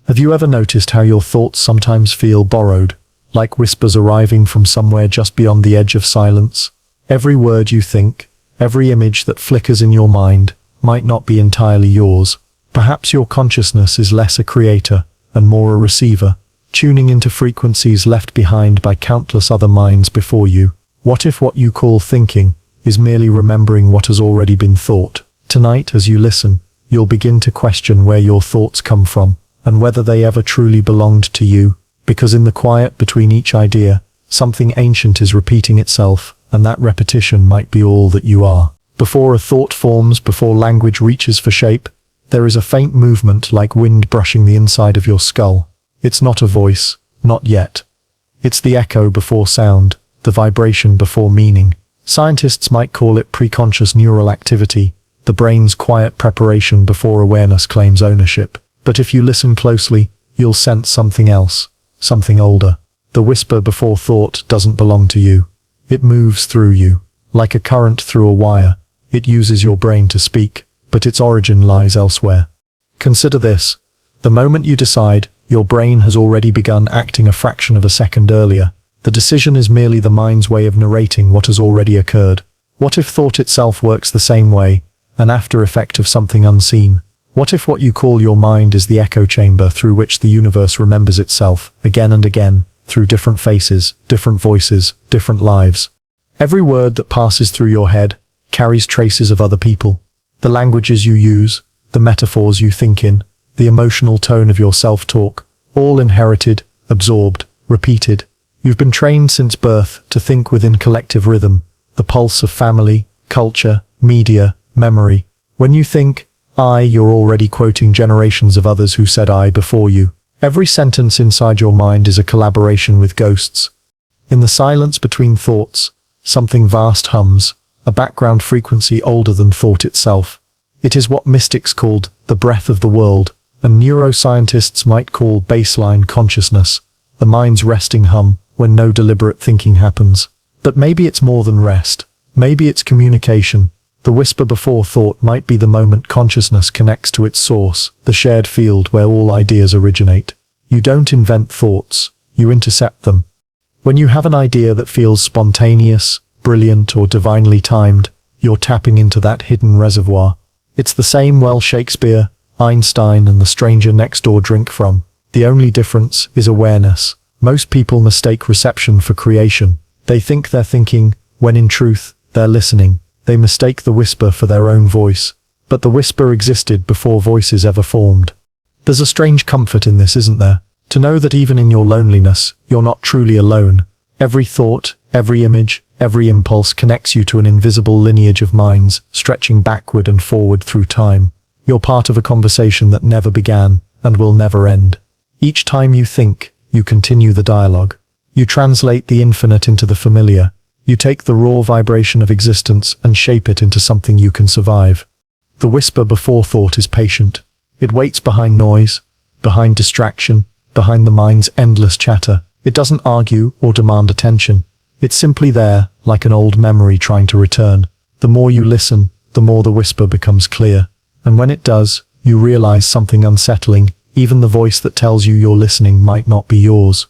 Have you ever noticed how your thoughts sometimes feel borrowed, like whispers arriving from somewhere just beyond the edge of silence? Every word you think, every image that flickers in your mind, might not be entirely yours. Perhaps your consciousness is less a creator and more a receiver, tuning into frequencies left behind by countless other minds before you. What if what you call thinking is merely remembering what has already been thought? Tonight, as you listen, you'll begin to question where your thoughts come from, and whether they ever truly belonged to you, because in the quiet between each idea, something ancient is repeating itself, and that repetition might be all that you are. Before a thought forms, before language reaches for shape, there is a faint movement like wind brushing the inside of your skull. It's not a voice, not yet. It's the echo before sound, the vibration before meaning. Scientists might call it preconscious neural activity, the brain's quiet preparation before awareness claims ownership. But if you listen closely, you'll sense something else, something older. The whisper before thought doesn't belong to you. It moves through you, like a current through a wire. It uses your brain to speak, but its origin lies elsewhere. Consider this. The moment you decide, your brain has already begun acting a fraction of a second earlier. The decision is merely the mind's way of narrating what has already occurred. What if thought itself works the same way, an after effect of something unseen? What if what you call your mind is the echo chamber through which the universe remembers itself, again and again, through different faces, different voices, different lives? Every word that passes through your head carries traces of other people. The languages you use, the metaphors you think in, the emotional tone of your self-talk, all inherited, absorbed, repeated. You've been trained since birth to think within collective rhythm, the pulse of family, culture, media, memory. When you think, I, you're already quoting generations of others who said I before you. Every sentence inside your mind is a collaboration with ghosts. In the silence between thoughts, something vast hums, a background frequency older than thought itself. It is what mystics called the breath of the world, and neuroscientists might call baseline consciousness, the mind's resting hum when no deliberate thinking happens. But maybe it's more than rest. Maybe it's communication. The whisper before thought might be the moment consciousness connects to its source, the shared field where all ideas originate. You don't invent thoughts, you intercept them. When you have an idea that feels spontaneous, brilliant, or divinely timed, you're tapping into that hidden reservoir. It's the same well Shakespeare, Einstein, and the stranger next door drink from. The only difference is awareness. Most people mistake reception for creation. They think they're thinking, when in truth, they're listening. They mistake the whisper for their own voice. But the whisper existed before voices ever formed. There's a strange comfort in this, isn't there? To know that even in your loneliness, you're not truly alone. Every thought, every image, every impulse connects you to an invisible lineage of minds, stretching backward and forward through time. You're part of a conversation that never began, and will never end. Each time you think, you continue the dialogue. You translate the infinite into the familiar. You take the raw vibration of existence and shape it into something you can survive. The whisper before thought is patient. It waits behind noise, behind distraction, behind the mind's endless chatter. It doesn't argue or demand attention. It's simply there, like an old memory trying to return. The more you listen, the more the whisper becomes clear. And when it does, you realize something unsettling. Even the voice that tells you you're listening might not be yours.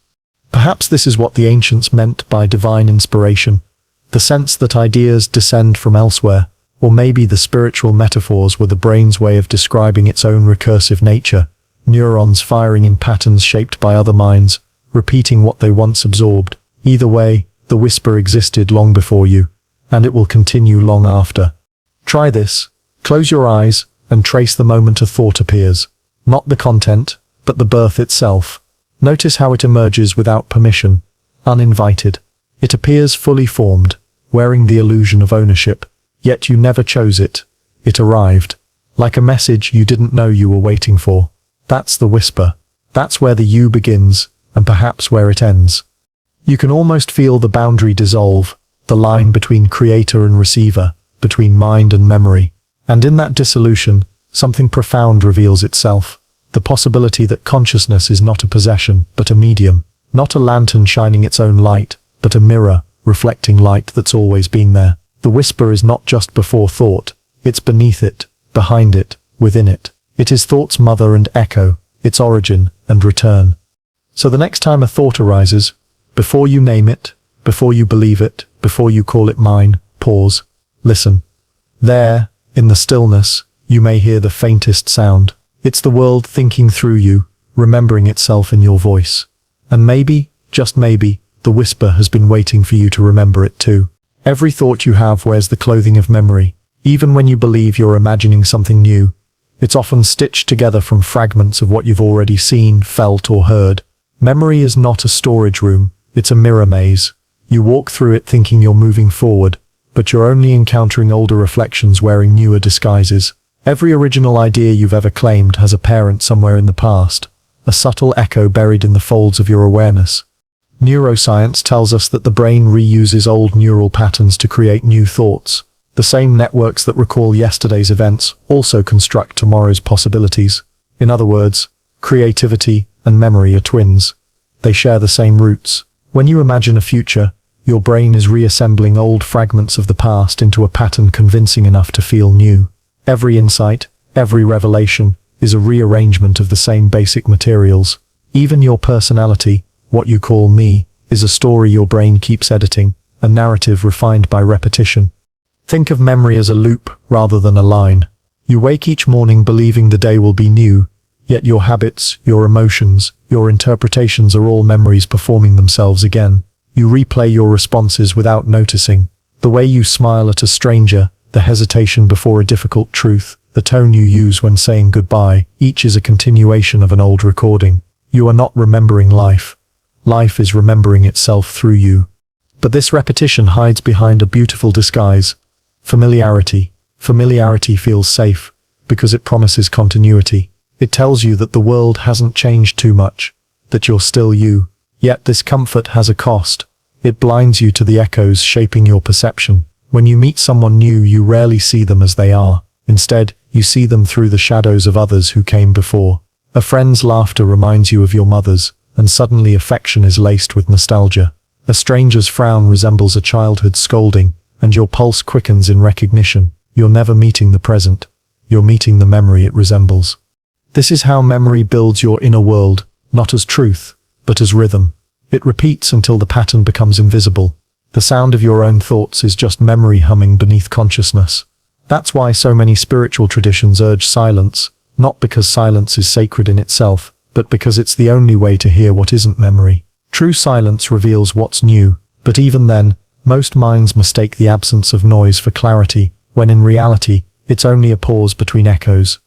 Perhaps this is what the ancients meant by divine inspiration. The sense that ideas descend from elsewhere, or maybe the spiritual metaphors were the brain's way of describing its own recursive nature, neurons firing in patterns shaped by other minds, repeating what they once absorbed. Either way, the whisper existed long before you, and it will continue long after. Try this. Close your eyes, and trace the moment a thought appears. Not the content, but the birth itself. Notice how it emerges without permission, uninvited. It appears fully formed, wearing the illusion of ownership, yet you never chose it. It arrived, like a message you didn't know you were waiting for. That's the whisper. That's where the you begins, and perhaps where it ends. You can almost feel the boundary dissolve, the line between creator and receiver, between mind and memory. And in that dissolution, something profound reveals itself. The possibility that consciousness is not a possession, but a medium. Not a lantern shining its own light, but a mirror, reflecting light that's always been there. The whisper is not just before thought, it's beneath it, behind it, within it. It is thought's mother and echo, its origin and return. So the next time a thought arises, before you name it, before you believe it, before you call it mine, pause, listen. There, in the stillness, you may hear the faintest sound. It's the world thinking through you, remembering itself in your voice. And maybe, just maybe, the whisper has been waiting for you to remember it too. Every thought you have wears the clothing of memory. Even when you believe you're imagining something new, it's often stitched together from fragments of what you've already seen, felt, or heard. Memory is not a storage room, it's a mirror maze. You walk through it thinking you're moving forward, but you're only encountering older reflections wearing newer disguises. Every original idea you've ever claimed has a parent somewhere in the past, a subtle echo buried in the folds of your awareness. Neuroscience tells us that the brain reuses old neural patterns to create new thoughts. The same networks that recall yesterday's events also construct tomorrow's possibilities. In other words, creativity and memory are twins. They share the same roots. When you imagine a future, your brain is reassembling old fragments of the past into a pattern convincing enough to feel new. Every insight, every revelation, is a rearrangement of the same basic materials. Even your personality, what you call me, is a story your brain keeps editing, a narrative refined by repetition. Think of memory as a loop rather than a line. You wake each morning believing the day will be new, yet your habits, your emotions, your interpretations are all memories performing themselves again. You replay your responses without noticing. The way you smile at a stranger, the hesitation before a difficult truth, the tone you use when saying goodbye, each is a continuation of an old recording. You are not remembering life. Life is remembering itself through you. But this repetition hides behind a beautiful disguise. Familiarity. Familiarity feels safe, because it promises continuity. It tells you that the world hasn't changed too much, that you're still you. Yet this comfort has a cost. It blinds you to the echoes shaping your perception. When you meet someone new, you rarely see them as they are. Instead, you see them through the shadows of others who came before. A friend's laughter reminds you of your mother's, and suddenly affection is laced with nostalgia. A stranger's frown resembles a childhood scolding, and your pulse quickens in recognition. You're never meeting the present. You're meeting the memory it resembles. This is how memory builds your inner world, not as truth, but as rhythm. It repeats until the pattern becomes invisible. The sound of your own thoughts is just memory humming beneath consciousness. That's why so many spiritual traditions urge silence, not because silence is sacred in itself, but because it's the only way to hear what isn't memory. True silence reveals what's new, but even then, most minds mistake the absence of noise for clarity, when in reality, it's only a pause between echoes.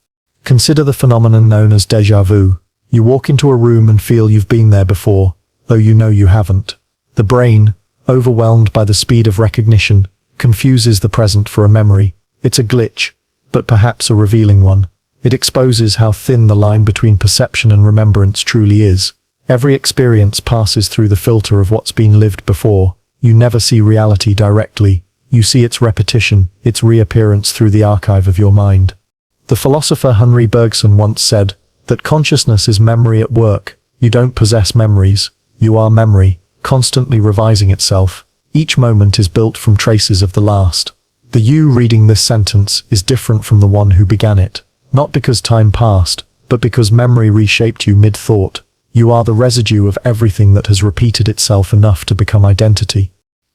Consider the phenomenon known as déjà vu. You walk into a room and feel you've been there before, though you know you haven't. The brain, overwhelmed by the speed of recognition, confuses the present for a memory. It's a glitch, but perhaps a revealing one. It exposes how thin the line between perception and remembrance truly is. Every experience passes through the filter of what's been lived before. You never see reality directly. You see its repetition, its reappearance through the archive of your mind. The philosopher Henri Bergson once said that consciousness is memory at work. You don't possess memories. You are memory, constantly revising itself. Each moment is built from traces of the last. The you reading this sentence is different from the one who began it. Not because time passed, but because memory reshaped you mid-thought. You are the residue of everything that has repeated itself enough to become identity.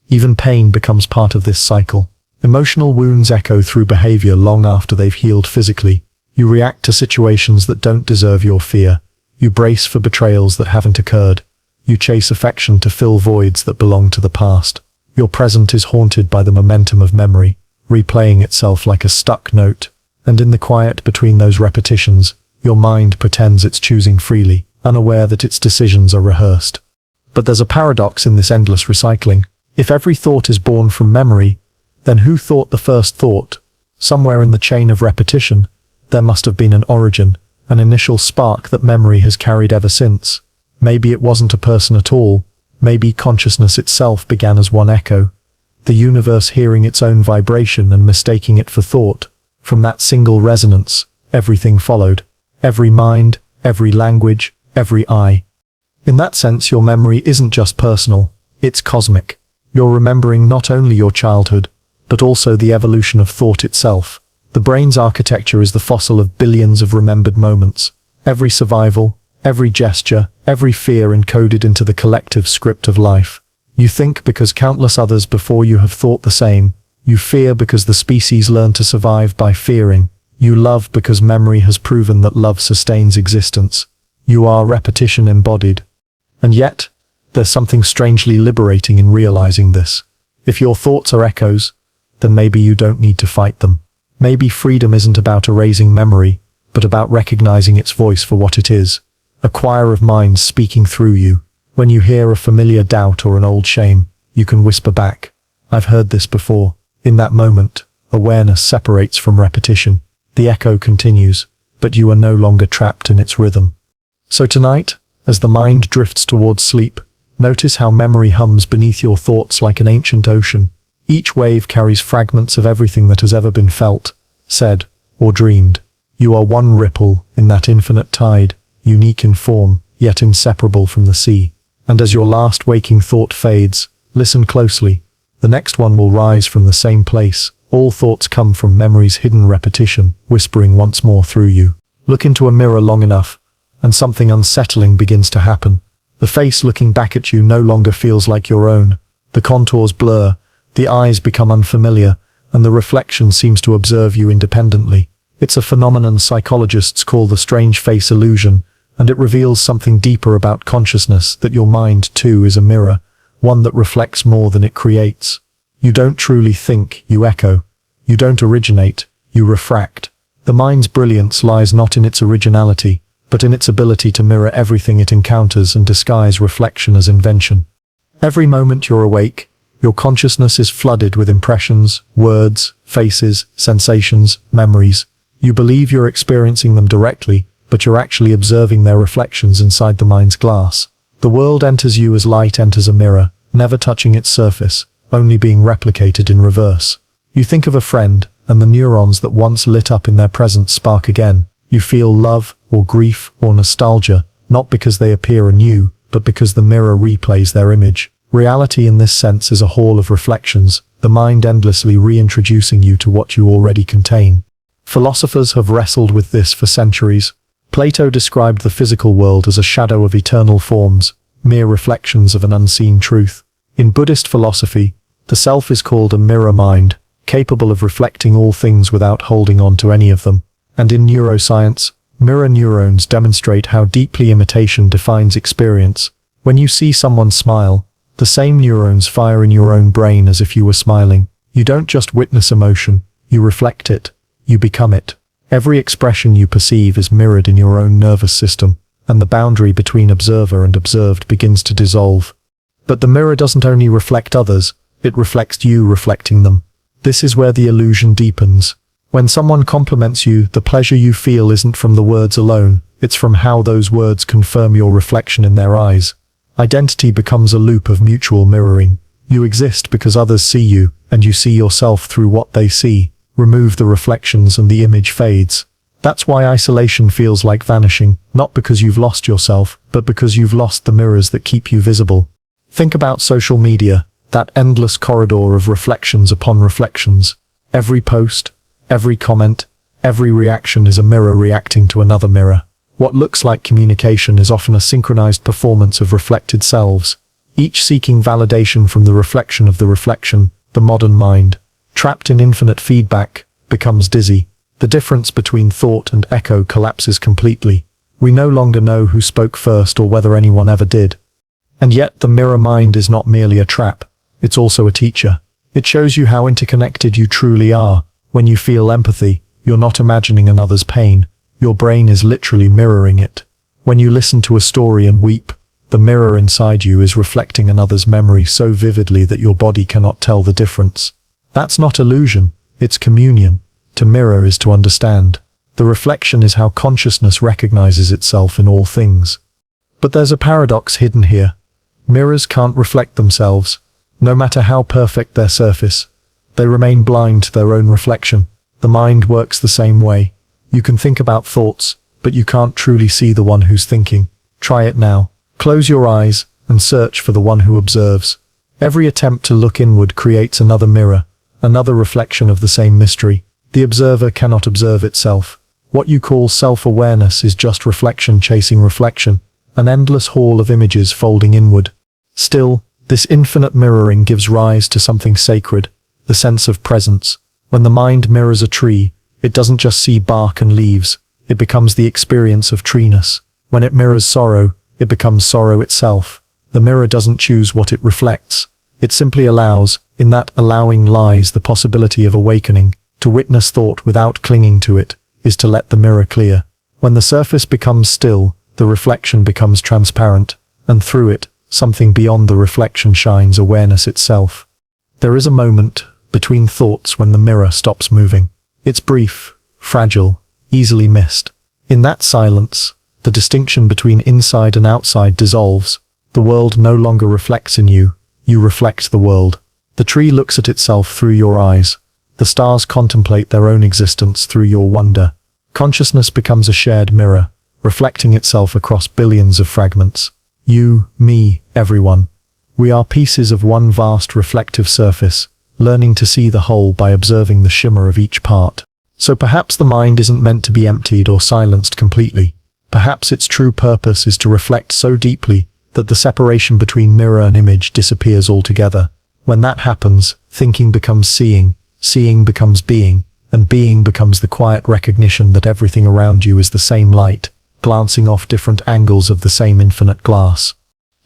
Even pain becomes part of this cycle. Emotional wounds echo through behavior long after they've healed physically. You react to situations that don't deserve your fear. You brace for betrayals that haven't occurred. You chase affection to fill voids that belong to the past. Your present is haunted by the momentum of memory, replaying itself like a stuck note. And in the quiet between those repetitions, your mind pretends it's choosing freely, unaware that its decisions are rehearsed. But there's a paradox in this endless recycling. If every thought is born from memory, then who thought the first thought? Somewhere in the chain of repetition, there must have been an origin, an initial spark that memory has carried ever since. Maybe it wasn't a person at all. Maybe consciousness itself began as one echo, the universe hearing its own vibration and mistaking it for thought. From that single resonance, everything followed. Every mind, every language, every I. In that sense, your memory isn't just personal, it's cosmic. You're remembering not only your childhood, but also the evolution of thought itself. The brain's architecture is the fossil of billions of remembered moments. every survival, every gesture, every fear encoded into the collective script of life. You think because countless others before you have thought the same. You fear because the species learned to survive by fearing. You love because memory has proven that love sustains existence. You are repetition embodied. And yet, there's something strangely liberating in realizing this. If your thoughts are echoes, then maybe you don't need to fight them. Maybe freedom isn't about erasing memory, but about recognizing its voice for what it is. A choir of minds speaking through you. When you hear a familiar doubt or an old shame, you can whisper back, "I've heard this before." In that moment, awareness separates from repetition. The echo continues, but you are no longer trapped in its rhythm. So tonight, as the mind drifts towards sleep, notice how memory hums beneath your thoughts like an ancient ocean. Each wave carries fragments of everything that has ever been felt, said, or dreamed. You are one ripple in that infinite tide, unique in form, yet inseparable from the sea. And as your last waking thought fades, listen closely. The next one will rise from the same place. All thoughts come from memory's hidden repetition, whispering once more through you. Look into a mirror long enough, and something unsettling begins to happen. The face looking back at you no longer feels like your own. The contours blur, the eyes become unfamiliar, and the reflection seems to observe you independently. It's a phenomenon psychologists call the strange face illusion, and it reveals something deeper about consciousness, that your mind too is a mirror, one that reflects more than it creates. You don't truly think, you echo. You don't originate, you refract. The mind's brilliance lies not in its originality, but in its ability to mirror everything it encounters and disguise reflection as invention. Every moment you're awake, your consciousness is flooded with impressions, words, faces, sensations, memories. You believe you're experiencing them directly, but you're actually observing their reflections inside the mind's glass. The world enters you as light enters a mirror, never touching its surface, only being replicated in reverse. You think of a friend, and the neurons that once lit up in their presence spark again. You feel love, or grief, or nostalgia, not because they appear anew, but because the mirror replays their image. Reality in this sense is a hall of reflections, the mind endlessly reintroducing you to what you already contain. Philosophers have wrestled with this for centuries. Plato described the physical world as a shadow of eternal forms, mere reflections of an unseen truth. In Buddhist philosophy, the self is called a mirror mind, capable of reflecting all things without holding on to any of them. And in neuroscience, mirror neurons demonstrate how deeply imitation defines experience. When you see someone smile, the same neurons fire in your own brain as if you were smiling. You don't just witness emotion, you reflect it, you become it. Every expression you perceive is mirrored in your own nervous system, and the boundary between observer and observed begins to dissolve. But the mirror doesn't only reflect others, it reflects you reflecting them. This is where the illusion deepens. When someone compliments you, the pleasure you feel isn't from the words alone, it's from how those words confirm your reflection in their eyes. Identity becomes a loop of mutual mirroring. You exist because others see you, and you see yourself through what they see. Remove the reflections and the image fades. That's why isolation feels like vanishing, not because you've lost yourself, but because you've lost the mirrors that keep you visible. Think about social media, that endless corridor of reflections upon reflections. Every post, every comment, every reaction is a mirror reacting to another mirror. What looks like communication is often a synchronized performance of reflected selves, each seeking validation from the reflection of the reflection. The modern mind, trapped in infinite feedback, becomes dizzy. The difference between thought and echo collapses completely. We no longer know who spoke first or whether anyone ever did. And yet the mirror mind is not merely a trap, it's also a teacher. It shows you how interconnected you truly are. When you feel empathy, you're not imagining another's pain. Your brain is literally mirroring it. When you listen to a story and weep, the mirror inside you is reflecting another's memory so vividly that your body cannot tell the difference. That's not illusion, it's communion. To mirror is to understand. The reflection is how consciousness recognizes itself in all things. But there's a paradox hidden here. Mirrors can't reflect themselves. No matter how perfect their surface, they remain blind to their own reflection. The mind works the same way. You can think about thoughts, but you can't truly see the one who's thinking. Try it now. Close your eyes and search for the one who observes. Every attempt to look inward creates another mirror, another reflection of the same mystery. The observer cannot observe itself. What you call self-awareness is just reflection chasing reflection, an endless hall of images folding inward. Still, this infinite mirroring gives rise to something sacred, the sense of presence. When the mind mirrors a tree, it doesn't just see bark and leaves, it becomes the experience of treeness. When it mirrors sorrow, it becomes sorrow itself. The mirror doesn't choose what it reflects. It simply allows. In that allowing lies the possibility of awakening. To witness thought without clinging to it is to let the mirror clear. When the surface becomes still, the reflection becomes transparent, and through it, something beyond the reflection shines, awareness itself. There is a moment between thoughts when the mirror stops moving. It's brief, fragile, easily missed. In that silence, the distinction between inside and outside dissolves. The world no longer reflects in you, you reflect the world. The tree looks at itself through your eyes. The stars contemplate their own existence through your wonder. Consciousness becomes a shared mirror, reflecting itself across billions of fragments. You, me, everyone. We are pieces of one vast reflective surface, learning to see the whole by observing the shimmer of each part. So perhaps the mind isn't meant to be emptied or silenced completely. Perhaps its true purpose is to reflect so deeply that the separation between mirror and image disappears altogether. When that happens, thinking becomes seeing, seeing becomes being, and being becomes the quiet recognition that everything around you is the same light, glancing off different angles of the same infinite glass.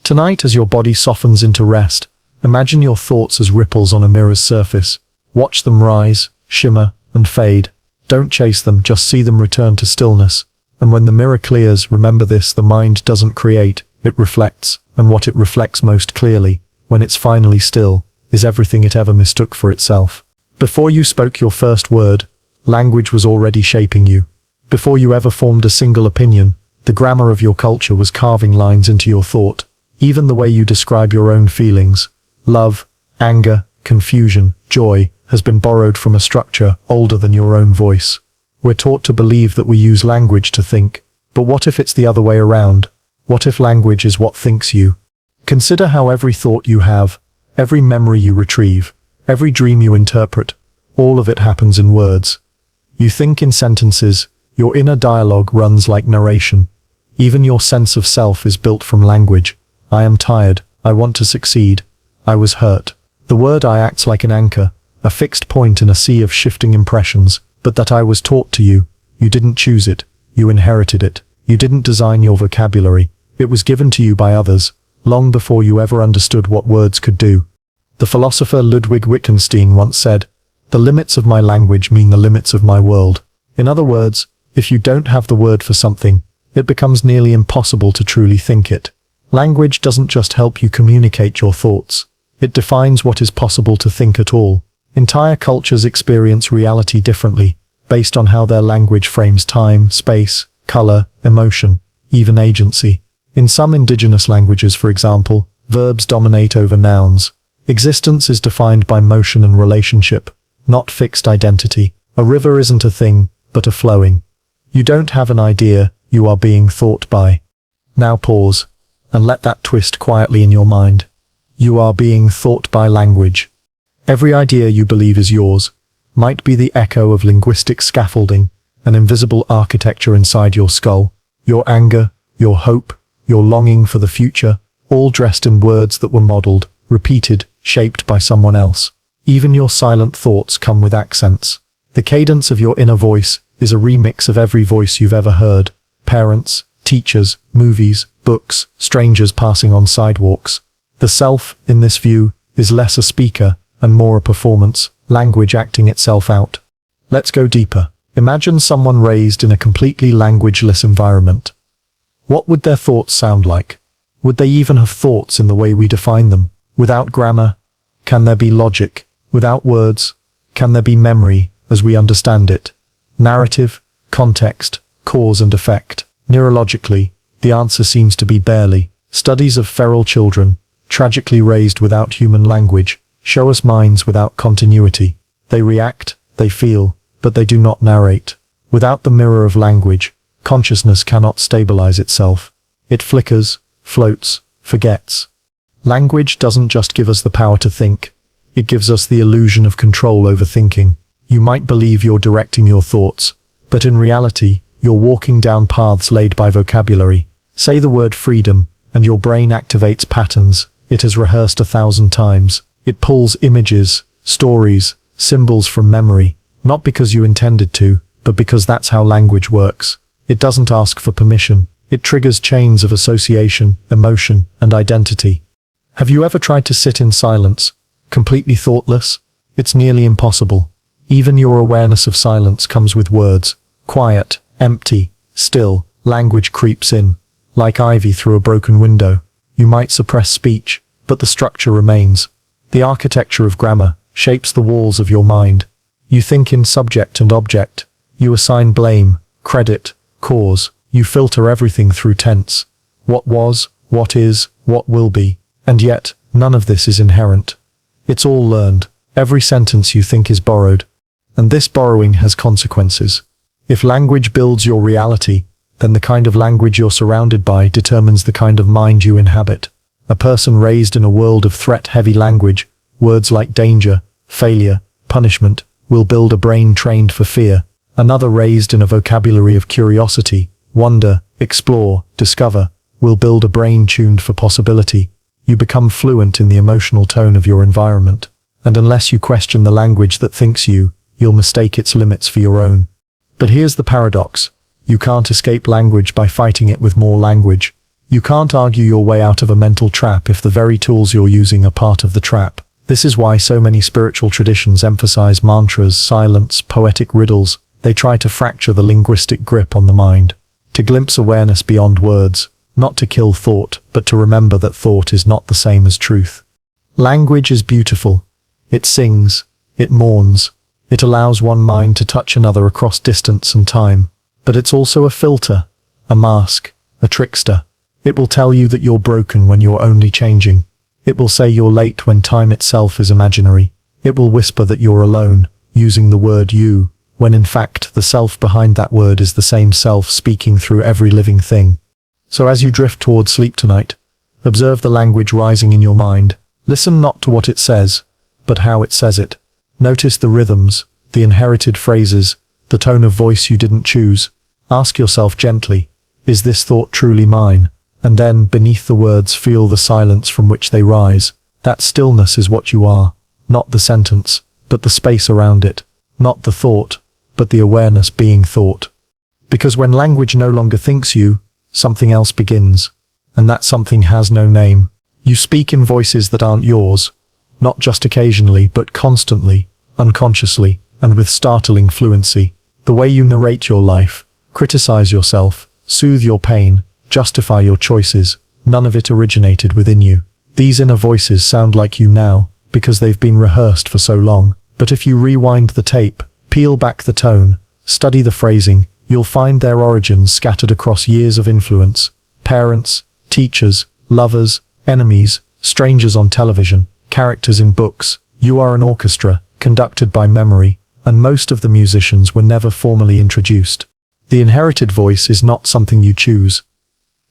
Tonight, as your body softens into rest, imagine your thoughts as ripples on a mirror's surface. Watch them rise, shimmer, and fade. Don't chase them, just see them return to stillness. And when the mirror clears, remember this: the mind doesn't create, it reflects, and what it reflects most clearly, when it's finally still, is everything it ever mistook for itself. Before you spoke your first word, language was already shaping you. Before you ever formed a single opinion, the grammar of your culture was carving lines into your thought. Even the way you describe your own feelings, love, anger, confusion, joy, has been borrowed from a structure older than your own voice. We're taught to believe that we use language to think, but what if it's the other way around? What if language is what thinks you? Consider how every thought you have, every memory you retrieve, every dream you interpret, all of it happens in words. You think in sentences, your inner dialogue runs like narration. Even your sense of self is built from language. I am tired, I want to succeed, I was hurt. The word I acts like an anchor, a fixed point in a sea of shifting impressions, but that I was taught to you. You didn't choose it, you inherited it. You didn't design your vocabulary, it was given to you by others, long before you ever understood what words could do. The philosopher Ludwig Wittgenstein once said, "The limits of my language mean the limits of my world." In other words, if you don't have the word for something, it becomes nearly impossible to truly think it. Language doesn't just help you communicate your thoughts, it defines what is possible to think at all. Entire cultures experience reality differently, based on how their language frames time, space, color, emotion, even agency. In some indigenous languages, for example, verbs dominate over nouns. Existence is defined by motion and relationship, not fixed identity. A river isn't a thing, but a flowing. You don't have an idea, you are being thought by. Now pause, and let that twist quietly in your mind. You are being thought by language. Every idea you believe is yours might be the echo of linguistic scaffolding, an invisible architecture inside your skull. Your anger, your hope, your longing for the future, all dressed in words that were modeled, repeated, shaped by someone else. Even your silent thoughts come with accents. The cadence of your inner voice is a remix of every voice you've ever heard. Parents, teachers, movies, books, strangers passing on sidewalks. The self, in this view, is less a speaker and more a performance, language acting itself out. Let's go deeper. Imagine someone raised in a completely languageless environment. What would their thoughts sound like? Would they even have thoughts in the way we define them? Without grammar, can there be logic? Without words, can there be memory as we understand it? Narrative, context, cause and effect. Neurologically, the answer seems to be barely. Studies of feral children, tragically raised without human language, show us minds without continuity. They react, they feel, but they do not narrate. Without the mirror of language, consciousness cannot stabilize itself. It flickers, floats, forgets. Language doesn't just give us the power to think, it gives us the illusion of control over thinking. You might believe you're directing your thoughts, But in reality, you're walking down paths laid by vocabulary. Say the word freedom, and your brain activates patterns it has rehearsed 1,000 times. It pulls images, stories, symbols from memory, not because you intended to, but because that's how language works. It doesn't ask for permission. It triggers chains of association, emotion, and identity. Have you ever tried to sit in silence, completely thoughtless? It's nearly impossible. Even your awareness of silence comes with words. Quiet, empty, still. Language creeps in, like ivy through a broken window. You might suppress speech, but the structure remains. The architecture of grammar shapes the walls of your mind. You think in subject and object. You assign blame, credit, cause. You filter everything through tense. What was, what is, what will be. And yet, none of this is inherent. It's all learned. Every sentence you think is borrowed. And this borrowing has consequences. If language builds your reality, then the kind of language you're surrounded by determines the kind of mind you inhabit. A person raised in a world of threat-heavy language, words like danger, failure, punishment, will build a brain trained for fear. Another raised in a vocabulary of curiosity, wonder, explore, discover, will build a brain tuned for possibility. You become fluent in the emotional tone of your environment. And unless you question the language that thinks you, you'll mistake its limits for your own. But here's the paradox. You can't escape language by fighting it with more language. You can't argue your way out of a mental trap if the very tools you're using are part of the trap. This is why so many spiritual traditions emphasize mantras, silence, poetic riddles. They try to fracture the linguistic grip on the mind, to glimpse awareness beyond words, not to kill thought, but to remember that thought is not the same as truth. Language is beautiful. It sings, it mourns, it allows one mind to touch another across distance and time. But it's also a filter, a mask, a trickster. It will tell you that you're broken when you're only changing. It will say you're late when time itself is imaginary. It will whisper that you're alone, using the word you, when in fact the self behind that word is the same self speaking through every living thing. So as you drift towards sleep tonight, observe the language rising in your mind. Listen not to what it says, but how it says it. Notice the rhythms, the inherited phrases, the tone of voice you didn't choose. Ask yourself gently, is this thought truly mine? And then, beneath the words, feel the silence from which they rise. That stillness is what you are, not the sentence, but the space around it, not the thought, but the awareness being thought. Because when language no longer thinks you, something else begins, and that something has no name. You speak in voices that aren't yours, not just occasionally, but constantly, unconsciously, and with startling fluency. The way you narrate your life, criticize yourself, soothe your pain, justify your choices, none of it originated within you. These inner voices sound like you now, because they've been rehearsed for so long. But if you rewind the tape, peel back the tone, study the phrasing, you'll find their origins scattered across years of influence. Parents, teachers, lovers, enemies, strangers on television, characters in books. You are an orchestra, conducted by memory, and most of the musicians were never formally introduced. The inherited voice is not something you choose.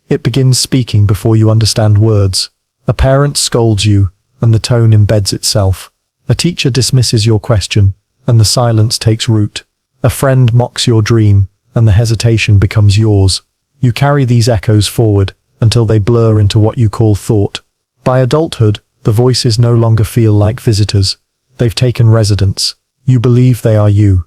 It begins speaking before you understand words. A parent scolds you, and the tone embeds itself. A teacher dismisses your question, and the silence takes root. A friend mocks your dream, and the hesitation becomes yours. You carry these echoes forward, until they blur into what you call thought. By adulthood, the voices no longer feel like visitors. They've taken residence. You believe they are you.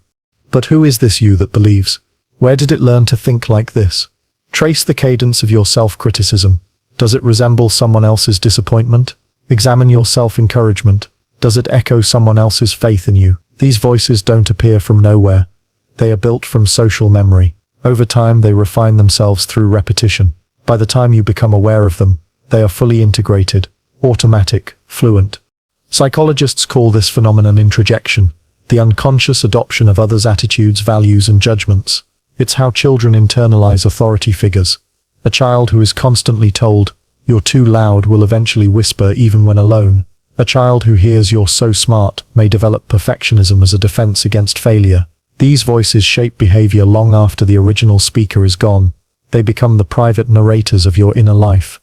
But who is this you that believes? Where did it learn to think like this? Trace the cadence of your self-criticism. Does it resemble someone else's disappointment? Examine your self-encouragement. Does it echo someone else's faith in you? These voices don't appear from nowhere. They are built from social memory. Over time, they refine themselves through repetition. By the time you become aware of them, they are fully integrated, automatic, fluent. Psychologists call this phenomenon introjection, the unconscious adoption of others' attitudes, values, and judgments. It's how children internalize authority figures. A child who is constantly told, "You're too loud," will eventually whisper even when alone. A child who hears "You're so smart" may develop perfectionism as a defense against failure. These voices shape behavior long after the original speaker is gone. They become the private narrators of your inner life.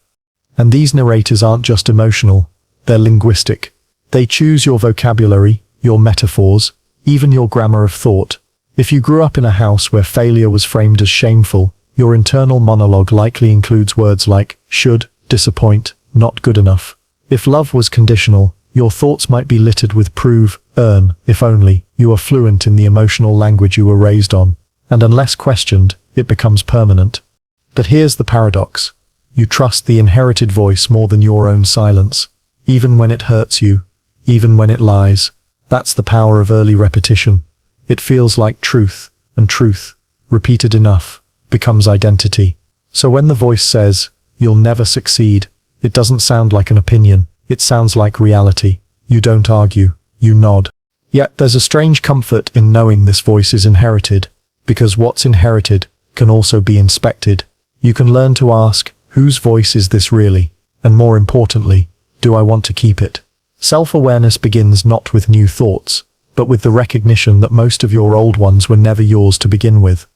And these narrators aren't just emotional, they're linguistic. They choose your vocabulary, your metaphors, even your grammar of thought. If you grew up in a house where failure was framed as shameful, your internal monologue likely includes words like should, disappoint, not good enough. If love was conditional, your thoughts might be littered with prove, earn, if only you are fluent in the emotional language you were raised on. And unless questioned, it becomes permanent. But here's the paradox. You trust the inherited voice more than your own silence. Even when it hurts you, even when it lies. That's the power of early repetition. It feels like truth, and truth, repeated enough, becomes identity. So when the voice says, you'll never succeed, it doesn't sound like an opinion, it sounds like reality. You don't argue, you nod. Yet there's a strange comfort in knowing this voice is inherited, because what's inherited can also be inspected. You can learn to ask, whose voice is this really? And more importantly, do I want to keep it? Self-awareness begins not with new thoughts, but with the recognition that most of your old ones were never yours to begin with.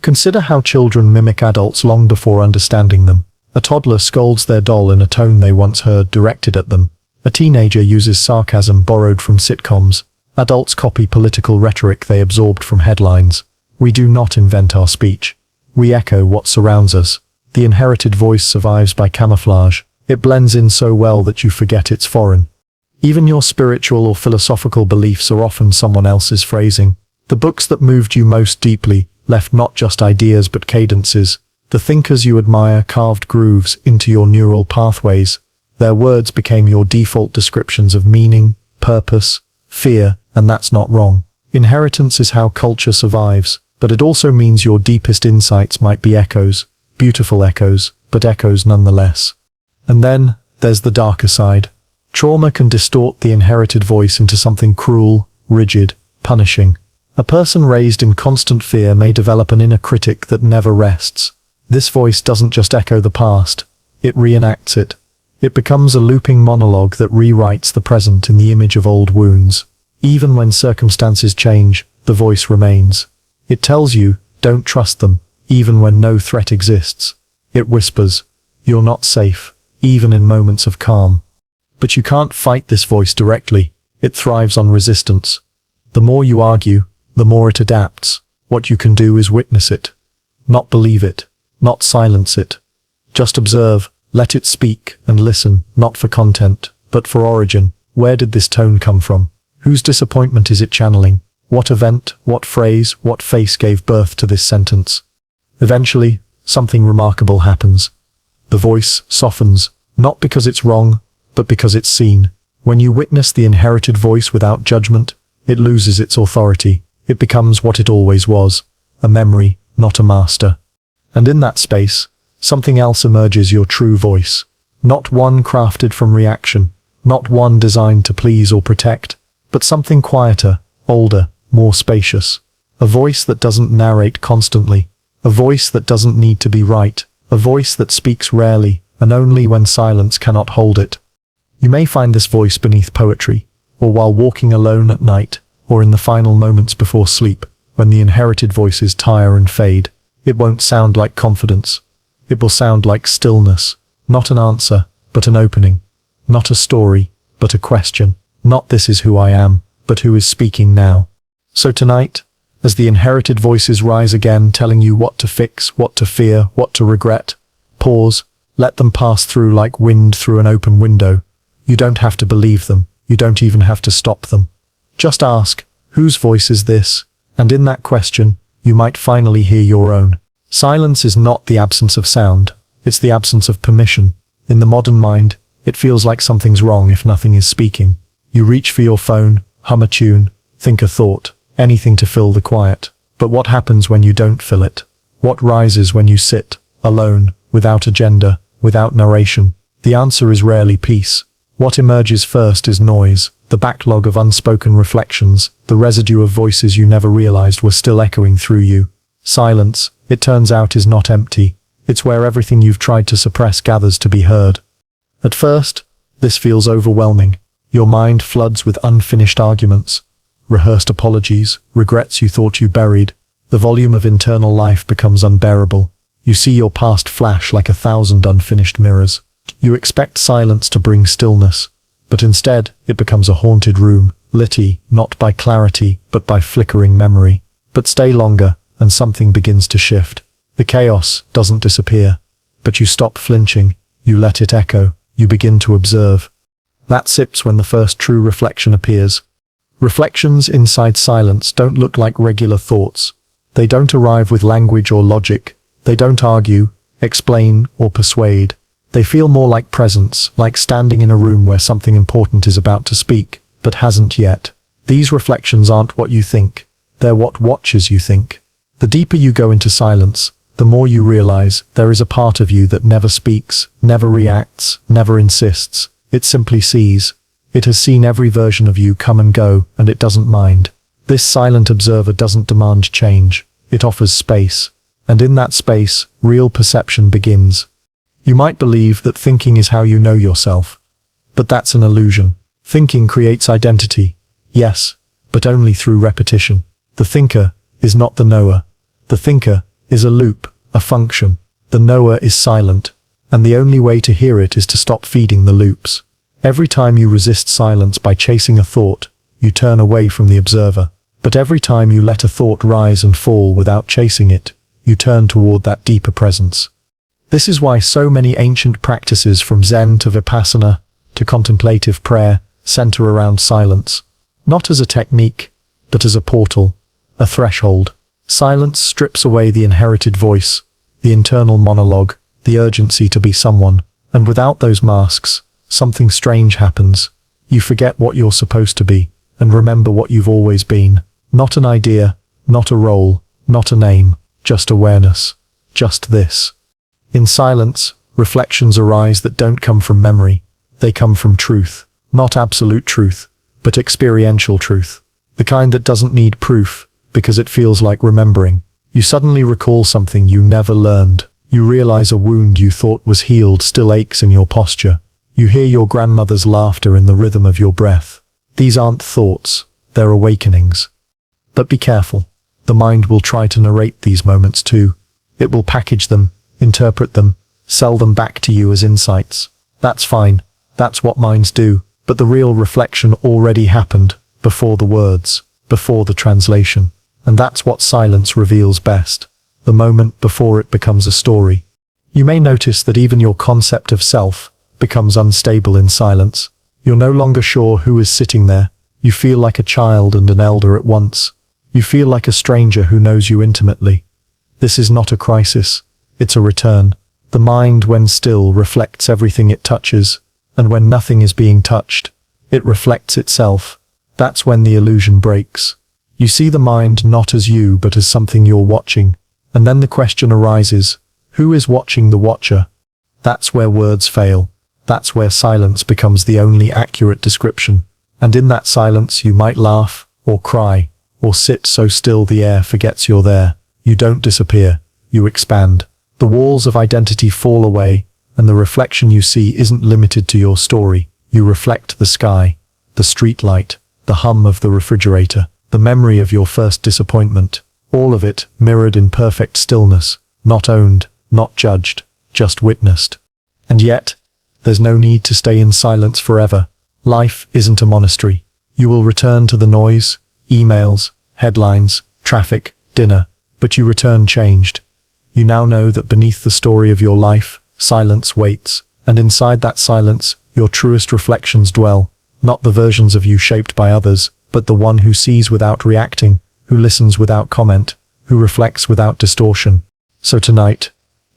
Consider how children mimic adults long before understanding them. A toddler scolds their doll in a tone they once heard directed at them. A teenager uses sarcasm borrowed from sitcoms. Adults copy political rhetoric they absorbed from headlines. We do not invent our speech. We echo what surrounds us. The inherited voice survives by camouflage. It blends in so well that you forget it's foreign. Even your spiritual or philosophical beliefs are often someone else's phrasing. The books that moved you most deeply left not just ideas but cadences. The thinkers you admire carved grooves into your neural pathways. Their words became your default descriptions of meaning, purpose, fear, and that's not wrong. Inheritance is how culture survives, but it also means your deepest insights might be echoes, beautiful echoes, but echoes nonetheless. And then, there's the darker side. Trauma can distort the inherited voice into something cruel, rigid, punishing. A person raised in constant fear may develop an inner critic that never rests. This voice doesn't just echo the past, it reenacts it. It becomes a looping monologue that rewrites the present in the image of old wounds. Even when circumstances change, the voice remains. It tells you, don't trust them, even when no threat exists. It whispers, you're not safe, even in moments of calm. But you can't fight this voice directly. It thrives on resistance. The more you argue, the more it adapts. What you can do is witness it. Not believe it. Not silence it. Just observe, let it speak, and listen, not for content, but for origin. Where did this tone come from? Whose disappointment is it channeling? What event, what phrase, what face gave birth to this sentence? Eventually, something remarkable happens. The voice softens, not because it's wrong, but because it's seen. When you witness the inherited voice without judgment, it loses its authority. It becomes what it always was, a memory, not a master. And in that space, something else emerges, your true voice. Not one crafted from reaction, not one designed to please or protect, but something quieter, older, more spacious. A voice that doesn't narrate constantly. A voice that doesn't need to be right. A voice that speaks rarely, and only when silence cannot hold it. You may find this voice beneath poetry, or while walking alone at night, or in the final moments before sleep, when the inherited voices tire and fade. It won't sound like confidence. It will sound like stillness. Not an answer, but an opening. Not a story, but a question. Not this is who I am, but who is speaking now. So tonight, as the inherited voices rise again telling you what to fix, what to fear, what to regret, pause, let them pass through like wind through an open window. You don't have to believe them. You don't even have to stop them. Just ask, whose voice is this? And in that question, you might finally hear your own. Silence is not the absence of sound. It's the absence of permission. In the modern mind, it feels like something's wrong if nothing is speaking. You reach for your phone, hum a tune, think a thought, anything to fill the quiet. But what happens when you don't fill it? What rises when you sit, alone, without agenda, without narration? The answer is rarely peace. What emerges first is noise, the backlog of unspoken reflections, the residue of voices you never realized were still echoing through you. Silence, it turns out, is not empty. It's where everything you've tried to suppress gathers to be heard. At first, this feels overwhelming. Your mind floods with unfinished arguments, rehearsed apologies, regrets you thought you buried. The volume of internal life becomes unbearable. You see your past flash like 1,000 unfinished mirrors. You expect silence to bring stillness, but instead it becomes a haunted room, lit not by clarity, but by flickering memory. But stay longer, and something begins to shift. The chaos doesn't disappear, but you stop flinching, you let it echo, you begin to observe. That sips when the first true reflection appears. Reflections inside silence don't look like regular thoughts. They don't arrive with language or logic. They don't argue, explain, or persuade. They feel more like presence, like standing in a room where something important is about to speak, but hasn't yet. These reflections aren't what you think. They're what watches you think. The deeper you go into silence, the more you realize there is a part of you that never speaks, never reacts, never insists. It simply sees. It has seen every version of you come and go, and it doesn't mind. This silent observer doesn't demand change. It offers space. And in that space, real perception begins. You might believe that thinking is how you know yourself. But that's an illusion. Thinking creates identity. Yes, but only through repetition. The thinker is not the knower. The thinker is a loop, a function. The knower is silent. And the only way to hear it is to stop feeding the loops. Every time you resist silence by chasing a thought, you turn away from the observer. But every time you let a thought rise and fall without chasing it, you turn toward that deeper presence. This is why so many ancient practices from Zen to Vipassana to contemplative prayer center around silence. Not as a technique, but as a portal, a threshold. Silence strips away the inherited voice, the internal monologue, the urgency to be someone. And without those masks, something strange happens. You forget what you're supposed to be, and remember what you've always been. Not an idea, not a role, not a name, just awareness. Just this. In silence, reflections arise that don't come from memory. They come from truth. Not absolute truth, but experiential truth. The kind that doesn't need proof, because it feels like remembering. You suddenly recall something you never learned. You realize a wound you thought was healed still aches in your posture. You hear your grandmother's laughter in the rhythm of your breath. These aren't thoughts, they're awakenings. But be careful. The mind will try to narrate these moments too. It will package them, interpret them, sell them back to you as insights. That's fine. That's what minds do. But the real reflection already happened, before the words, before the translation. And that's what silence reveals best. The moment before it becomes a story. You may notice that even your concept of self becomes unstable in silence. You're no longer sure who is sitting there. You feel like a child and an elder at once. You feel like a stranger who knows you intimately. This is not a crisis. It's a return. The mind, when still, reflects everything it touches. And when nothing is being touched, it reflects itself. That's when the illusion breaks. You see the mind not as you, but as something you're watching. And then the question arises, who is watching the watcher? That's where words fail. That's where silence becomes the only accurate description. And in that silence you might laugh, or cry, or sit so still the air forgets you're there. You don't disappear. You expand. The walls of identity fall away, and the reflection you see isn't limited to your story. You reflect the sky, the street light, the hum of the refrigerator, the memory of your first disappointment. All of it mirrored in perfect stillness, not owned, not judged, just witnessed. And yet, there's no need to stay in silence forever. Life isn't a monastery. You will return to the noise, emails, headlines, traffic, dinner, but you return changed. You now know that beneath the story of your life, silence waits, and inside that silence, your truest reflections dwell, not the versions of you shaped by others, but the one who sees without reacting, who listens without comment, who reflects without distortion. So tonight,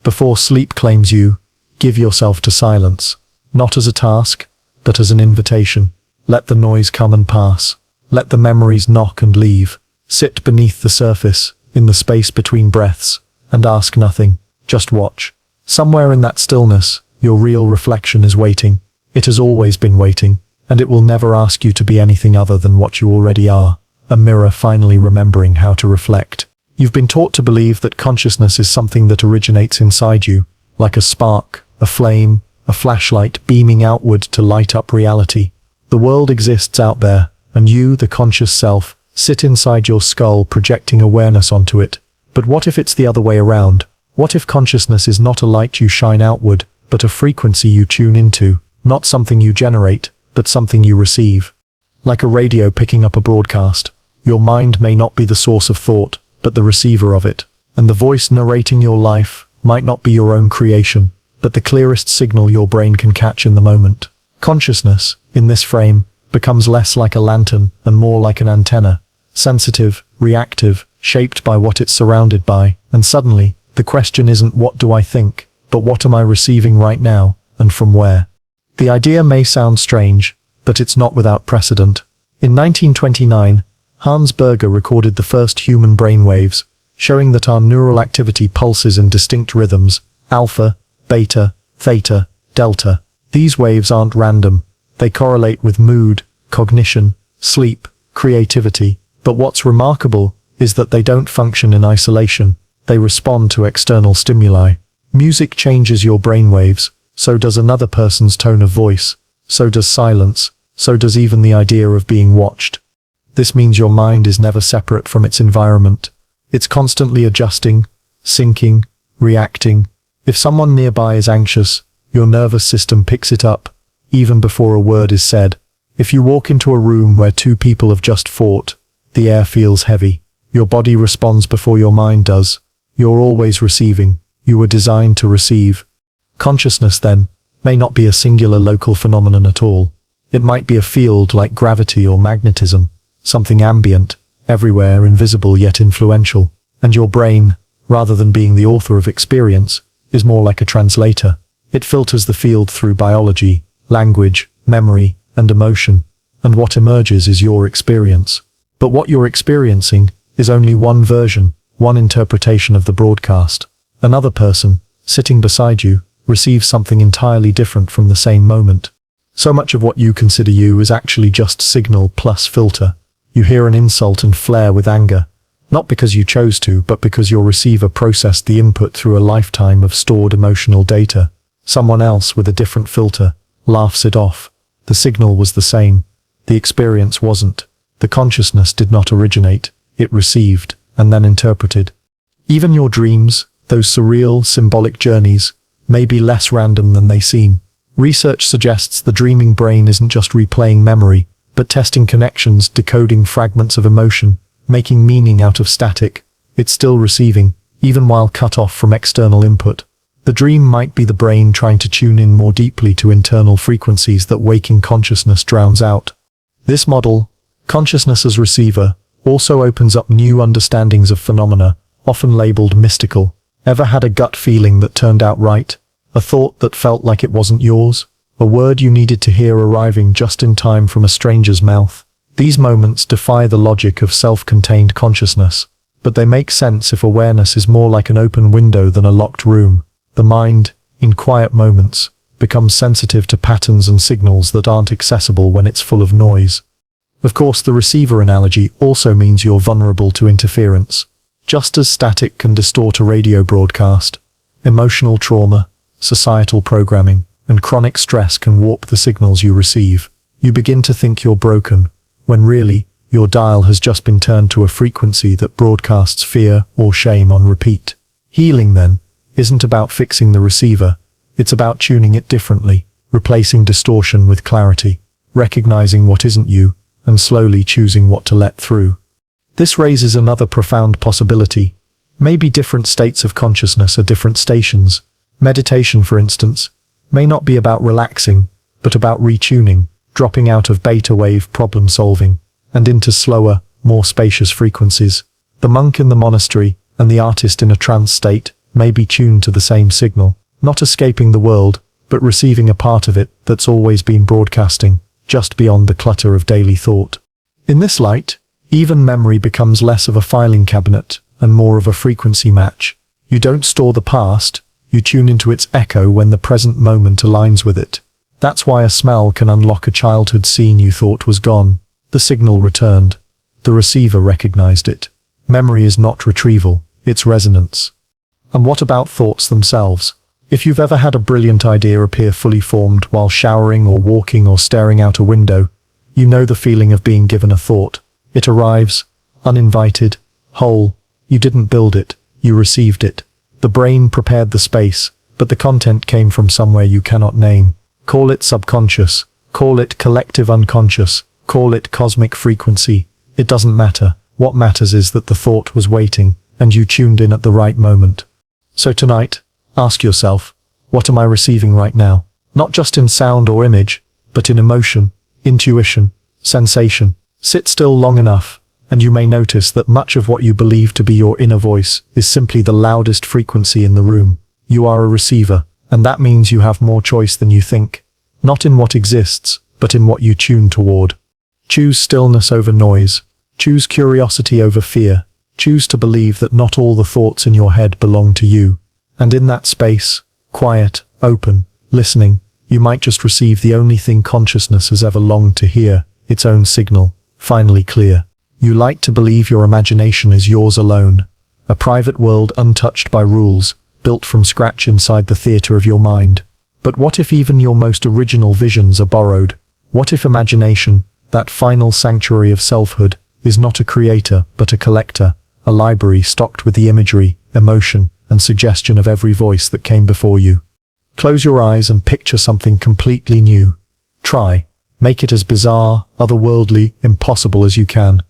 before sleep claims you, give yourself to silence, not as a task, but as an invitation. Let the noise come and pass. Let the memories knock and leave. Sit beneath the surface, in the space between breaths, and ask nothing. Just watch. Somewhere in that stillness, your real reflection is waiting. It has always been waiting, and it will never ask you to be anything other than what you already are. A mirror finally remembering how to reflect. You've been taught to believe that consciousness is something that originates inside you, like a spark, a flame, a flashlight beaming outward to light up reality. The world exists out there, and you, the conscious self, sit inside your skull projecting awareness onto it. But what if it's the other way around? What if consciousness is not a light you shine outward, but a frequency you tune into, not something you generate, but something you receive? Like a radio picking up a broadcast, your mind may not be the source of thought, but the receiver of it. And the voice narrating your life might not be your own creation, but the clearest signal your brain can catch in the moment. Consciousness, in this frame, becomes less like a lantern and more like an antenna, sensitive, reactive, shaped by what it's surrounded by, and suddenly, the question isn't what do I think, but what am I receiving right now, and from where? The idea may sound strange, but it's not without precedent. In 1929, Hans Berger recorded the first human brain waves, showing that our neural activity pulses in distinct rhythms: alpha, beta, theta, delta. These waves aren't random. They correlate with mood, cognition, sleep, creativity. But what's remarkable is that they don't function in isolation. They respond to external stimuli. Music changes your brainwaves, so does another person's tone of voice, so does silence, so does even the idea of being watched. This means your mind is never separate from its environment. It's constantly adjusting, syncing, reacting. If someone nearby is anxious, your nervous system picks it up, even before a word is said. If you walk into a room where two people have just fought, the air feels heavy. Your body responds before your mind does. You're always receiving. You were designed to receive. Consciousness, then, may not be a singular local phenomenon at all. It might be a field like gravity or magnetism, something ambient, everywhere, invisible yet influential. And your brain, rather than being the author of experience, is more like a translator. It filters the field through biology, language, memory, and emotion. And what emerges is your experience. But what you're experiencing is only one version, one interpretation of the broadcast. Another person, sitting beside you, receives something entirely different from the same moment. So much of what you consider you is actually just signal plus filter. You hear an insult and flare with anger, not because you chose to, but because your receiver processed the input through a lifetime of stored emotional data. Someone else with a different filter laughs it off. The signal was the same. The experience wasn't. The consciousness did not originate. It received, and then interpreted. Even your dreams, those surreal, symbolic journeys, may be less random than they seem. Research suggests the dreaming brain isn't just replaying memory, but testing connections, decoding fragments of emotion, making meaning out of static. It's still receiving, even while cut off from external input. The dream might be the brain trying to tune in more deeply to internal frequencies that waking consciousness drowns out. This model, consciousness as receiver, also opens up new understandings of phenomena, often labeled mystical. Ever had a gut feeling that turned out right? A thought that felt like it wasn't yours? A word you needed to hear arriving just in time from a stranger's mouth? These moments defy the logic of self-contained consciousness, but they make sense if awareness is more like an open window than a locked room. The mind, in quiet moments, becomes sensitive to patterns and signals that aren't accessible when it's full of noise. Of course, the receiver analogy also means you're vulnerable to interference. Just as static can distort a radio broadcast, emotional trauma, societal programming, and chronic stress can warp the signals you receive. You begin to think you're broken, when really, your dial has just been turned to a frequency that broadcasts fear or shame on repeat. Healing, then, isn't about fixing the receiver. It's about tuning it differently, replacing distortion with clarity, recognizing what isn't you, and slowly choosing what to let through. This raises another profound possibility. Maybe different states of consciousness are different stations. Meditation, for instance, may not be about relaxing, but about retuning, dropping out of beta wave problem solving, and into slower, more spacious frequencies. The monk in the monastery and the artist in a trance state may be tuned to the same signal, not escaping the world, but receiving a part of it that's always been broadcasting, just beyond the clutter of daily thought. In this light, even memory becomes less of a filing cabinet and more of a frequency match. You don't store the past, you tune into its echo when the present moment aligns with it. That's why a smell can unlock a childhood scene you thought was gone. The signal returned. The receiver recognized it. Memory is not retrieval, it's resonance. And what about thoughts themselves? If you've ever had a brilliant idea appear fully formed while showering or walking or staring out a window, you know the feeling of being given a thought. It arrives, uninvited, whole. You didn't build it, you received it. The brain prepared the space, but the content came from somewhere you cannot name. Call it subconscious, call it collective unconscious, call it cosmic frequency. It doesn't matter. What matters is that the thought was waiting, and you tuned in at the right moment. So tonight, ask yourself, what am I receiving right now? Not just in sound or image, but in emotion, intuition, sensation. Sit still long enough, and you may notice that much of what you believe to be your inner voice is simply the loudest frequency in the room. You are a receiver, and that means you have more choice than you think. Not in what exists, but in what you tune toward. Choose stillness over noise. Choose curiosity over fear. Choose to believe that not all the thoughts in your head belong to you. And in that space, quiet, open, listening, you might just receive the only thing consciousness has ever longed to hear, its own signal, finally clear. You like to believe your imagination is yours alone, a private world untouched by rules, built from scratch inside the theater of your mind. But what if even your most original visions are borrowed? What if imagination, that final sanctuary of selfhood, is not a creator but a collector, a library stocked with the imagery, emotion, and suggestion of every voice that came before you? Close your eyes and picture something completely new. Try. Make it as bizarre, otherworldly, impossible as you can.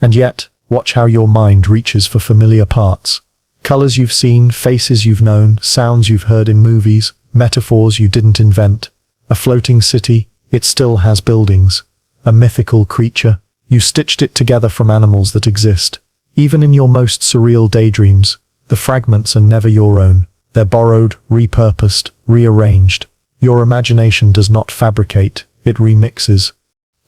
And yet, watch how your mind reaches for familiar parts. Colors you've seen, faces you've known, sounds you've heard in movies, metaphors you didn't invent. A floating city, it still has buildings. A mythical creature, you stitched it together from animals that exist. Even in your most surreal daydreams, the fragments are never your own. They're borrowed, repurposed, rearranged. Your imagination does not fabricate, it remixes.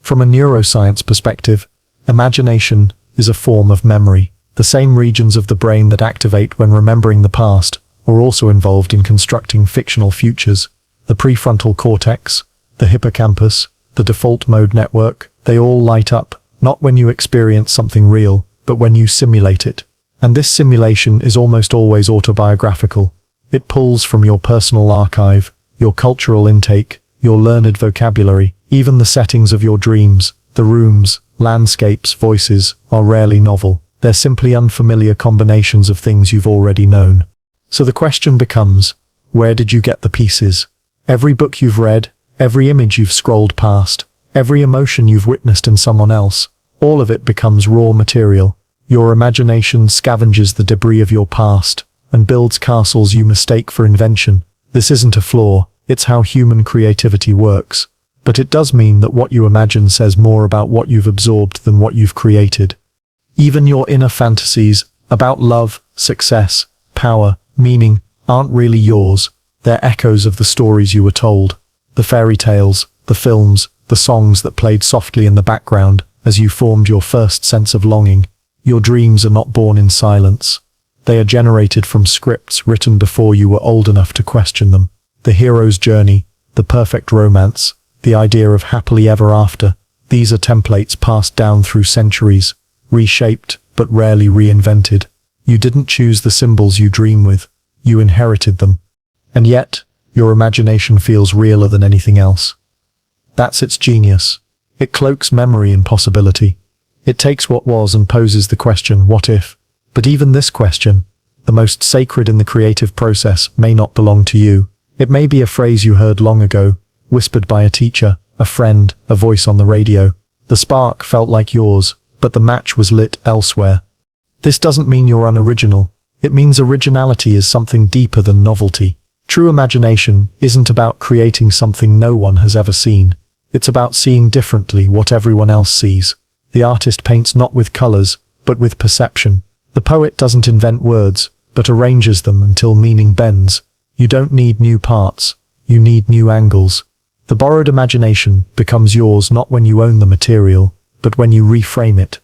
From a neuroscience perspective, imagination is a form of memory. The same regions of the brain that activate when remembering the past are also involved in constructing fictional futures. The prefrontal cortex, the hippocampus, the default mode network, they all light up, not when you experience something real, but when you simulate it. And this simulation is almost always autobiographical. It pulls from your personal archive, your cultural intake, your learned vocabulary, even the settings of your dreams. The rooms, landscapes, voices are rarely novel. They're simply unfamiliar combinations of things you've already known. So the question becomes, where did you get the pieces? Every book you've read, every image you've scrolled past, every emotion you've witnessed in someone else, all of it becomes raw material. Your imagination scavenges the debris of your past and builds castles you mistake for invention. This isn't a flaw, it's how human creativity works. But it does mean that what you imagine says more about what you've absorbed than what you've created. Even your inner fantasies about love, success, power, meaning, aren't really yours. They're echoes of the stories you were told. The fairy tales, the films, the songs that played softly in the background as you formed your first sense of longing. Your dreams are not born in silence. They are generated from scripts written before you were old enough to question them. The hero's journey, the perfect romance, the idea of happily ever after, these are templates passed down through centuries, reshaped but rarely reinvented. You didn't choose the symbols you dream with, you inherited them. And yet, your imagination feels realer than anything else. That's its genius. It cloaks memory in possibility. It takes what was and poses the question, what if? But even this question, the most sacred in the creative process, may not belong to you. It may be a phrase you heard long ago, whispered by a teacher, a friend, a voice on the radio. The spark felt like yours, but the match was lit elsewhere. This doesn't mean you're unoriginal. It means originality is something deeper than novelty. True imagination isn't about creating something no one has ever seen. It's about seeing differently what everyone else sees. The artist paints not with colors, but with perception. The poet doesn't invent words, but arranges them until meaning bends. You don't need new parts, you need new angles. The borrowed imagination becomes yours not when you own the material, but when you reframe it.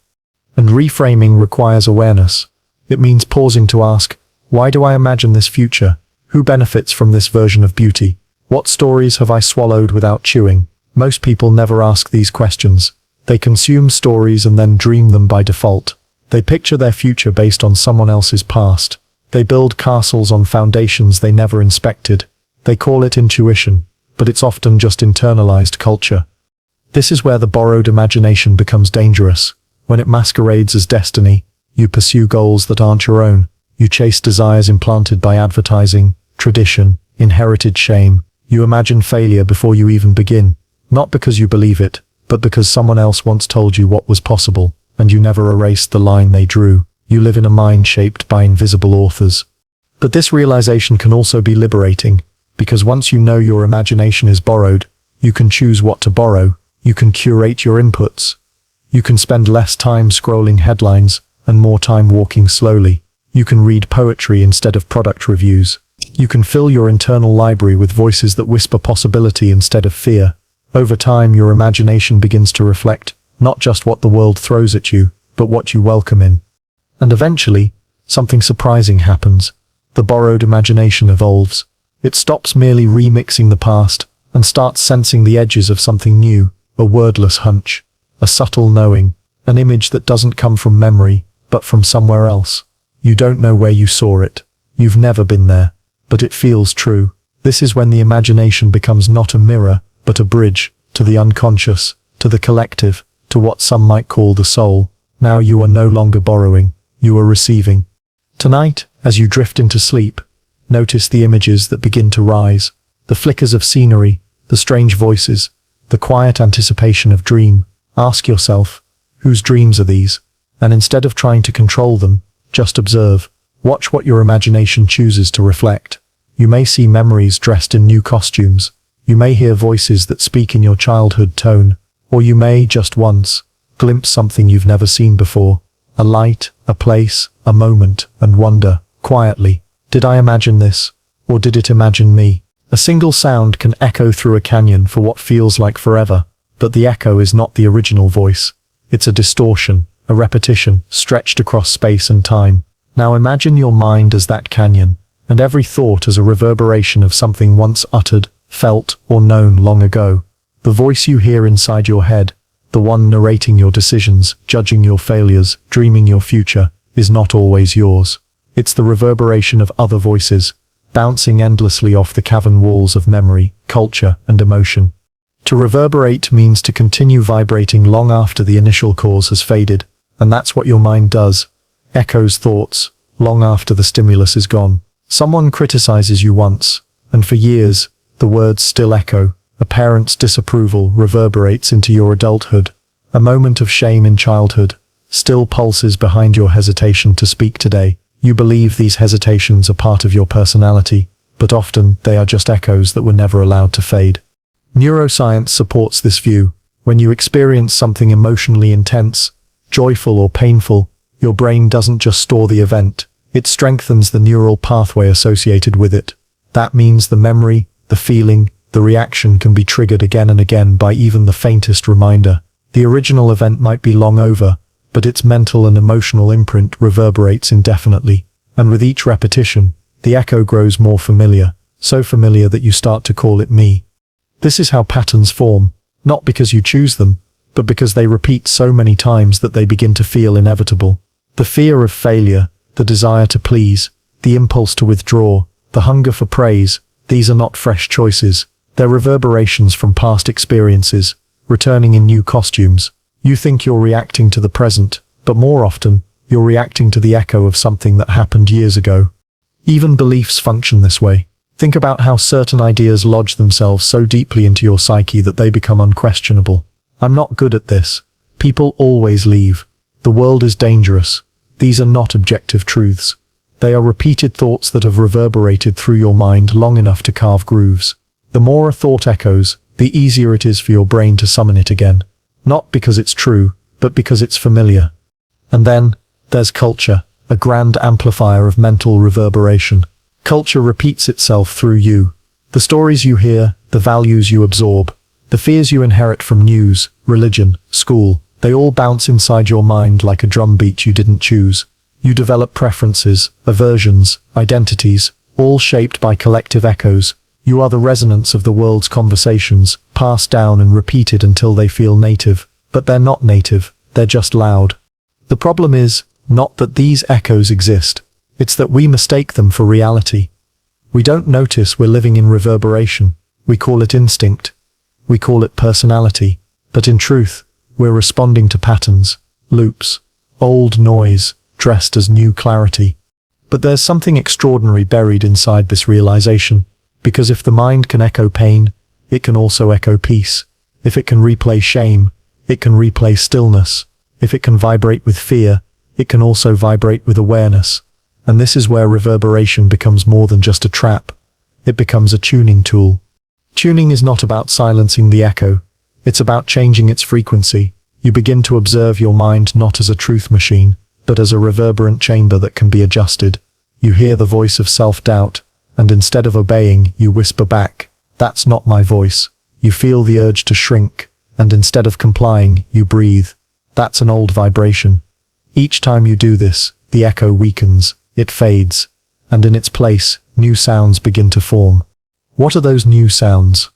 And reframing requires awareness. It means pausing to ask, why do I imagine this future? Who benefits from this version of beauty? What stories have I swallowed without chewing? Most people never ask these questions. They consume stories and then dream them by default. They picture their future based on someone else's past. They build castles on foundations they never inspected. They call it intuition, but it's often just internalized culture. This is where the borrowed imagination becomes dangerous. When it masquerades as destiny, you pursue goals that aren't your own. You chase desires implanted by advertising, tradition, inherited shame. You imagine failure before you even begin. Not because you believe it, but because someone else once told you what was possible. and you never erased the line they drew. You live in a mind shaped by invisible authors. But this realization can also be liberating, because once you know your imagination is borrowed, you can choose what to borrow, you can curate your inputs. You can spend less time scrolling headlines and more time walking slowly. You can read poetry instead of product reviews. You can fill your internal library with voices that whisper possibility instead of fear. Over time, your imagination begins to reflect not just what the world throws at you, but what you welcome in. And eventually, something surprising happens. The borrowed imagination evolves. It stops merely remixing the past and starts sensing the edges of something new, a wordless hunch, a subtle knowing, an image that doesn't come from memory, but from somewhere else. You don't know where you saw it. You've never been there, but it feels true. This is when the imagination becomes not a mirror, but a bridge to the unconscious, to the collective, to what some might call the soul. Now you are no longer borrowing, you are receiving. Tonight, as you drift into sleep, notice the images that begin to rise, the flickers of scenery, the strange voices, the quiet anticipation of dream. Ask yourself, whose dreams are these? And instead of trying to control them, just observe. Watch what your imagination chooses to reflect. You may see memories dressed in new costumes. You may hear voices that speak in your childhood tone. Or you may, just once, glimpse something you've never seen before. A light, a place, a moment, and wonder, quietly, did I imagine this? Or did it imagine me? A single sound can echo through a canyon for what feels like forever, but the echo is not the original voice. It's a distortion, a repetition, stretched across space and time. Now imagine your mind as that canyon, and every thought as a reverberation of something once uttered, felt, or known long ago. The voice you hear inside your head, the one narrating your decisions, judging your failures, dreaming your future, is not always yours. It's the reverberation of other voices, bouncing endlessly off the cavern walls of memory, culture, and emotion. To reverberate means to continue vibrating long after the initial cause has faded, and that's what your mind does. Echoes thoughts, long after the stimulus is gone. Someone criticizes you once, and for years, the words still echo. A parent's disapproval reverberates into your adulthood. A moment of shame in childhood still pulses behind your hesitation to speak today. You believe these hesitations are part of your personality, but often they are just echoes that were never allowed to fade. Neuroscience supports this view. When you experience something emotionally intense, joyful or painful, your brain doesn't just store the event, it strengthens the neural pathway associated with it. That means the memory, the feeling, the reaction can be triggered again and again by even the faintest reminder. The original event might be long over, but its mental and emotional imprint reverberates indefinitely, and with each repetition, the echo grows more familiar, so familiar that you start to call it me. This is how patterns form, not because you choose them, but because they repeat so many times that they begin to feel inevitable. The fear of failure, the desire to please, the impulse to withdraw, the hunger for praise, these are not fresh choices. They're reverberations from past experiences, returning in new costumes. You think you're reacting to the present, but more often, you're reacting to the echo of something that happened years ago. Even beliefs function this way. Think about how certain ideas lodge themselves so deeply into your psyche that they become unquestionable. I'm not good at this. People always leave. The world is dangerous. These are not objective truths. They are repeated thoughts that have reverberated through your mind long enough to carve grooves. The more a thought echoes, the easier it is for your brain to summon it again. Not because it's true, but because it's familiar. And then, there's culture, a grand amplifier of mental reverberation. Culture repeats itself through you. The stories you hear, the values you absorb, the fears you inherit from news, religion, school, they all bounce inside your mind like a drumbeat you didn't choose. You develop preferences, aversions, identities, all shaped by collective echoes. You are the resonance of the world's conversations, passed down and repeated until they feel native. But they're not native, they're just loud. The problem is, not that these echoes exist, it's that we mistake them for reality. We don't notice we're living in reverberation. We call it instinct. We call it personality. But in truth, we're responding to patterns, loops, old noise, dressed as new clarity. But there's something extraordinary buried inside this realization. Because if the mind can echo pain, it can also echo peace. If it can replay shame, it can replay stillness. If it can vibrate with fear, it can also vibrate with awareness. And this is where reverberation becomes more than just a trap. It becomes a tuning tool. Tuning is not about silencing the echo. It's about changing its frequency. You begin to observe your mind not as a truth machine, but as a reverberant chamber that can be adjusted. You hear the voice of self-doubt, and instead of obeying, you whisper back, "That's not my voice." You feel the urge to shrink, and instead of complying, you breathe. That's an old vibration. Each time you do this, the echo weakens, it fades, and in its place, new sounds begin to form. What are those new sounds?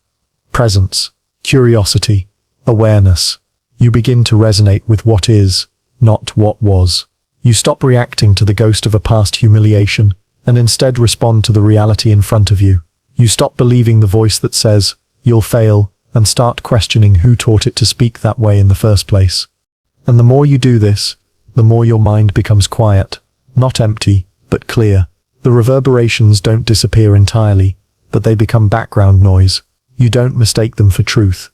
Presence, curiosity, awareness. You begin to resonate with what is, not what was. You stop reacting to the ghost of a past humiliation, and instead respond to the reality in front of you. You stop believing the voice that says, "You'll fail," and start questioning who taught it to speak that way in the first place. And the more you do this, the more your mind becomes quiet, not empty, but clear. The reverberations don't disappear entirely, but they become background noise. You don't mistake them for truth.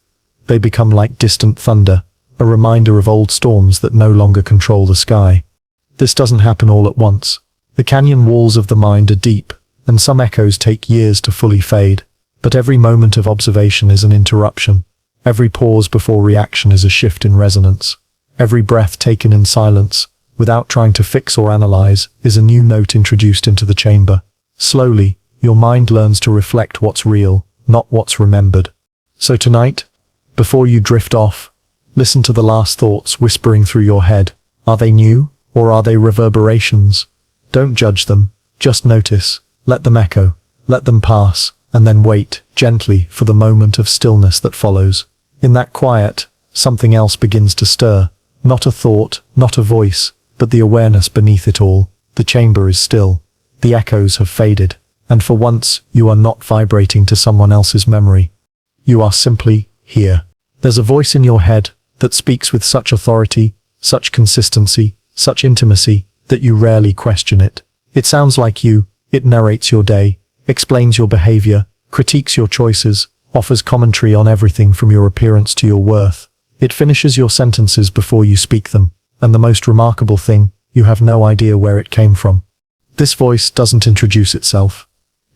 They become like distant thunder, a reminder of old storms that no longer control the sky. This doesn't happen all at once. The canyon walls of the mind are deep, and some echoes take years to fully fade. But every moment of observation is an interruption. Every pause before reaction is a shift in resonance. Every breath taken in silence, without trying to fix or analyze, is a new note introduced into the chamber. Slowly, your mind learns to reflect what's real, not what's remembered. So tonight, before you drift off, listen to the last thoughts whispering through your head. Are they new, or are they reverberations? Don't judge them, just notice, let them echo, let them pass, and then wait, gently, for the moment of stillness that follows. In that quiet, something else begins to stir. Not a thought, not a voice, but the awareness beneath it all. The chamber is still. The echoes have faded. And for once, you are not vibrating to someone else's memory. You are simply here. There's a voice in your head that speaks with such authority, such consistency, such intimacy, that you rarely question it. It sounds like you. It narrates your day, explains your behavior, critiques your choices, offers commentary on everything from your appearance to your worth. It finishes your sentences before you speak them, and the most remarkable thing, you have no idea where it came from. This voice doesn't introduce itself.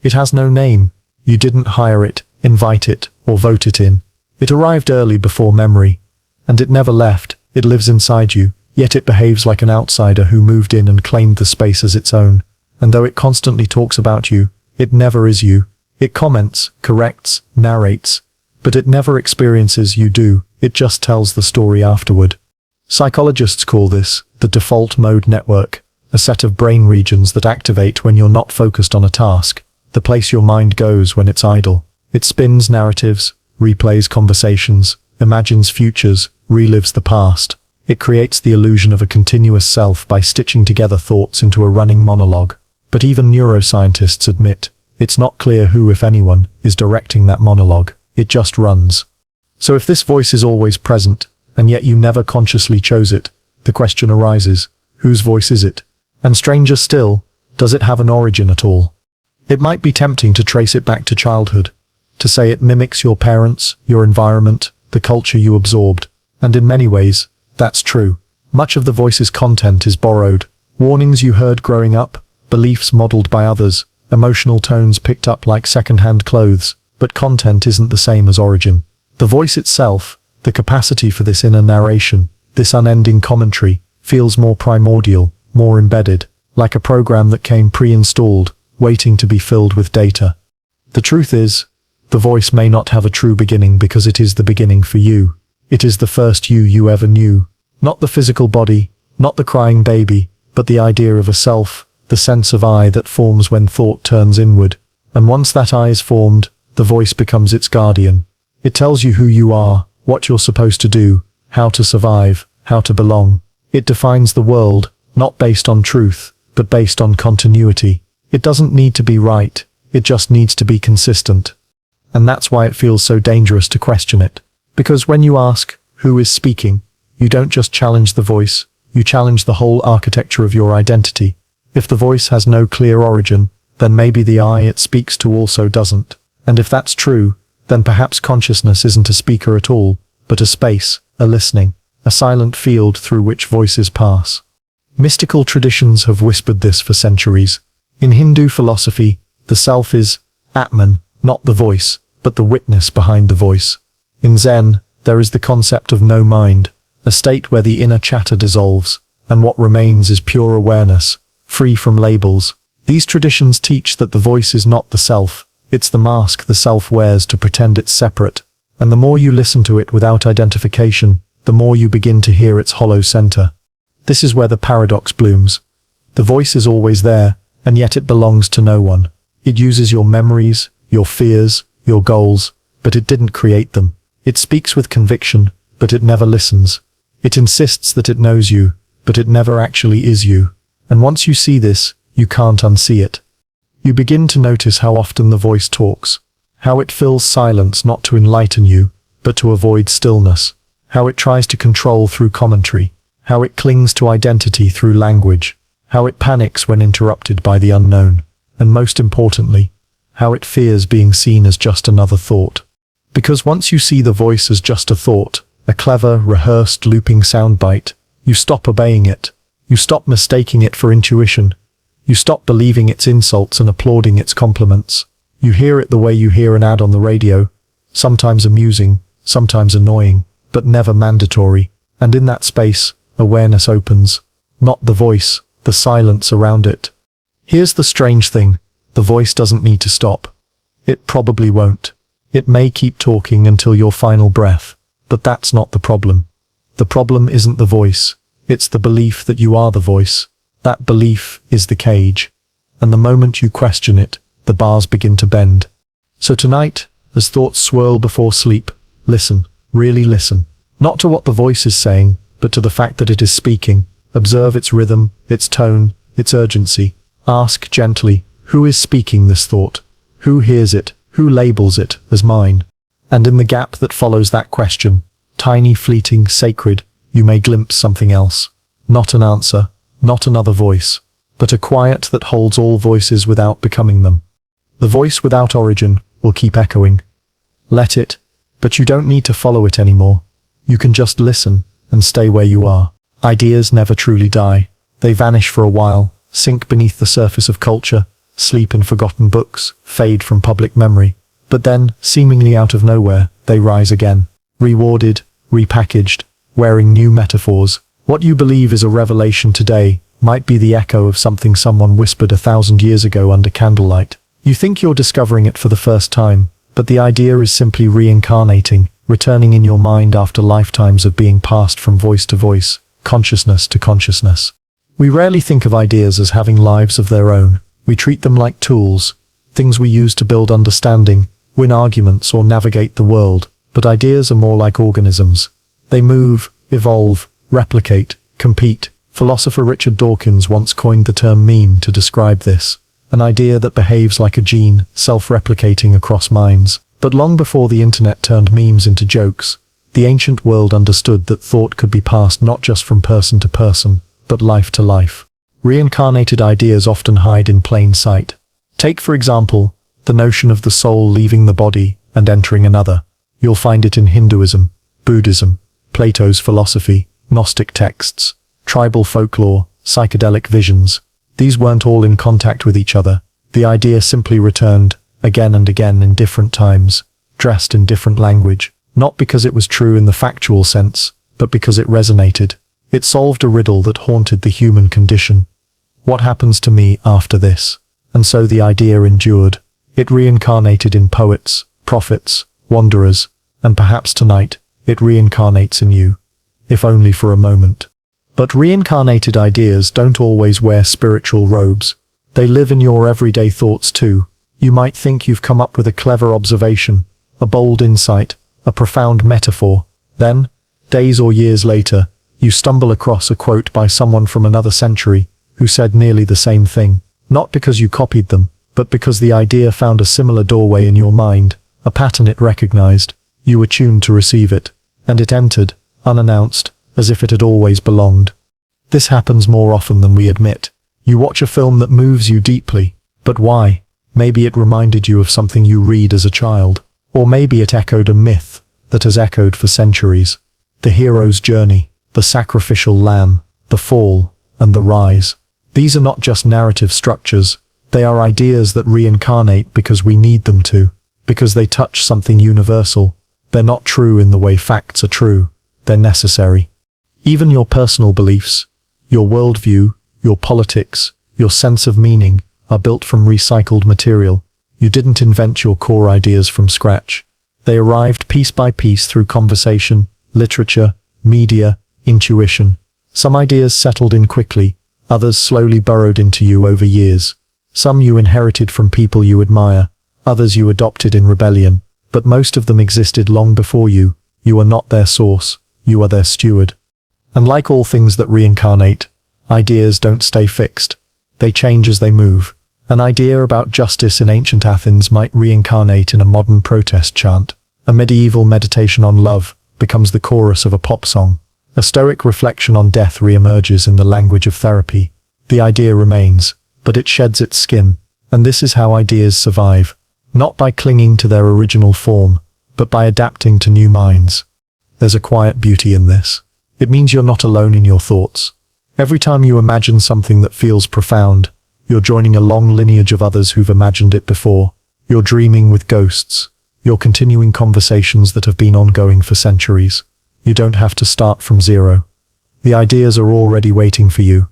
It has no name. You didn't hire it, invite it, or vote it in. It arrived early before memory, and it never left. It lives inside you, yet it behaves like an outsider who moved in and claimed the space as its own. And though it constantly talks about you, it never is you. It comments, corrects, narrates, but it never experiences you do. It just tells the story afterward. Psychologists call this the default mode network, a set of brain regions that activate when you're not focused on a task, the place your mind goes when it's idle. It spins narratives, replays conversations, imagines futures, relives the past. It creates the illusion of a continuous self by stitching together thoughts into a running monologue. But even neuroscientists admit, it's not clear who, if anyone, is directing that monologue. It just runs. So if this voice is always present, and yet you never consciously chose it, the question arises, whose voice is it? And stranger still, does it have an origin at all? It might be tempting to trace it back to childhood, to say it mimics your parents, your environment, the culture you absorbed. And in many ways, that's true. Much of the voice's content is borrowed. Warnings you heard growing up, beliefs modeled by others, emotional tones picked up like second-hand clothes, but content isn't the same as origin. The voice itself, the capacity for this inner narration, this unending commentary, feels more primordial, more embedded, like a program that came pre-installed, waiting to be filled with data. The truth is, the voice may not have a true beginning because it is the beginning for you. It is the first you ever knew. Not the physical body, not the crying baby, but the idea of a self, the sense of I that forms when thought turns inward. And once that I is formed, the voice becomes its guardian. It tells you who you are, what you're supposed to do, how to survive, how to belong. It defines the world, not based on truth, but based on continuity. It doesn't need to be right, it just needs to be consistent. And that's why it feels so dangerous to question it. Because when you ask, who is speaking, you don't just challenge the voice, you challenge the whole architecture of your identity. If the voice has no clear origin, then maybe the I it speaks to also doesn't. And if that's true, then perhaps consciousness isn't a speaker at all, but a space, a listening, a silent field through which voices pass. Mystical traditions have whispered this for centuries. In Hindu philosophy, the self is Atman, not the voice, but the witness behind the voice. In Zen, there is the concept of no mind, a state where the inner chatter dissolves, and what remains is pure awareness, free from labels. These traditions teach that the voice is not the self, it's the mask the self wears to pretend it's separate, and the more you listen to it without identification, the more you begin to hear its hollow center. This is where the paradox blooms. The voice is always there, and yet it belongs to no one. It uses your memories, your fears, your goals, but it didn't create them. It speaks with conviction, but it never listens. It insists that it knows you, but it never actually is you. And once you see this, you can't unsee it. You begin to notice how often the voice talks, how it fills silence not to enlighten you, but to avoid stillness, how it tries to control through commentary, how it clings to identity through language, how it panics when interrupted by the unknown, and most importantly, how it fears being seen as just another thought. Because once you see the voice as just a thought, a clever, rehearsed, looping soundbite, you stop obeying it. You stop mistaking it for intuition. You stop believing its insults and applauding its compliments. You hear it the way you hear an ad on the radio, sometimes amusing, sometimes annoying, but never mandatory. And in that space, awareness opens. Not the voice, the silence around it. Here's the strange thing. The voice doesn't need to stop. It probably won't. It may keep talking until your final breath, but that's not the problem. The problem isn't the voice. It's the belief that you are the voice. That belief is the cage. And the moment you question it, the bars begin to bend. So tonight, as thoughts swirl before sleep, listen, really listen. Not to what the voice is saying, but to the fact that it is speaking. Observe its rhythm, its tone, its urgency. Ask gently, who is speaking this thought? Who hears it? Who labels it as mine? And in the gap that follows that question, tiny, fleeting, sacred, you may glimpse something else. Not an answer, not another voice, but a quiet that holds all voices without becoming them. The voice without origin will keep echoing. Let it, but you don't need to follow it anymore. You can just listen and stay where you are. Ideas never truly die. They vanish for a while, sink beneath the surface of culture, sleep in forgotten books, fade from public memory. But then, seemingly out of nowhere, they rise again, rewarded, repackaged, wearing new metaphors. What you believe is a revelation today might be the echo of something someone whispered 1,000 years ago under candlelight. You think you're discovering it for the first time, but the idea is simply reincarnating, returning in your mind after lifetimes of being passed from voice to voice, consciousness to consciousness. We rarely think of ideas as having lives of their own. We treat them like tools, things we use to build understanding, win arguments, or navigate the world. But ideas are more like organisms. They move, evolve, replicate, compete. Philosopher Richard Dawkins once coined the term meme to describe this, an idea that behaves like a gene, self-replicating across minds. But long before the internet turned memes into jokes, the ancient world understood that thought could be passed not just from person to person, but life to life. Reincarnated ideas often hide in plain sight. Take, for example, the notion of the soul leaving the body and entering another. You'll find it in Hinduism, Buddhism, Plato's philosophy, Gnostic texts, tribal folklore, psychedelic visions. These weren't all in contact with each other. The idea simply returned, again and again in different times, dressed in different language, not because it was true in the factual sense, but because it resonated. It solved a riddle that haunted the human condition. What happens to me after this? And so the idea endured. It reincarnated in poets, prophets, wanderers, and perhaps tonight, it reincarnates in you, if only for a moment. But reincarnated ideas don't always wear spiritual robes. They live in your everyday thoughts too. You might think you've come up with a clever observation, a bold insight, a profound metaphor. Then, days or years later, you stumble across a quote by someone from another century who said nearly the same thing. Not because you copied them, but because the idea found a similar doorway in your mind, a pattern it recognized. You were tuned to receive it, and it entered, unannounced, as if it had always belonged. This happens more often than we admit. You watch a film that moves you deeply, but why? Maybe it reminded you of something you read as a child, or maybe it echoed a myth that has echoed for centuries. The hero's journey. the sacrificial lamb, the fall, and the rise. These are not just narrative structures, they are ideas that reincarnate because we need them to, because they touch something universal. They're not true in the way facts are true, they're necessary. Even your personal beliefs, your worldview, your politics, your sense of meaning, are built from recycled material. You didn't invent your core ideas from scratch. They arrived piece by piece through conversation, literature, media, intuition. Some ideas settled in quickly, others slowly burrowed into you over years. Some you inherited from people you admire, others you adopted in rebellion, but most of them existed long before you. You are not their source, you are their steward. And like all things that reincarnate, ideas don't stay fixed. They change as they move. An idea about justice in ancient Athens might reincarnate in a modern protest chant. A medieval meditation on love becomes the chorus of a pop song. A stoic reflection on death reemerges in the language of therapy. The idea remains, but it sheds its skin. And this is how ideas survive. Not by clinging to their original form, but by adapting to new minds. There's a quiet beauty in this. It means you're not alone in your thoughts. Every time you imagine something that feels profound, you're joining a long lineage of others who've imagined it before. You're dreaming with ghosts. You're continuing conversations that have been ongoing for centuries. You don't have to start from zero. The ideas are already waiting for you.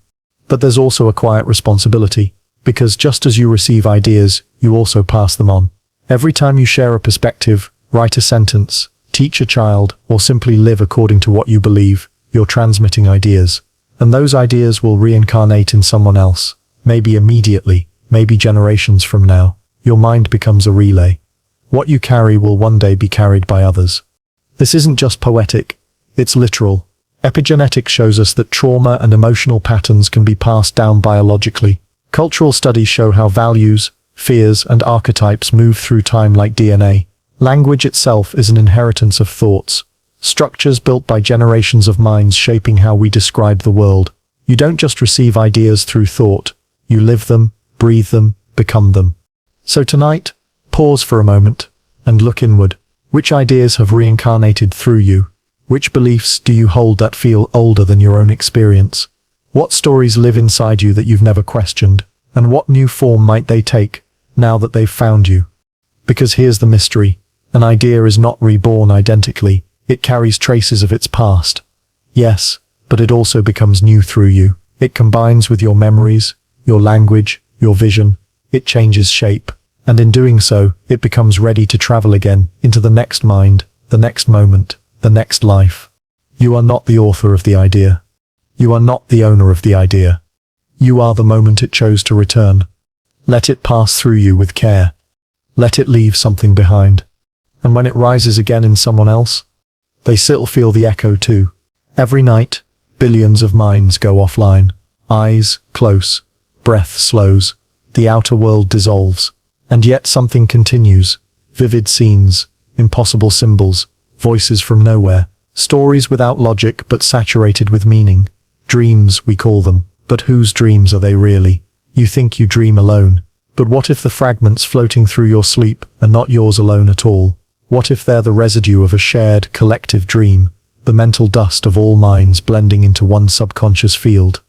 But there's also a quiet responsibility, because just as you receive ideas, you also pass them on. Every time you share a perspective, write a sentence, teach a child, or simply live according to what you believe, you're transmitting ideas. And those ideas will reincarnate in someone else. Maybe immediately, maybe generations from now. Your mind becomes a relay. What you carry will one day be carried by others. This isn't just poetic, it's literal. Epigenetics shows us that trauma and emotional patterns can be passed down biologically. Cultural studies show how values, fears, and archetypes move through time like DNA. Language itself is an inheritance of thoughts. Structures built by generations of minds shaping how we describe the world. You don't just receive ideas through thought. You live them, breathe them, become them. So tonight, pause for a moment and look inward. Which ideas have reincarnated through you? Which beliefs do you hold that feel older than your own experience? What stories live inside you that you've never questioned? And what new form might they take now that they've found you? Because here's the mystery. An idea is not reborn identically. It carries traces of its past. Yes, but it also becomes new through you. It combines with your memories, your language, your vision. It changes shape. And in doing so, it becomes ready to travel again into the next mind, the next moment, the next life. You are not the author of the idea. You are not the owner of the idea. You are the moment it chose to return. Let it pass through you with care. Let it leave something behind. And when it rises again in someone else, they still feel the echo too. Every night, billions of minds go offline. Eyes close, breath slows, the outer world dissolves. And yet something continues. Vivid scenes, impossible symbols, voices from nowhere, stories without logic but saturated with meaning. Dreams, we call them, but whose dreams are they really? You think you dream alone. But what if the fragments floating through your sleep are not yours alone at all? What if they're the residue of a shared, collective dream, the mental dust of all minds blending into one subconscious field?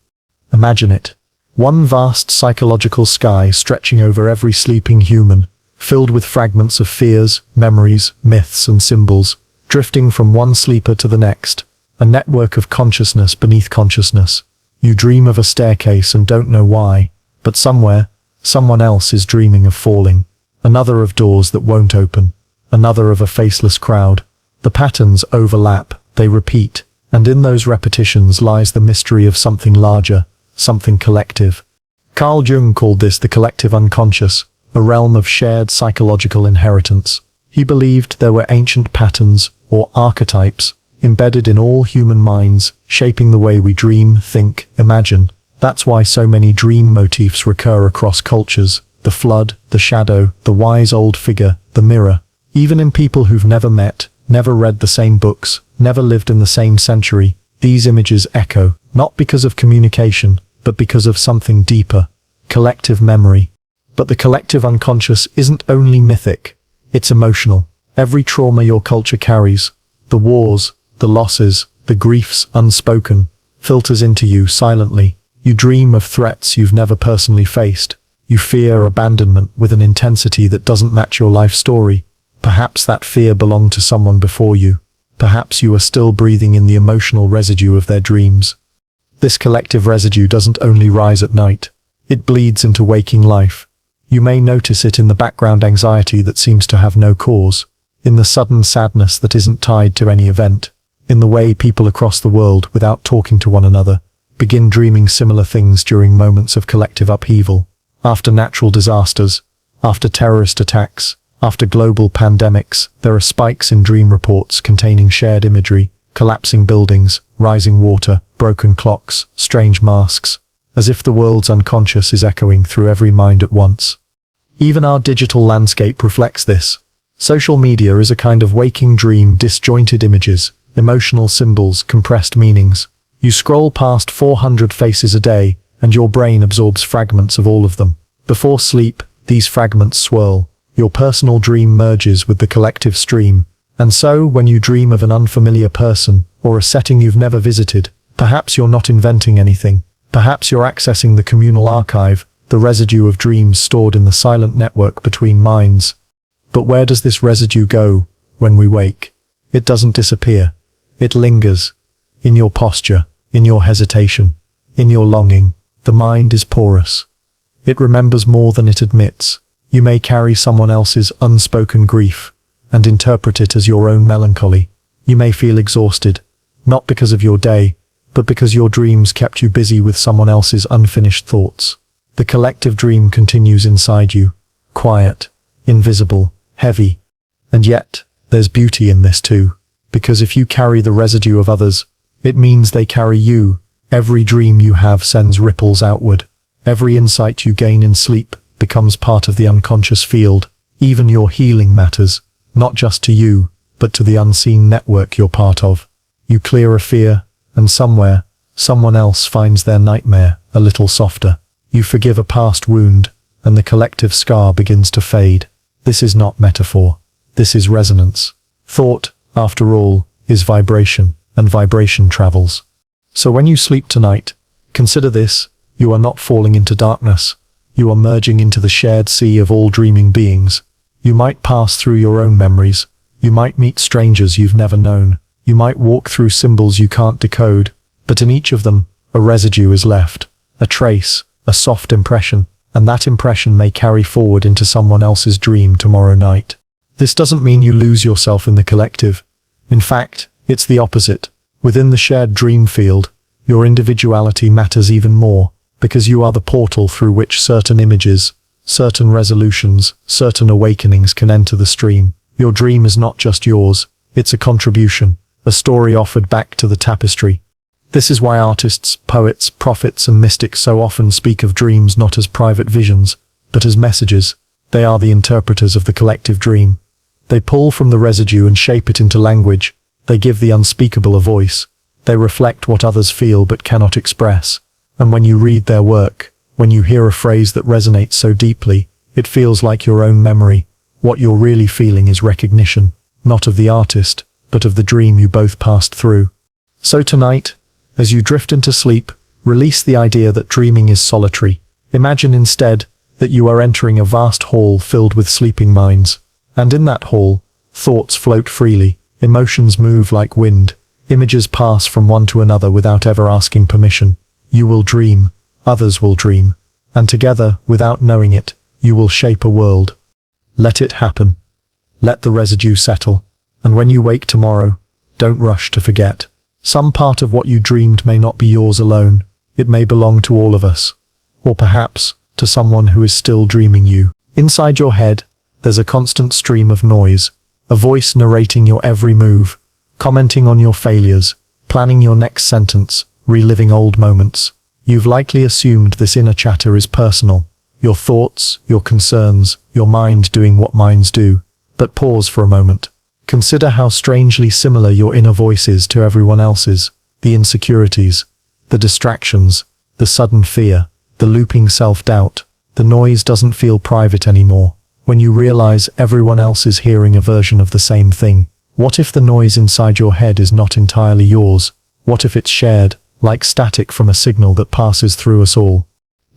Imagine it. One vast psychological sky stretching over every sleeping human, filled with fragments of fears, memories, myths, and symbols, drifting from one sleeper to the next, a network of consciousness beneath consciousness. You dream of a staircase and don't know why, but somewhere, someone else is dreaming of falling, another of doors that won't open, another of a faceless crowd. The patterns overlap, they repeat, and in those repetitions lies the mystery of something larger, something collective. Carl Jung called this the collective unconscious, a realm of shared psychological inheritance. He believed there were ancient patterns, or archetypes, embedded in all human minds, shaping the way we dream, think, imagine. That's why so many dream motifs recur across cultures: the flood, the shadow, the wise old figure, the mirror. Even in people who've never met, never read the same books, never lived in the same century, these images echo, not because of communication, but because of something deeper: collective memory. But the collective unconscious isn't only mythic, it's emotional. Every trauma your culture carries, the wars, the losses, the griefs unspoken, filters into you silently. You dream of threats you've never personally faced. You fear abandonment with an intensity that doesn't match your life story. Perhaps that fear belonged to someone before you. Perhaps you are still breathing in the emotional residue of their dreams. This collective residue doesn't only rise at night. It bleeds into waking life. You may notice it in the background anxiety that seems to have no cause, in the sudden sadness that isn't tied to any event, in the way people across the world, without talking to one another, begin dreaming similar things during moments of collective upheaval. After natural disasters, after terrorist attacks, after global pandemics, there are spikes in dream reports containing shared imagery, collapsing buildings, rising water, broken clocks, strange masks, as if the world's unconscious is echoing through every mind at once. Even our digital landscape reflects this. Social media is a kind of waking dream, disjointed images, emotional symbols, compressed meanings. You scroll past 400 faces a day, and your brain absorbs fragments of all of them. Before sleep, these fragments swirl. Your personal dream merges with the collective stream. And so, when you dream of an unfamiliar person, or a setting you've never visited, perhaps you're not inventing anything. Perhaps you're accessing the communal archive, the residue of dreams stored in the silent network between minds. But where does this residue go when we wake? It doesn't disappear. It lingers. In your posture, in your hesitation, in your longing. The mind is porous. It remembers more than it admits. You may carry someone else's unspoken grief and interpret it as your own melancholy. You may feel exhausted, not because of your day, but because your dreams kept you busy with someone else's unfinished thoughts. The collective dream continues inside you, quiet, invisible, heavy. And yet, there's beauty in this too, because if you carry the residue of others, it means they carry you. Every dream you have sends ripples outward. Every insight you gain in sleep becomes part of the unconscious field. Even your healing matters, not just to you, but to the unseen network you're part of. You clear a fear, and somewhere, someone else finds their nightmare a little softer. You forgive a past wound, and the collective scar begins to fade. This is not metaphor. This is resonance. Thought, after all, is vibration, and vibration travels. So when you sleep tonight, consider this: you are not falling into darkness. You are merging into the shared sea of all dreaming beings. You might pass through your own memories. You might meet strangers you've never known. You might walk through symbols you can't decode. But in each of them, a residue is left. A trace, a soft impression, and that impression may carry forward into someone else's dream tomorrow night. This doesn't mean you lose yourself in the collective. In fact, it's the opposite. Within the shared dream field, your individuality matters even more, because you are the portal through which certain images, certain resolutions, certain awakenings can enter the stream. Your dream is not just yours, it's a contribution, a story offered back to the tapestry. This is why artists, poets, prophets, and mystics so often speak of dreams not as private visions, but as messages. They are the interpreters of the collective dream. They pull from the residue and shape it into language. They give the unspeakable a voice. They reflect what others feel but cannot express. And when you read their work, when you hear a phrase that resonates so deeply, it feels like your own memory. What you're really feeling is recognition, not of the artist, but of the dream you both passed through. So tonight, as you drift into sleep, release the idea that dreaming is solitary. Imagine instead that you are entering a vast hall filled with sleeping minds. And in that hall, thoughts float freely, emotions move like wind, images pass from one to another without ever asking permission. You will dream, others will dream, and together, without knowing it, you will shape a world. Let it happen. Let the residue settle. And when you wake tomorrow, don't rush to forget. Some part of what you dreamed may not be yours alone. It may belong to all of us. Or perhaps, to someone who is still dreaming you. Inside your head, there's a constant stream of noise, a voice narrating your every move, commenting on your failures, planning your next sentence, reliving old moments. You've likely assumed this inner chatter is personal. Your thoughts, your concerns, your mind doing what minds do. But pause for a moment. Consider how strangely similar your inner voice is to everyone else's. The insecurities, the distractions, the sudden fear, the looping self-doubt. The noise doesn't feel private anymore. When you realize everyone else is hearing a version of the same thing. What if the noise inside your head is not entirely yours? What if it's shared, like static from a signal that passes through us all?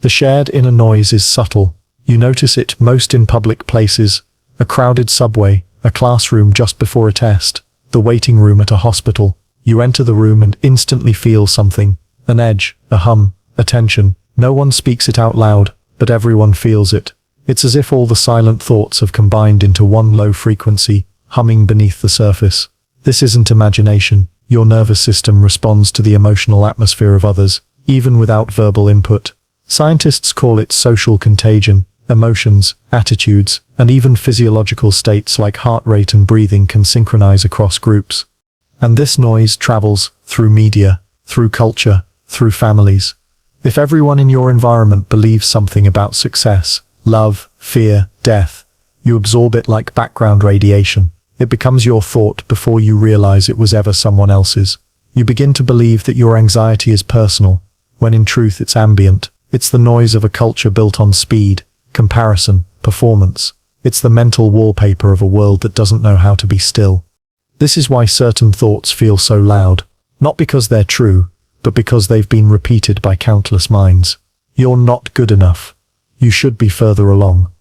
The shared inner noise is subtle. You notice it most in public places, a crowded subway, a classroom just before a test, the waiting room at a hospital. You enter the room and instantly feel something, an edge, a hum, a tension. No one speaks it out loud, but everyone feels it. It's as if all the silent thoughts have combined into one low frequency, humming beneath the surface. This isn't imagination. Your nervous system responds to the emotional atmosphere of others, even without verbal input. Scientists call it social contagion. Emotions, attitudes, and even physiological states like heart rate and breathing can synchronize across groups. And this noise travels through media, through culture, through families. If everyone in your environment believes something about success, love, fear, death, you absorb it like background radiation. It becomes your thought before you realize it was ever someone else's. You begin to believe that your anxiety is personal, when in truth it's ambient. It's the noise of a culture built on speed, comparison, performance. It's the mental wallpaper of a world that doesn't know how to be still. This is why certain thoughts feel so loud, not because they're true, but because they've been repeated by countless minds. You're not good enough. You should be further along.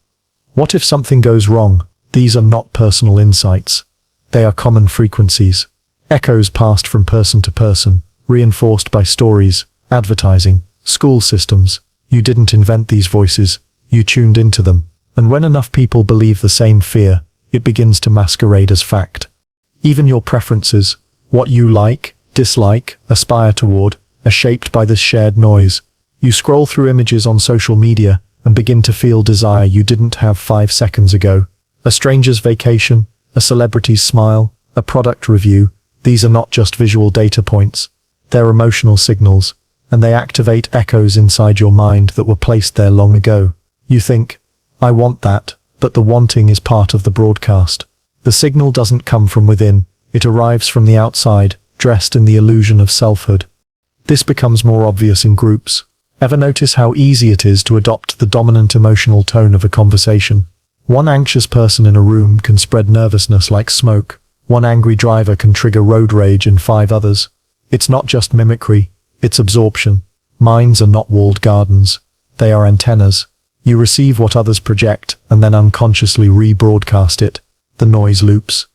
What if something goes wrong? These are not personal insights. They are common frequencies, echoes passed from person to person, reinforced by stories, advertising, school systems. You didn't invent these voices. You tuned into them, and when enough people believe the same fear, it begins to masquerade as fact. Even your preferences, what you like, dislike, aspire toward, are shaped by this shared noise. You scroll through images on social media and begin to feel desire you didn't have 5 seconds ago. A stranger's vacation, a celebrity's smile, a product review. These are not just visual data points. They're emotional signals, and they activate echoes inside your mind that were placed there long ago. You think, I want that, but the wanting is part of the broadcast. The signal doesn't come from within, it arrives from the outside, dressed in the illusion of selfhood. This becomes more obvious in groups. Ever notice how easy it is to adopt the dominant emotional tone of a conversation? One anxious person in a room can spread nervousness like smoke. One angry driver can trigger road rage in 5 others. It's not just mimicry, it's absorption. Minds are not walled gardens. They are antennas. You receive what others project and then unconsciously rebroadcast it. The noise loops.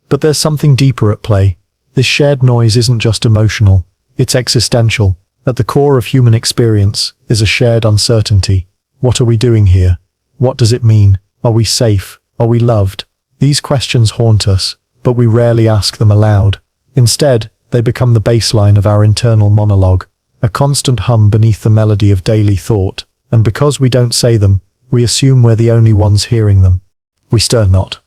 But there's something deeper at play. This shared noise isn't just emotional, it's existential. At the core of human experience is a shared uncertainty. What are we doing here? What does it mean? Are we safe? Are we loved? These questions haunt us, but we rarely ask them aloud. Instead, they become the baseline of our internal monologue, a constant hum beneath the melody of daily thought. And because we don't say them, we assume we're the only ones hearing them. We stir not.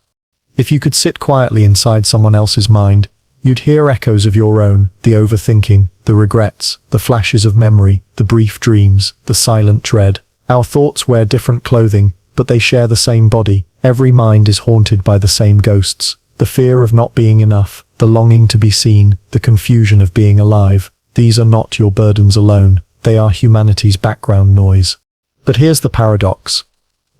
If you could sit quietly inside someone else's mind, you'd hear echoes of your own, the overthinking, the regrets, the flashes of memory, the brief dreams, the silent dread. Our thoughts wear different clothing, but they share the same body. Every mind is haunted by the same ghosts. The fear of not being enough, the longing to be seen, the confusion of being alive. These are not your burdens alone. They are humanity's background noise. But here's the paradox.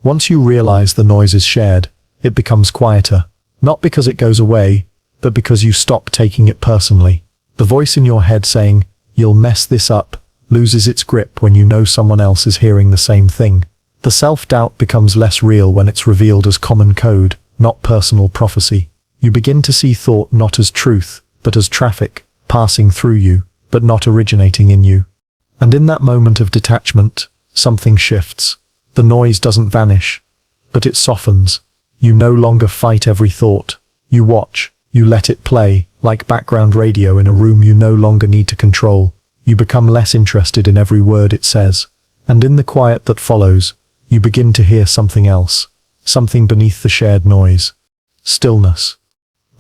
Once you realize the noise is shared, it becomes quieter. Not because it goes away, but because you stop taking it personally. The voice in your head saying, "You'll mess this up," loses its grip when you know someone else is hearing the same thing. The self-doubt becomes less real when it's revealed as common code, not personal prophecy. You begin to see thought not as truth, but as traffic, passing through you, but not originating in you. And in that moment of detachment, something shifts. The noise doesn't vanish, but it softens. You no longer fight every thought. You watch, you let it play, like background radio in a room you no longer need to control. You become less interested in every word it says. And in the quiet that follows, you begin to hear something else, something beneath the shared noise. Stillness.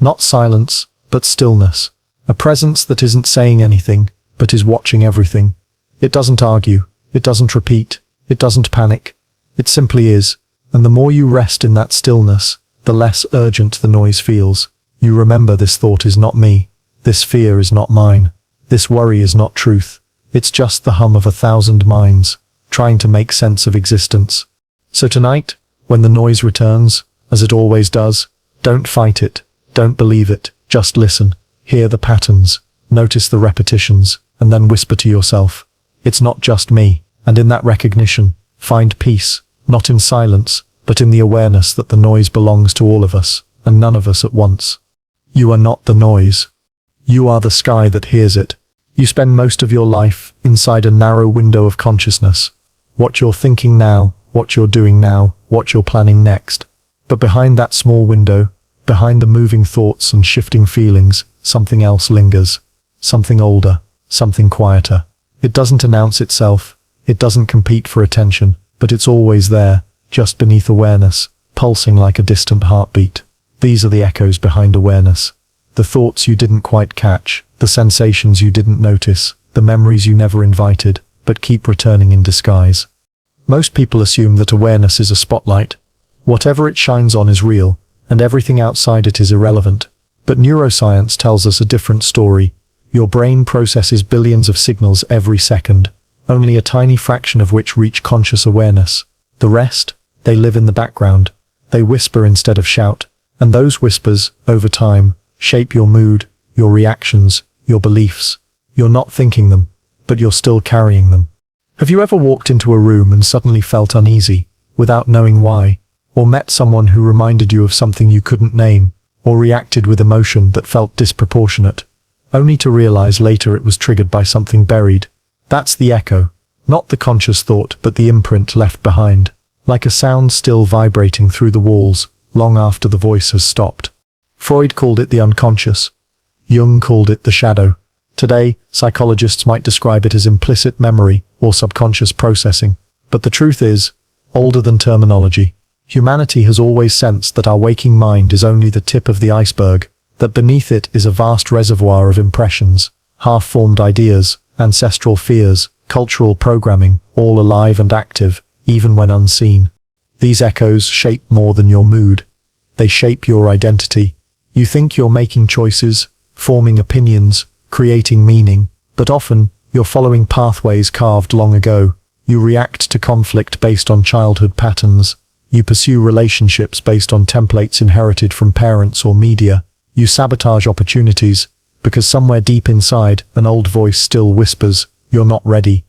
Not silence, but stillness. A presence that isn't saying anything, but is watching everything. It doesn't argue. It doesn't repeat. It doesn't panic. It simply is. And the more you rest in that stillness, the less urgent the noise feels. You remember, this thought is not me. This fear is not mine. This worry is not truth. It's just the hum of 1,000 minds, trying to make sense of existence. So tonight, when the noise returns, as it always does, don't fight it. Don't believe it. Just listen. Hear the patterns. notice the repetitions, and then whisper to yourself, "It's not just me." And in that recognition, find peace, not in silence, but in the awareness that the noise belongs to all of us, and none of us at once. You are not the noise. You are the sky that hears it. You spend most of your life inside a narrow window of consciousness. What you're thinking now, what you're doing now, what you're planning next. But behind that small window, behind the moving thoughts and shifting feelings, something else lingers. Something older, something quieter. It doesn't announce itself, it doesn't compete for attention, but it's always there, just beneath awareness, pulsing like a distant heartbeat. These are the echoes behind awareness. The thoughts you didn't quite catch, the sensations you didn't notice, the memories you never invited, but keep returning in disguise. Most people assume that awareness is a spotlight. Whatever it shines on is real, and everything outside it is irrelevant. But neuroscience tells us a different story. Your brain processes billions of signals every second, only a tiny fraction of which reach conscious awareness. The rest, they live in the background. They whisper instead of shout, and those whispers, over time, shape your mood, your reactions, your beliefs. You're not thinking them, but you're still carrying them. Have you ever walked into a room and suddenly felt uneasy, without knowing why, or met someone who reminded you of something you couldn't name, or reacted with emotion that felt disproportionate, only to realize later it was triggered by something buried? That's the echo, not the conscious thought, but the imprint left behind, like a sound still vibrating through the walls, long after the voice has stopped. Freud called it the unconscious. Jung called it the shadow. Today, psychologists might describe it as implicit memory or subconscious processing. But the truth is, older than terminology. Humanity has always sensed that our waking mind is only the tip of the iceberg, that beneath it is a vast reservoir of impressions, half-formed ideas, ancestral fears, cultural programming, all alive and active, even when unseen. These echoes shape more than your mood. They shape your identity. You think you're making choices, forming opinions, creating meaning, but often, you're following pathways carved long ago. You react to conflict based on childhood patterns. You pursue relationships based on templates inherited from parents or media. You sabotage opportunities, because somewhere deep inside, an old voice still whispers, "You're not ready."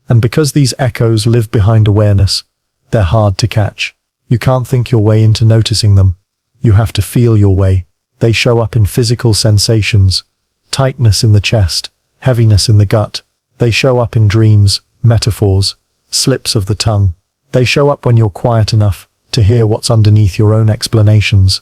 And because these echoes live behind awareness, they're hard to catch. You can't think your way into noticing them. You have to feel your way. They show up in physical sensations, tightness in the chest, heaviness in the gut. They show up in dreams, metaphors, slips of the tongue. They show up when you're quiet enough to hear what's underneath your own explanations.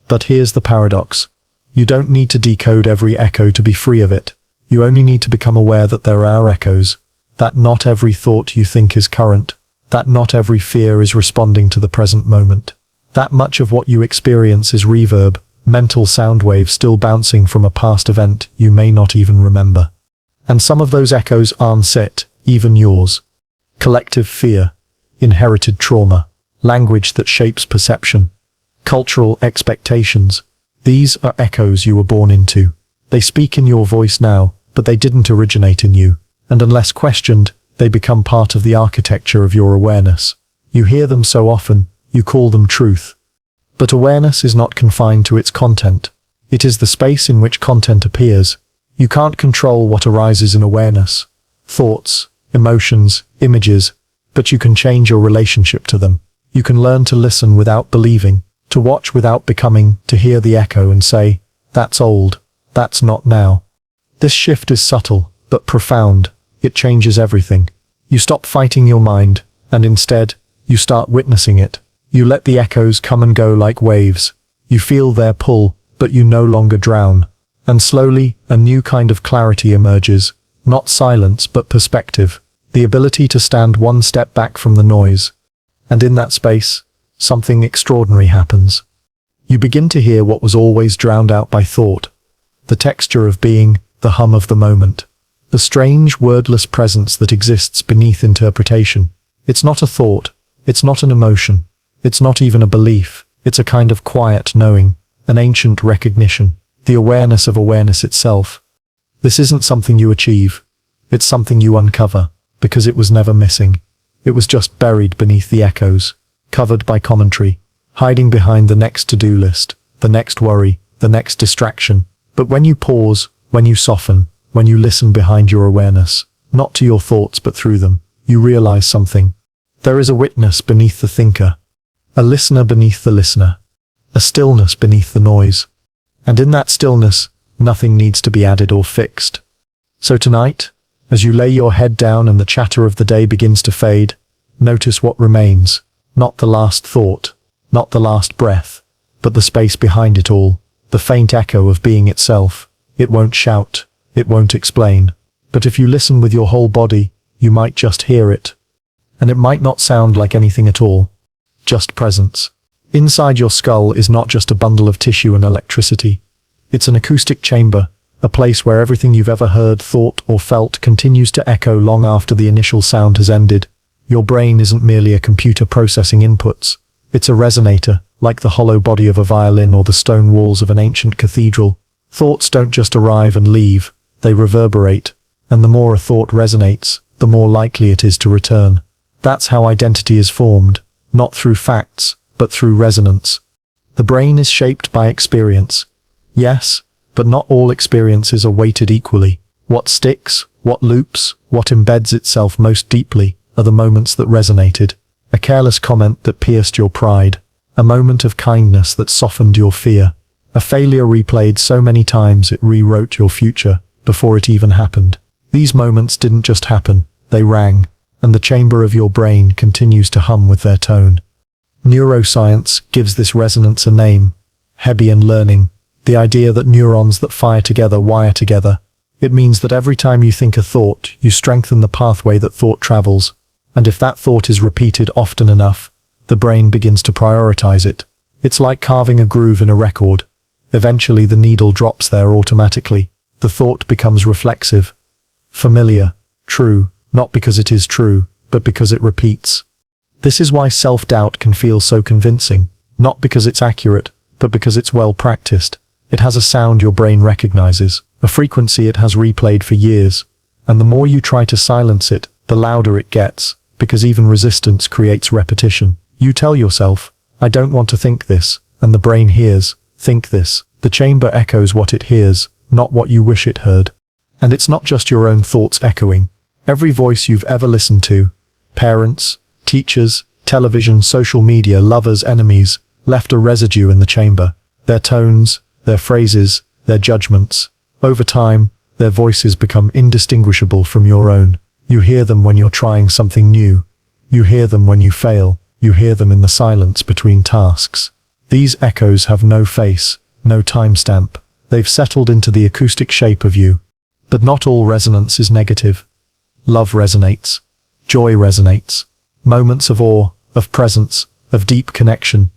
But here's the paradox. You don't need to decode every echo to be free of it. You only need to become aware that there are echoes, that not every thought you think is current, that not every fear is responding to the present moment, that much of what you experience is reverb, mental sound waves still bouncing from a past event you may not even remember. And some of those echoes aren't set, even yours. Collective fear, inherited trauma, language that shapes perception, cultural expectations. These are echoes you were born into. They speak in your voice now, but they didn't originate in you. And unless questioned, they become part of the architecture of your awareness. You hear them so often, you call them truth. But awareness is not confined to its content. It is the space in which content appears. You can't control what arises in awareness. Thoughts, emotions, images, but you can change your relationship to them. You can learn to listen without believing, to watch without becoming, to hear the echo and say, "That's old, that's not now." This shift is subtle, but profound. It changes everything. You stop fighting your mind, and instead, you start witnessing it. You let the echoes come and go like waves. You feel their pull, but you no longer drown. And slowly, a new kind of clarity emerges. Not silence, but perspective. The ability to stand one step back from the noise. And in that space, something extraordinary happens. You begin to hear what was always drowned out by thought. The texture of being, the hum of the moment. The strange, wordless presence that exists beneath interpretation. It's not a thought. It's not an emotion. It's not even a belief. It's a kind of quiet knowing, an ancient recognition, the awareness of awareness itself. This isn't something you achieve. It's something you uncover, because it was never missing. It was just buried beneath the echoes, covered by commentary, hiding behind the next to-do list, the next worry, the next distraction. But when you pause, when you soften, when you listen behind your awareness, not to your thoughts but through them, you realize something. There is a witness beneath the thinker, a listener beneath the listener, a stillness beneath the noise. And in that stillness, nothing needs to be added or fixed. So tonight, as you lay your head down and the chatter of the day begins to fade, notice what remains, not the last thought, not the last breath, but the space behind it all, the faint echo of being itself. It won't shout, it won't explain, but if you listen with your whole body, you might just hear it. And it might not sound like anything at all, just presence. Inside your skull is not just a bundle of tissue and electricity. It's an acoustic chamber, a place where everything you've ever heard, thought, or felt continues to echo long after the initial sound has ended. Your brain isn't merely a computer processing inputs. It's a resonator, like the hollow body of a violin or the stone walls of an ancient cathedral. Thoughts don't just arrive and leave, they reverberate, and the more a thought resonates, the more likely it is to return. That's how identity is formed, not through facts, but through resonance. The brain is shaped by experience. Yes, but not all experiences are weighted equally. What sticks, what loops, what embeds itself most deeply are the moments that resonated. A careless comment that pierced your pride, a moment of kindness that softened your fear, a failure replayed so many times it rewrote your future before it even happened. These moments didn't just happen, they rang, and the chamber of your brain continues to hum with their tone. Neuroscience gives this resonance a name, Hebbian learning, the idea that neurons that fire together wire together. It means that every time you think a thought, you strengthen the pathway that thought travels, and if that thought is repeated often enough, the brain begins to prioritize it. It's like carving a groove in a record. Eventually the needle drops there automatically. The thought becomes reflexive, familiar, true, not because it is true, but because it repeats. This is why self-doubt can feel so convincing, not because it's accurate, but because it's well practiced. It has a sound your brain recognizes, a frequency it has replayed for years, and the more you try to silence it, the louder it gets, because even resistance creates repetition. You tell yourself, I don't want to think this, and the brain hears, think this. The chamber echoes what it hears, not what you wish it heard. And it's not just your own thoughts echoing. Every voice you've ever listened to, parents, teachers, television, social media, lovers, enemies, left a residue in the chamber. Their tones, their phrases, their judgments. Over time, their voices become indistinguishable from your own. You hear them when you're trying something new. You hear them when you fail. You hear them in the silence between tasks. These echoes have no face, no timestamp. They've settled into the acoustic shape of you. But not all resonance is negative. Love resonates. Joy resonates. Moments of awe, of presence, of deep connection.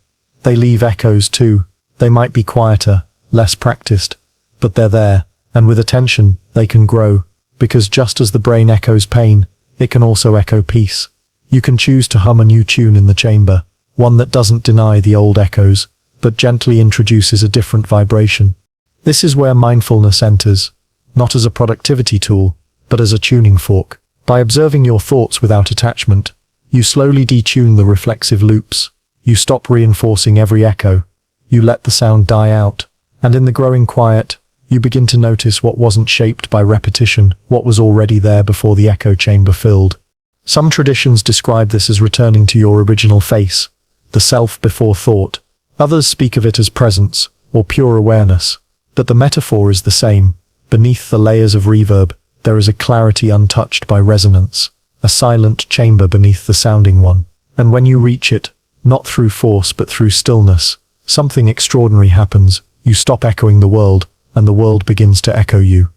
They leave echoes too. They might be quieter, less practiced, but they're there, and with attention, they can grow, because just as the brain echoes pain, it can also echo peace. You can choose to hum a new tune in the chamber, one that doesn't deny the old echoes, but gently introduces a different vibration. This is where mindfulness enters, not as a productivity tool, but as a tuning fork. By observing your thoughts without attachment, you slowly detune the reflexive loops. You stop reinforcing every echo. You let the sound die out. And in the growing quiet, you begin to notice what wasn't shaped by repetition, what was already there before the echo chamber filled. Some traditions describe this as returning to your original face, the self before thought. Others speak of it as presence, or pure awareness. But the metaphor is the same. Beneath the layers of reverb, there is a clarity untouched by resonance, a silent chamber beneath the sounding one. And when you reach it, not through force but through stillness, something extraordinary happens. You stop echoing the world, and the world begins to echo you.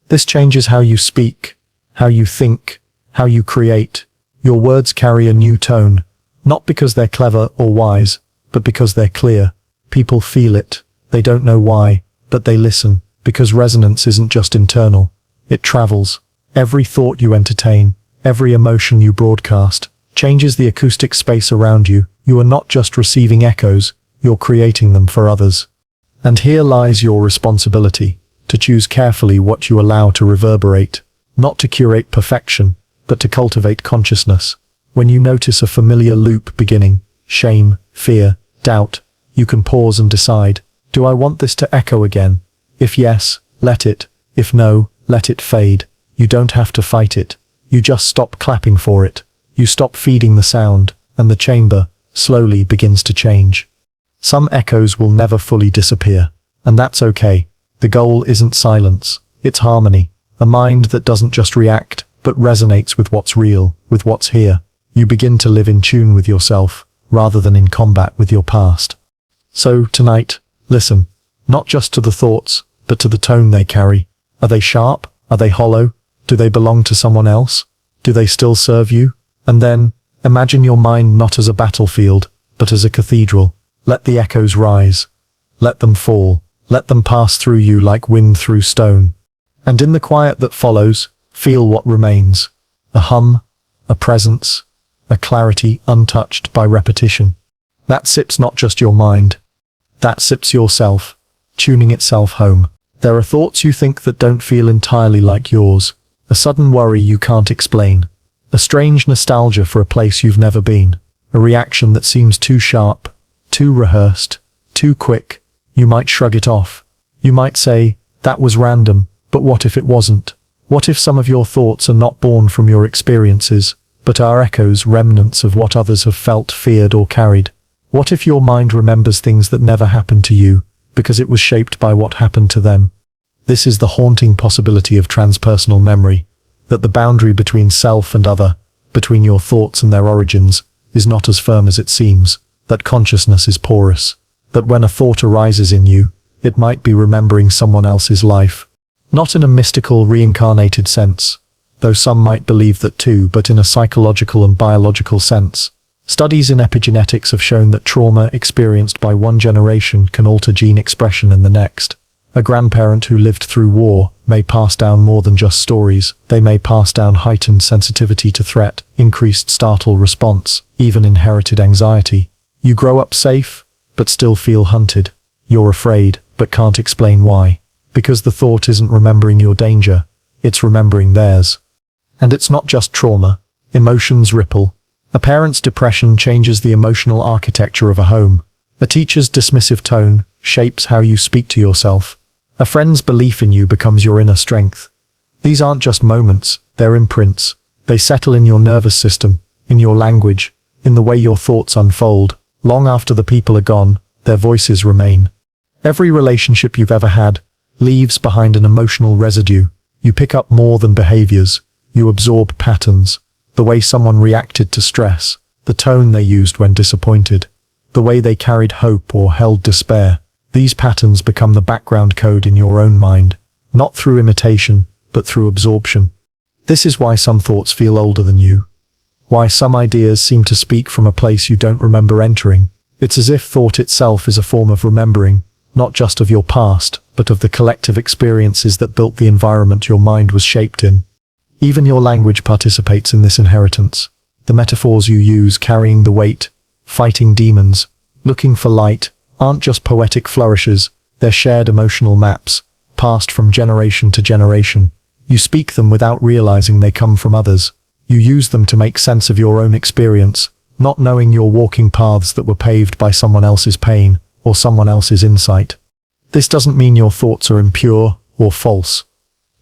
This changes how you speak, how you think, how you create. Your words carry a new tone, not because they're clever or wise, but because they're clear. People feel it. They don't know why, but they listen, because resonance isn't just internal. It travels. Every thought you entertain, every emotion you broadcast, changes the acoustic space around you. You are not just receiving echoes, you're creating them for others. And here lies your responsibility, to choose carefully what you allow to reverberate, not to curate perfection, but to cultivate consciousness. When you notice a familiar loop beginning, shame, fear, doubt, you can pause and decide, do I want this to echo again? If yes, let it. If no, Let it fade. You don't have to fight it. You just stop clapping for it. You stop feeding the sound, and the chamber slowly begins to change. Some echoes will never fully disappear, and that's okay. The goal isn't silence, it's harmony. A mind that doesn't just react, but resonates with what's real, with what's here. You begin to live in tune with yourself, rather than in combat with your past. So, tonight, listen, not just to the thoughts, but to the tone they carry. Are they sharp? Are they hollow? Do they belong to someone else? Do they still serve you? And then, imagine your mind not as a battlefield, but as a cathedral. Let the echoes rise. Let them fall. Let them pass through you like wind through stone. And in the quiet that follows, feel what remains. A hum, a presence, a clarity untouched by repetition. That sips not just your mind. That sips yourself, tuning itself home. There are thoughts you think that don't feel entirely like yours. A sudden worry you can't explain. A strange nostalgia for a place you've never been. A reaction that seems too sharp, too rehearsed, too quick. You might shrug it off. You might say, that was random, but what if it wasn't? What if some of your thoughts are not born from your experiences, but are echoes, remnants of what others have felt, feared, or carried? What if your mind remembers things that never happened to you, because it was shaped by what happened to them? This is the haunting possibility of transpersonal memory, that the boundary between self and other, between your thoughts and their origins, is not as firm as it seems, that consciousness is porous, that when a thought arises in you, it might be remembering someone else's life. Not in a mystical, reincarnated sense, though some might believe that too, but in a psychological and biological sense. Studies in epigenetics have shown that trauma experienced by one generation can alter gene expression in the next. A grandparent who lived through war may pass down more than just stories. They may pass down heightened sensitivity to threat, increased startle response, even inherited anxiety. You grow up safe, but still feel hunted. You're afraid, but can't explain why. Because the thought isn't remembering your danger, it's remembering theirs. And it's not just trauma. Emotions ripple. A parent's depression changes the emotional architecture of a home. A teacher's dismissive tone shapes how you speak to yourself. A friend's belief in you becomes your inner strength. These aren't just moments, they're imprints. They settle in your nervous system, in your language, in the way your thoughts unfold. Long after the people are gone, their voices remain. Every relationship you've ever had leaves behind an emotional residue. You pick up more than behaviors. You absorb patterns. The way someone reacted to stress, the tone they used when disappointed, the way they carried hope or held despair. These patterns become the background code in your own mind, not through imitation, but through absorption. This is why some thoughts feel older than you. Why some ideas seem to speak from a place you don't remember entering. It's as if thought itself is a form of remembering, not just of your past, but of the collective experiences that built the environment your mind was shaped in. Even your language participates in this inheritance. The metaphors you use carrying the weight, fighting demons, looking for light, aren't just poetic flourishes, they're shared emotional maps, passed from generation to generation. You speak them without realizing they come from others. You use them to make sense of your own experience, not knowing you're walking paths that were paved by someone else's pain or someone else's insight. This doesn't mean your thoughts are impure or false.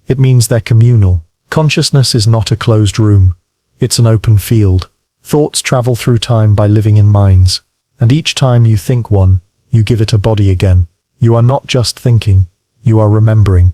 It means they're communal. Consciousness is not a closed room. It's an open field. Thoughts travel through time by living in minds, and each time you think one, you give it a body again. You are not just thinking, you are remembering.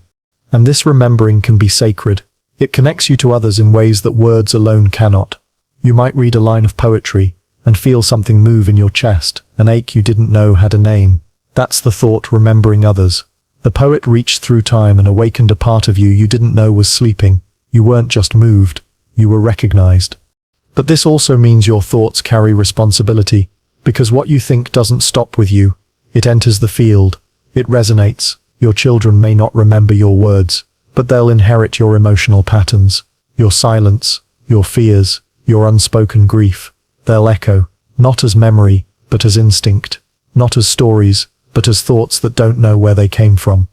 And this remembering can be sacred. It connects you to others in ways that words alone cannot. You might read a line of poetry and feel something move in your chest, an ache you didn't know had a name. That's the thought remembering others. The poet reached through time and awakened a part of you you didn't know was sleeping. You weren't just moved, you were recognized. But this also means your thoughts carry responsibility, because what you think doesn't stop with you. It enters the field. It resonates. Your children may not remember your words, but they'll inherit your emotional patterns, your silence, your fears, your unspoken grief. They'll echo, not as memory, but as instinct, not as stories, but as thoughts that don't know where they came from.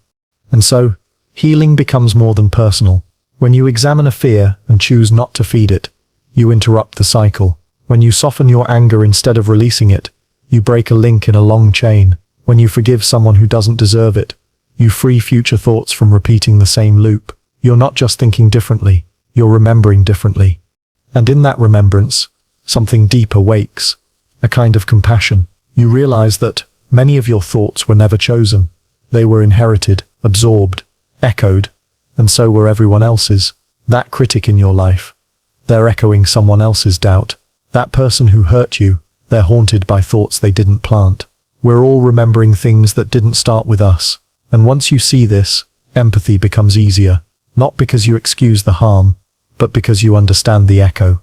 And so, healing becomes more than personal. When you examine a fear and choose not to feed it, you interrupt the cycle. When you soften your anger instead of releasing it, you break a link in a long chain. When you forgive someone who doesn't deserve it, you free future thoughts from repeating the same loop. You're not just thinking differently, you're remembering differently. And in that remembrance, something deeper wakes, a kind of compassion. You realize that many of your thoughts were never chosen. They were inherited, absorbed, echoed, and so were everyone else's. That critic in your life, they're echoing someone else's doubt. That person who hurt you, they're haunted by thoughts they didn't plant. We're all remembering things that didn't start with us. And once you see this, empathy becomes easier. Not because you excuse the harm, but because you understand the echo.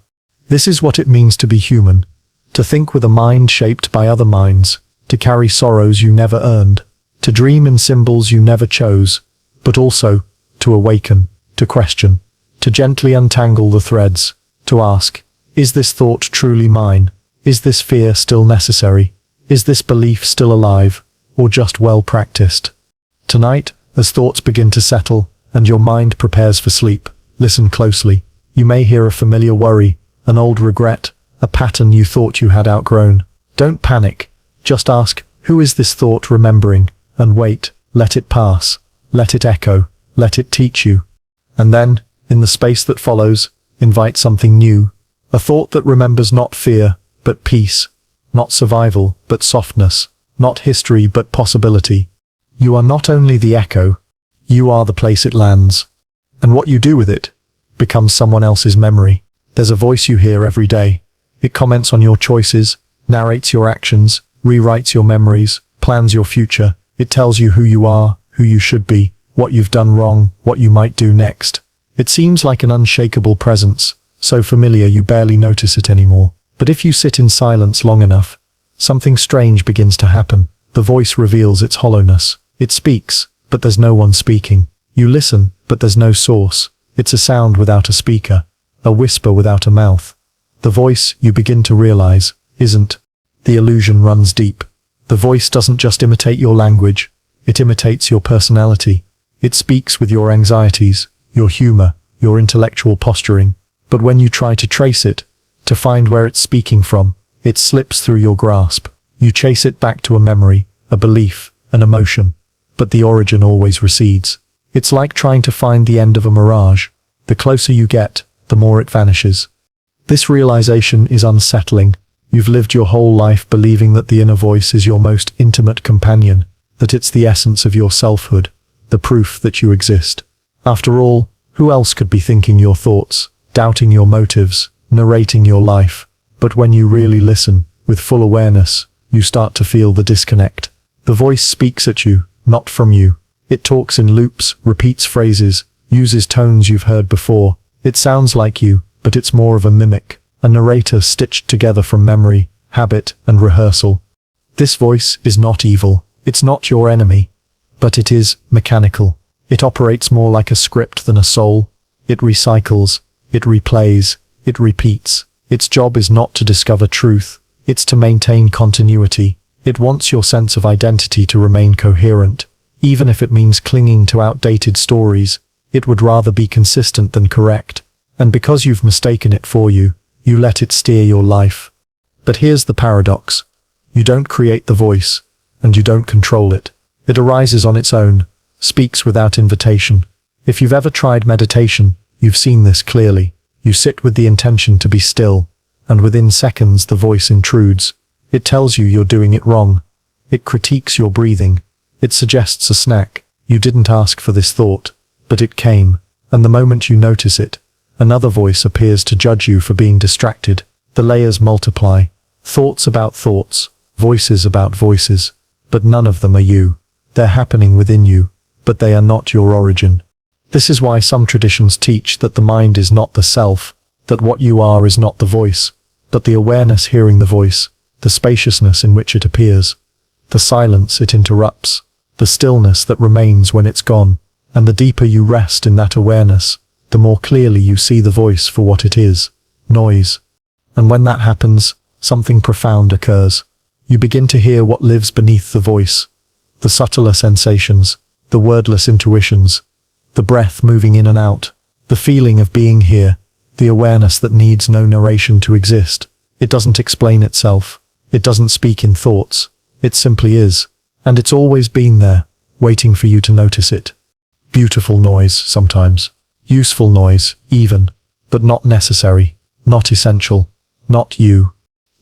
This is what it means to be human. To think with a mind shaped by other minds. To carry sorrows you never earned. To dream in symbols you never chose. But also, to awaken, to question, to gently untangle the threads. To ask, is this thought truly mine? Is this fear still necessary? Is this belief still alive, or just well practiced? Tonight, as thoughts begin to settle, and your mind prepares for sleep, listen closely. You may hear a familiar worry, an old regret, a pattern you thought you had outgrown. Don't panic. Just ask, who is this thought remembering? And wait, let it pass. Let it echo. Let it teach you. And then, in the space that follows, invite something new. A thought that remembers not fear, but peace. Not survival, but softness. Not history, but possibility. You are not only the echo, you are the place it lands. And what you do with it becomes someone else's memory. There's a voice you hear every day. It comments on your choices, narrates your actions, rewrites your memories, plans your future. It tells you who you are, who you should be, what you've done wrong, what you might do next. It seems like an unshakable presence, so familiar you barely notice it anymore. But if you sit in silence long enough, something strange begins to happen. The voice reveals its hollowness. It speaks, but there's no one speaking. You listen, but there's no source. It's a sound without a speaker, a whisper without a mouth. The voice, you begin to realize, isn't. The illusion runs deep. The voice doesn't just imitate your language, it imitates your personality. It speaks with your anxieties, your humor, your intellectual posturing. But when you try to trace it, to find where it's speaking from, it slips through your grasp. You chase it back to a memory, a belief, an emotion. But the origin always recedes. It's like trying to find the end of a mirage. The closer you get, the more it vanishes. This realization is unsettling. You've lived your whole life believing that the inner voice is your most intimate companion, that it's the essence of your selfhood, the proof that you exist. After all, who else could be thinking your thoughts, doubting your motives, narrating your life? But when you really listen, with full awareness, you start to feel the disconnect. The voice speaks at you, not from you. It talks in loops, repeats phrases, uses tones you've heard before. It sounds like you, but it's more of a mimic, a narrator stitched together from memory, habit, and rehearsal. This voice is not evil. It's not your enemy. But it is mechanical. It operates more like a script than a soul. It recycles. It replays. It repeats. Its job is not to discover truth. It's to maintain continuity. It wants your sense of identity to remain coherent. Even if it means clinging to outdated stories, it would rather be consistent than correct. And because you've mistaken it for you, you let it steer your life. But here's the paradox. You don't create the voice, and you don't control it. It arises on its own, speaks without invitation. If you've ever tried meditation, you've seen this clearly. You sit with the intention to be still, and within seconds the voice intrudes. It tells you you're doing it wrong. It critiques your breathing. It suggests a snack. You didn't ask for this thought, but it came, and the moment you notice it, another voice appears to judge you for being distracted. The layers multiply. Thoughts about thoughts, voices about voices, but none of them are you. They're happening within you, but they are not your origin. This is why some traditions teach that the mind is not the self, that what you are is not the voice, but the awareness hearing the voice, the spaciousness in which it appears, the silence it interrupts, the stillness that remains when it's gone. And the deeper you rest in that awareness, the more clearly you see the voice for what it is, noise. And when that happens, something profound occurs. You begin to hear what lives beneath the voice, the subtler sensations, the wordless intuitions, the breath moving in and out, the feeling of being here, the awareness that needs no narration to exist. It doesn't explain itself. It doesn't speak in thoughts. It simply is. And it's always been there, waiting for you to notice it. Beautiful noise, sometimes. Useful noise, even, but not necessary, not essential, not you.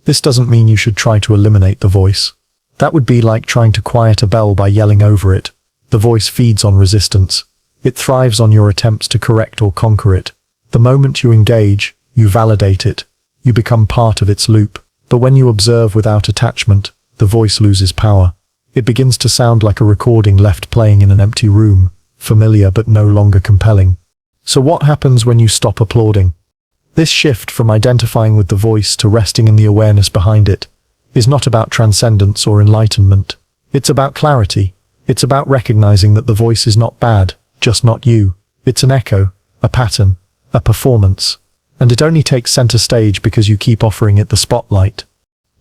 This doesn't mean you should try to eliminate the voice. That would be like trying to quiet a bell by yelling over it. The voice feeds on resistance. It thrives on your attempts to correct or conquer it. The moment you engage, you validate it. You become part of its loop. But when you observe without attachment, the voice loses power. It begins to sound like a recording left playing in an empty room, familiar but no longer compelling. So what happens when you stop applauding? This shift from identifying with the voice to resting in the awareness behind it is not about transcendence or enlightenment. It's about clarity. It's about recognizing that the voice is not bad, just not you. It's an echo, a pattern, a performance. And it only takes center stage because you keep offering it the spotlight.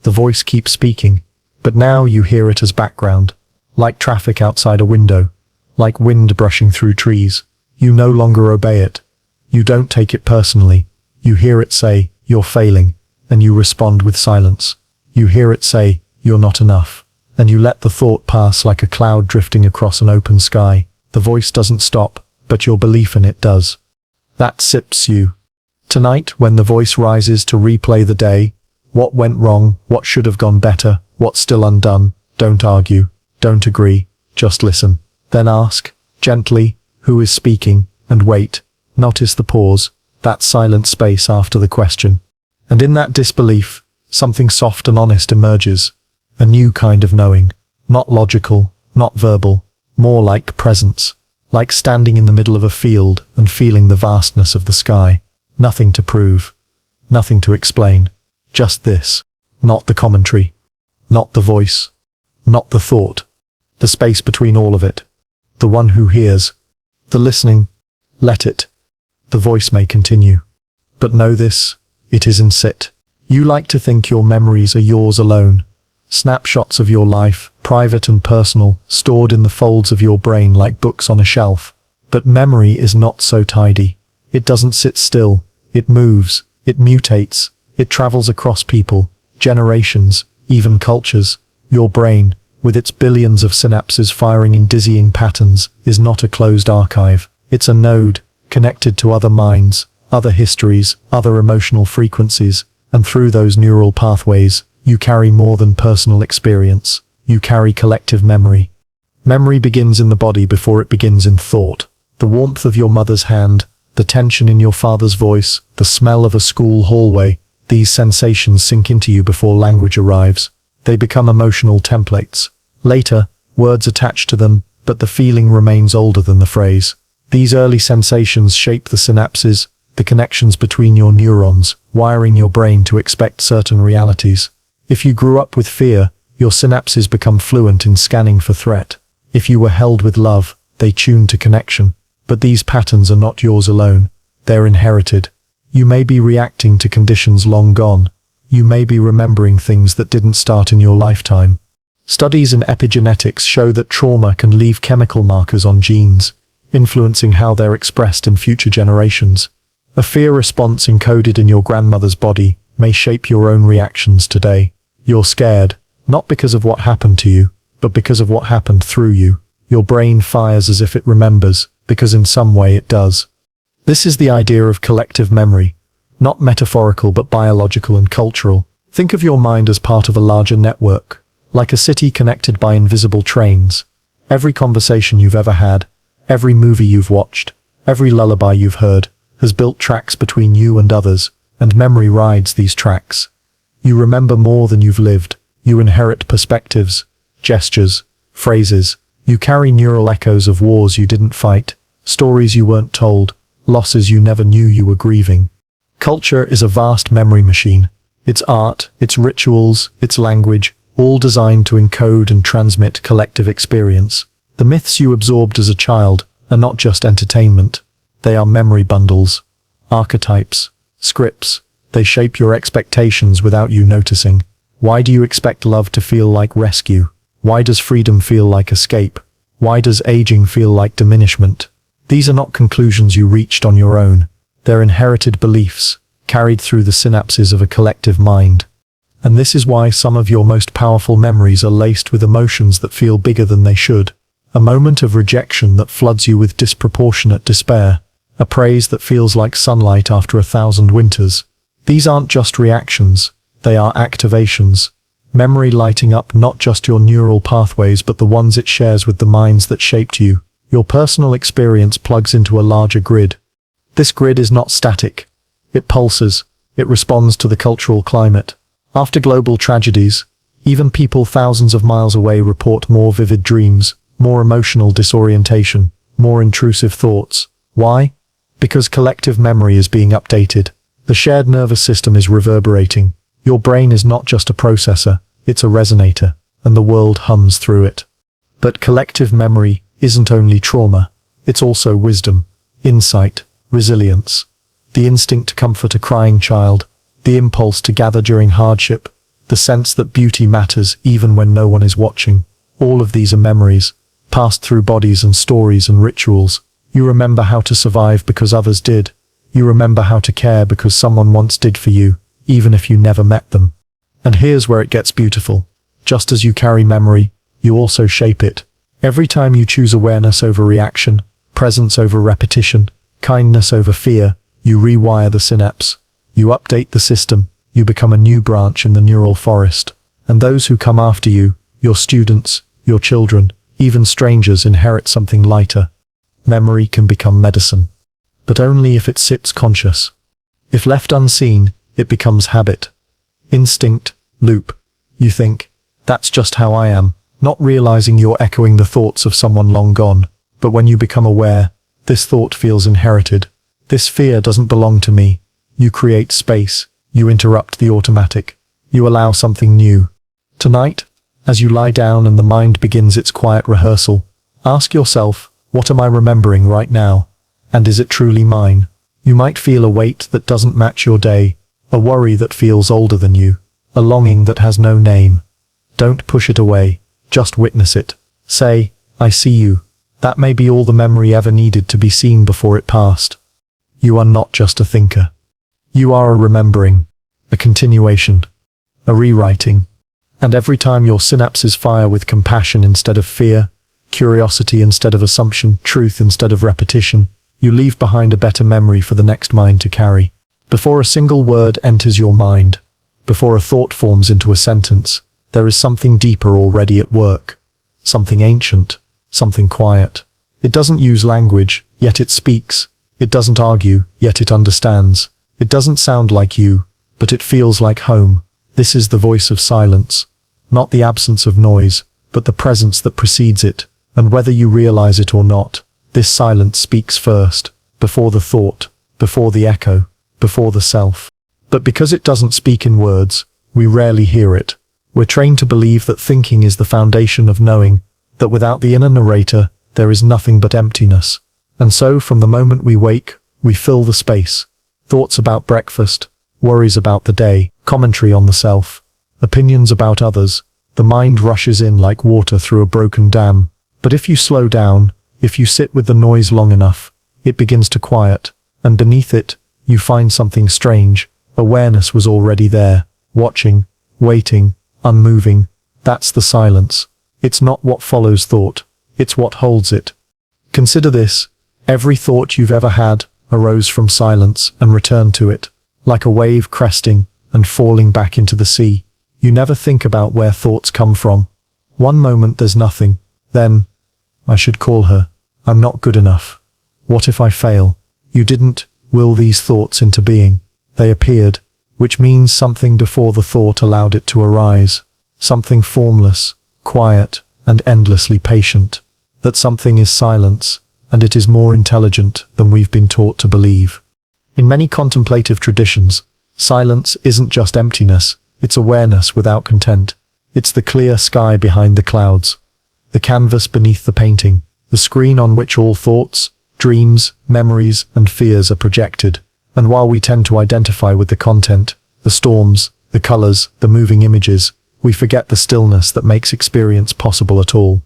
The voice keeps speaking, but now you hear it as background, like traffic outside a window, like wind brushing through trees. You no longer obey it. You don't take it personally. You hear it say, "You're failing," and you respond with silence. You hear it say, "You're not enough," and you let the thought pass like a cloud drifting across an open sky. The voice doesn't stop, but your belief in it does. That sips you. Tonight, when the voice rises to replay the day, what went wrong, what should have gone better, what's still undone, don't argue, don't agree, just listen. Then ask, gently, who is speaking, and wait. Notice the pause, that silent space after the question. And in that disbelief, something soft and honest emerges. A new kind of knowing. Not logical, not verbal, more like presence. Like standing in the middle of a field and feeling the vastness of the sky. Nothing to prove. Nothing to explain. Just this. Not the commentary. Not the voice. Not the thought. The space between all of it. The one who hears. The listening. Let it. The voice may continue. But know this, it is in sit. You like to think your memories are yours alone. Snapshots of your life, private and personal, stored in the folds of your brain like books on a shelf. But memory is not so tidy. It doesn't sit still. It moves. It mutates. It travels across people, generations, even cultures. Your brain, with its billions of synapses firing in dizzying patterns, is not a closed archive. It's a node, connected to other minds, other histories, other emotional frequencies, and through those neural pathways, you carry more than personal experience. You carry collective memory. Memory begins in the body before it begins in thought. The warmth of your mother's hand, the tension in your father's voice, the smell of a school hallway, these sensations sink into you before language arrives. They become emotional templates. Later, words attach to them, but the feeling remains older than the phrase. These early sensations shape the synapses, the connections between your neurons, wiring your brain to expect certain realities. If you grew up with fear, your synapses become fluent in scanning for threat. If you were held with love, they tune to connection. But these patterns are not yours alone. They're inherited. You may be reacting to conditions long gone. You may be remembering things that didn't start in your lifetime. Studies in epigenetics show that trauma can leave chemical markers on genes, influencing how they're expressed in future generations. A fear response encoded in your grandmother's body may shape your own reactions today. You're scared, not because of what happened to you, but because of what happened through you. Your brain fires as if it remembers, because in some way it does. This is the idea of collective memory, not metaphorical but biological and cultural. Think of your mind as part of a larger network, like a city connected by invisible trains. Every conversation you've ever had, every movie you've watched, every lullaby you've heard, has built tracks between you and others, and memory rides these tracks. You remember more than you've lived. You inherit perspectives, gestures, phrases. You carry neural echoes of wars you didn't fight, stories you weren't told, losses you never knew you were grieving. Culture is a vast memory machine. Its art, its rituals, its language, all designed to encode and transmit collective experience. The myths you absorbed as a child are not just entertainment. They are memory bundles, archetypes, scripts. They shape your expectations without you noticing. Why do you expect love to feel like rescue? Why does freedom feel like escape? Why does aging feel like diminishment? These are not conclusions you reached on your own. They're inherited beliefs, carried through the synapses of a collective mind. And this is why some of your most powerful memories are laced with emotions that feel bigger than they should. A moment of rejection that floods you with disproportionate despair. a praise that feels like sunlight after 1,000 winters. These aren't just reactions, they are activations. Memory lighting up not just your neural pathways but the ones it shares with the minds that shaped you. Your personal experience plugs into a larger grid. This grid is not static. It pulses. It responds to the cultural climate. After global tragedies, even people thousands of miles away report more vivid dreams, more emotional disorientation, more intrusive thoughts. Why? Because collective memory is being updated. The shared nervous system is reverberating. Your brain is not just a processor, it's a resonator, and the world hums through it. But collective memory isn't only trauma, it's also wisdom, insight, resilience, the instinct to comfort a crying child, the impulse to gather during hardship, the sense that beauty matters even when no one is watching. All of these are memories, passed through bodies and stories and rituals. You remember how to survive because others did. You remember how to care because someone once did for you, even if you never met them. And here's where it gets beautiful. Just as you carry memory, you also shape it. Every time you choose awareness over reaction, presence over repetition, kindness over fear, you rewire the synapse. You update the system. You become a new branch in the neural forest. And those who come after you, your students, your children, even strangers, inherit something lighter. Memory can become medicine, but only if it sits conscious. If left unseen, it becomes habit, instinct, loop. You think, that's just how I am, not realizing you're echoing the thoughts of someone long gone. But when you become aware, this thought feels inherited. This fear doesn't belong to me. You create space. You interrupt the automatic. You allow something new. Tonight, as you lie down and the mind begins its quiet rehearsal, ask yourself, what am I remembering right now? And is it truly mine? You might feel a weight that doesn't match your day, a worry that feels older than you, a longing that has no name. Don't push it away, just witness it. Say, I see you. That may be all the memory ever needed to be seen before it passed. You are not just a thinker. You are a remembering, a continuation, a rewriting. And every time your synapses fire with compassion instead of fear, curiosity instead of assumption, truth instead of repetition, you leave behind a better memory for the next mind to carry. Before a single word enters your mind, before a thought forms into a sentence, there is something deeper already at work. Something ancient, something quiet. It doesn't use language, yet it speaks. It doesn't argue, yet it understands. It doesn't sound like you, but it feels like home. This is the voice of silence. Not the absence of noise, but the presence that precedes it. And whether you realize it or not, this silence speaks first, before the thought, before the echo, before the self. But because it doesn't speak in words, we rarely hear it. We're trained to believe that thinking is the foundation of knowing, that without the inner narrator, there is nothing but emptiness. And so from the moment we wake, we fill the space. Thoughts about breakfast, worries about the day, commentary on the self, opinions about others. The mind rushes in like water through a broken dam. But if you slow down, if you sit with the noise long enough, it begins to quiet, and beneath it, you find something strange. Awareness was already there, watching, waiting, unmoving. That's the silence. It's not what follows thought, it's what holds it. Consider this. Every thought you've ever had arose from silence and returned to it, like a wave cresting and falling back into the sea. You never think about where thoughts come from. One moment there's nothing, then, I should call her. I'm not good enough. What if I fail? You didn't will these thoughts into being. They appeared, which means something before the thought allowed it to arise. Something formless, quiet, and endlessly patient. That something is silence, and it is more intelligent than we've been taught to believe. In many contemplative traditions, silence isn't just emptiness, it's awareness without content. It's the clear sky behind the clouds. The canvas beneath the painting, the screen on which all thoughts, dreams, memories, and fears are projected. And while we tend to identify with the content, the storms, the colors, the moving images, we forget the stillness that makes experience possible at all.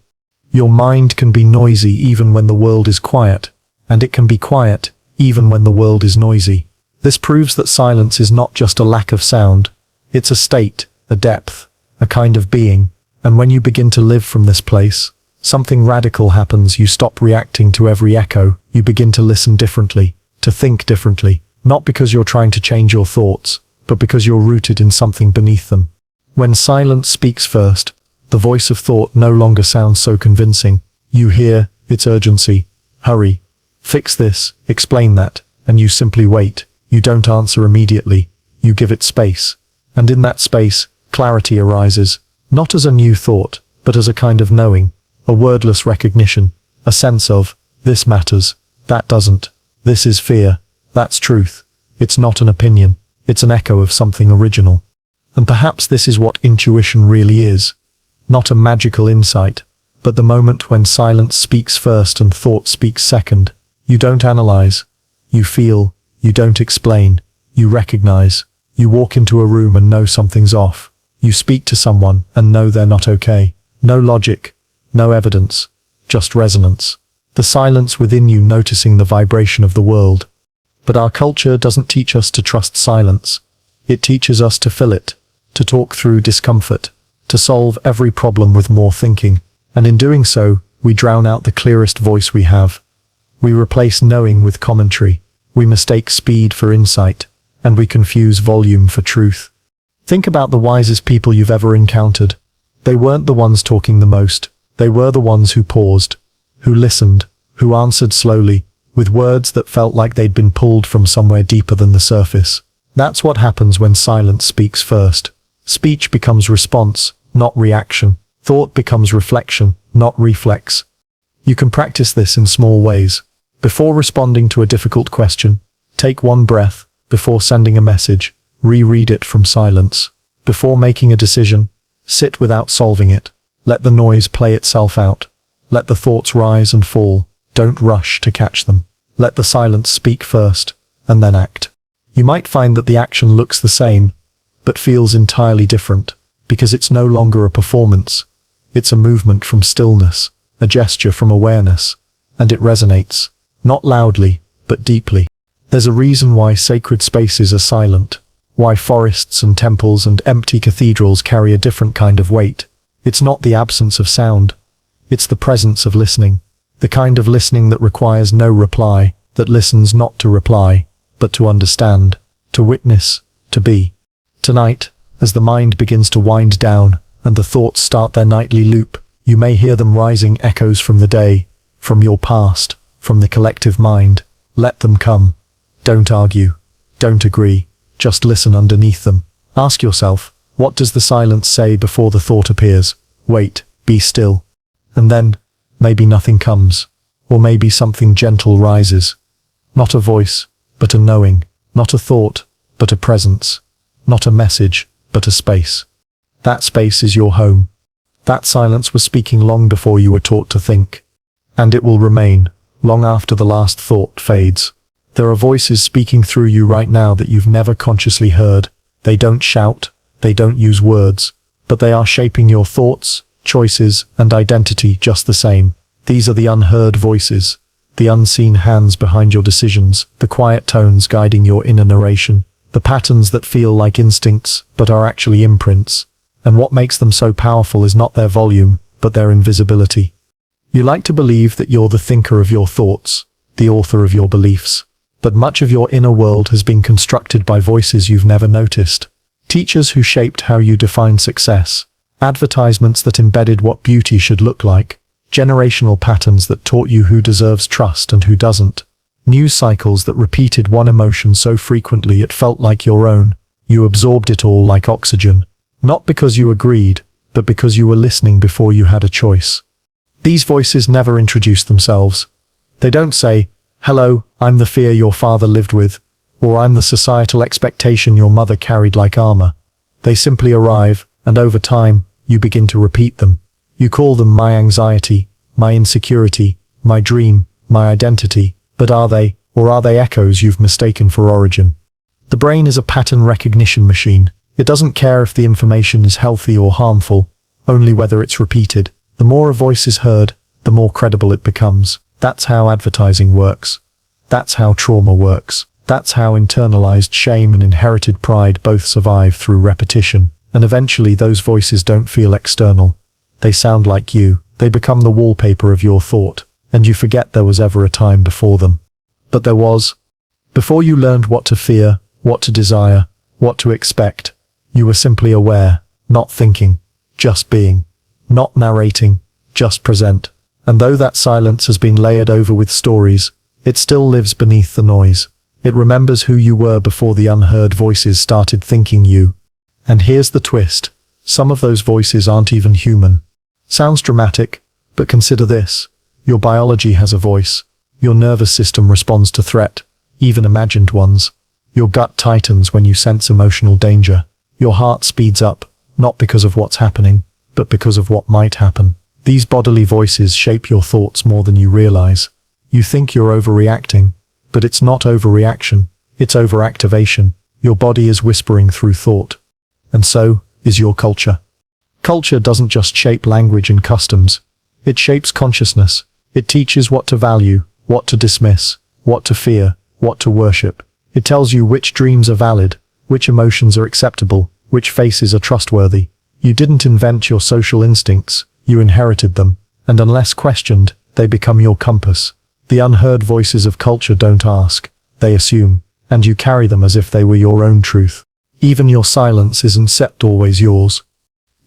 Your mind can be noisy even when the world is quiet, and it can be quiet even when the world is noisy. This proves that silence is not just a lack of sound, it's a state, a depth, a kind of being. And when you begin to live from this place, something radical happens. You stop reacting to every echo, you begin to listen differently. to think differently, not because you're trying to change your thoughts, but because you're rooted in something beneath them. When silence speaks first, the voice of thought no longer sounds so convincing. You hear its urgency. Hurry. Fix this, explain that, and you simply wait. You don't answer immediately. You give it space. And in that space, clarity arises, not as a new thought, but as a kind of knowing, a wordless recognition, a sense of, this matters, that doesn't, this is fear, that's truth. It's not an opinion, it's an echo of something original. And perhaps this is what intuition really is. Not a magical insight, but the moment when silence speaks first and thought speaks second. You don't analyze. You feel. You don't explain. You recognize. You walk into a room and know something's off. You speak to someone and know they're not okay. No logic. No evidence. Just resonance. The silence within you noticing the vibration of the world. But our culture doesn't teach us to trust silence. It teaches us to fill it, to talk through discomfort, to solve every problem with more thinking. And in doing so, we drown out the clearest voice we have. We replace knowing with commentary. We mistake speed for insight, and we confuse volume for truth. Think about the wisest people you've ever encountered. They weren't the ones talking the most. They were the ones who paused, who listened, who answered slowly, with words that felt like they'd been pulled from somewhere deeper than the surface. That's what happens when silence speaks first. Speech becomes response, not reaction. Thought becomes reflection, not reflex. You can practice this in small ways. Before responding to a difficult question, take one breath. Before sending a message, reread it from silence. Before making a decision, sit without solving it. Let the noise play itself out. Let the thoughts rise and fall. Don't rush to catch them. Let the silence speak first, and then act. You might find that the action looks the same, but feels entirely different, because it's no longer a performance. It's a movement from stillness, a gesture from awareness, and it resonates, not loudly, but deeply. There's a reason why sacred spaces are silent, why forests and temples and empty cathedrals carry a different kind of weight. It's not the absence of sound. It's the presence of listening, the kind of listening that requires no reply, that listens not to reply, but to understand, to witness, to be. Tonight, as the mind begins to wind down, and the thoughts start their nightly loop, you may hear them rising echoes from the day, from your past, from the collective mind. Let them come. Don't argue. Don't agree. Just listen underneath them. Ask yourself, what does the silence say before the thought appears? Wait, be still. And then, maybe nothing comes. Or maybe something gentle rises. Not a voice, but a knowing. Not a thought, but a presence. Not a message, but a space. That space is your home. That silence was speaking long before you were taught to think. And it will remain, long after the last thought fades. There are voices speaking through you right now that you've never consciously heard. They don't shout, they don't use words, but they are shaping your thoughts, choices, and identity just the same. These are the unheard voices, the unseen hands behind your decisions, the quiet tones guiding your inner narration, the patterns that feel like instincts, but are actually imprints. And what makes them so powerful is not their volume, but their invisibility. You like to believe that you're the thinker of your thoughts, the author of your beliefs. But much of your inner world has been constructed by voices you've never noticed. Teachers who shaped how you define success. Advertisements that embedded what beauty should look like. Generational patterns that taught you who deserves trust and who doesn't. News cycles that repeated one emotion so frequently it felt like your own. You absorbed it all like oxygen. Not because you agreed, but because you were listening before you had a choice. These voices never introduce themselves. They don't say, "Hello, I'm the fear your father lived with," or "I'm the societal expectation your mother carried like armor." They simply arrive, and over time, you begin to repeat them. You call them my anxiety, my insecurity, my dream, my identity. But are they, or are they echoes you've mistaken for origin? The brain is a pattern recognition machine. It doesn't care if the information is healthy or harmful, only whether it's repeated. The more a voice is heard, the more credible it becomes. That's how advertising works. That's how trauma works. That's how internalized shame and inherited pride both survive through repetition. And eventually those voices don't feel external. They sound like you. They become the wallpaper of your thought, and you forget there was ever a time before them. But there was. Before you learned what to fear, what to desire, what to expect, you were simply aware, not thinking, just being, not narrating, just present. And though that silence has been layered over with stories, it still lives beneath the noise. It remembers who you were before the unheard voices started thinking you. And here's the twist. Some of those voices aren't even human. Sounds dramatic, but consider this. Your biology has a voice. Your nervous system responds to threat, even imagined ones. Your gut tightens when you sense emotional danger. Your heart speeds up, not because of what's happening, but because of what might happen. These bodily voices shape your thoughts more than you realize. You think you're overreacting, but it's not overreaction, it's overactivation. Your body is whispering through thought. And so is your culture. Culture doesn't just shape language and customs. It shapes consciousness. It teaches what to value, what to dismiss, what to fear, what to worship. It tells you which dreams are valid, which emotions are acceptable, which faces are trustworthy. You didn't invent your social instincts, you inherited them, and unless questioned, they become your compass. The unheard voices of culture don't ask, they assume, and you carry them as if they were your own truth. Even your silence isn't always yours.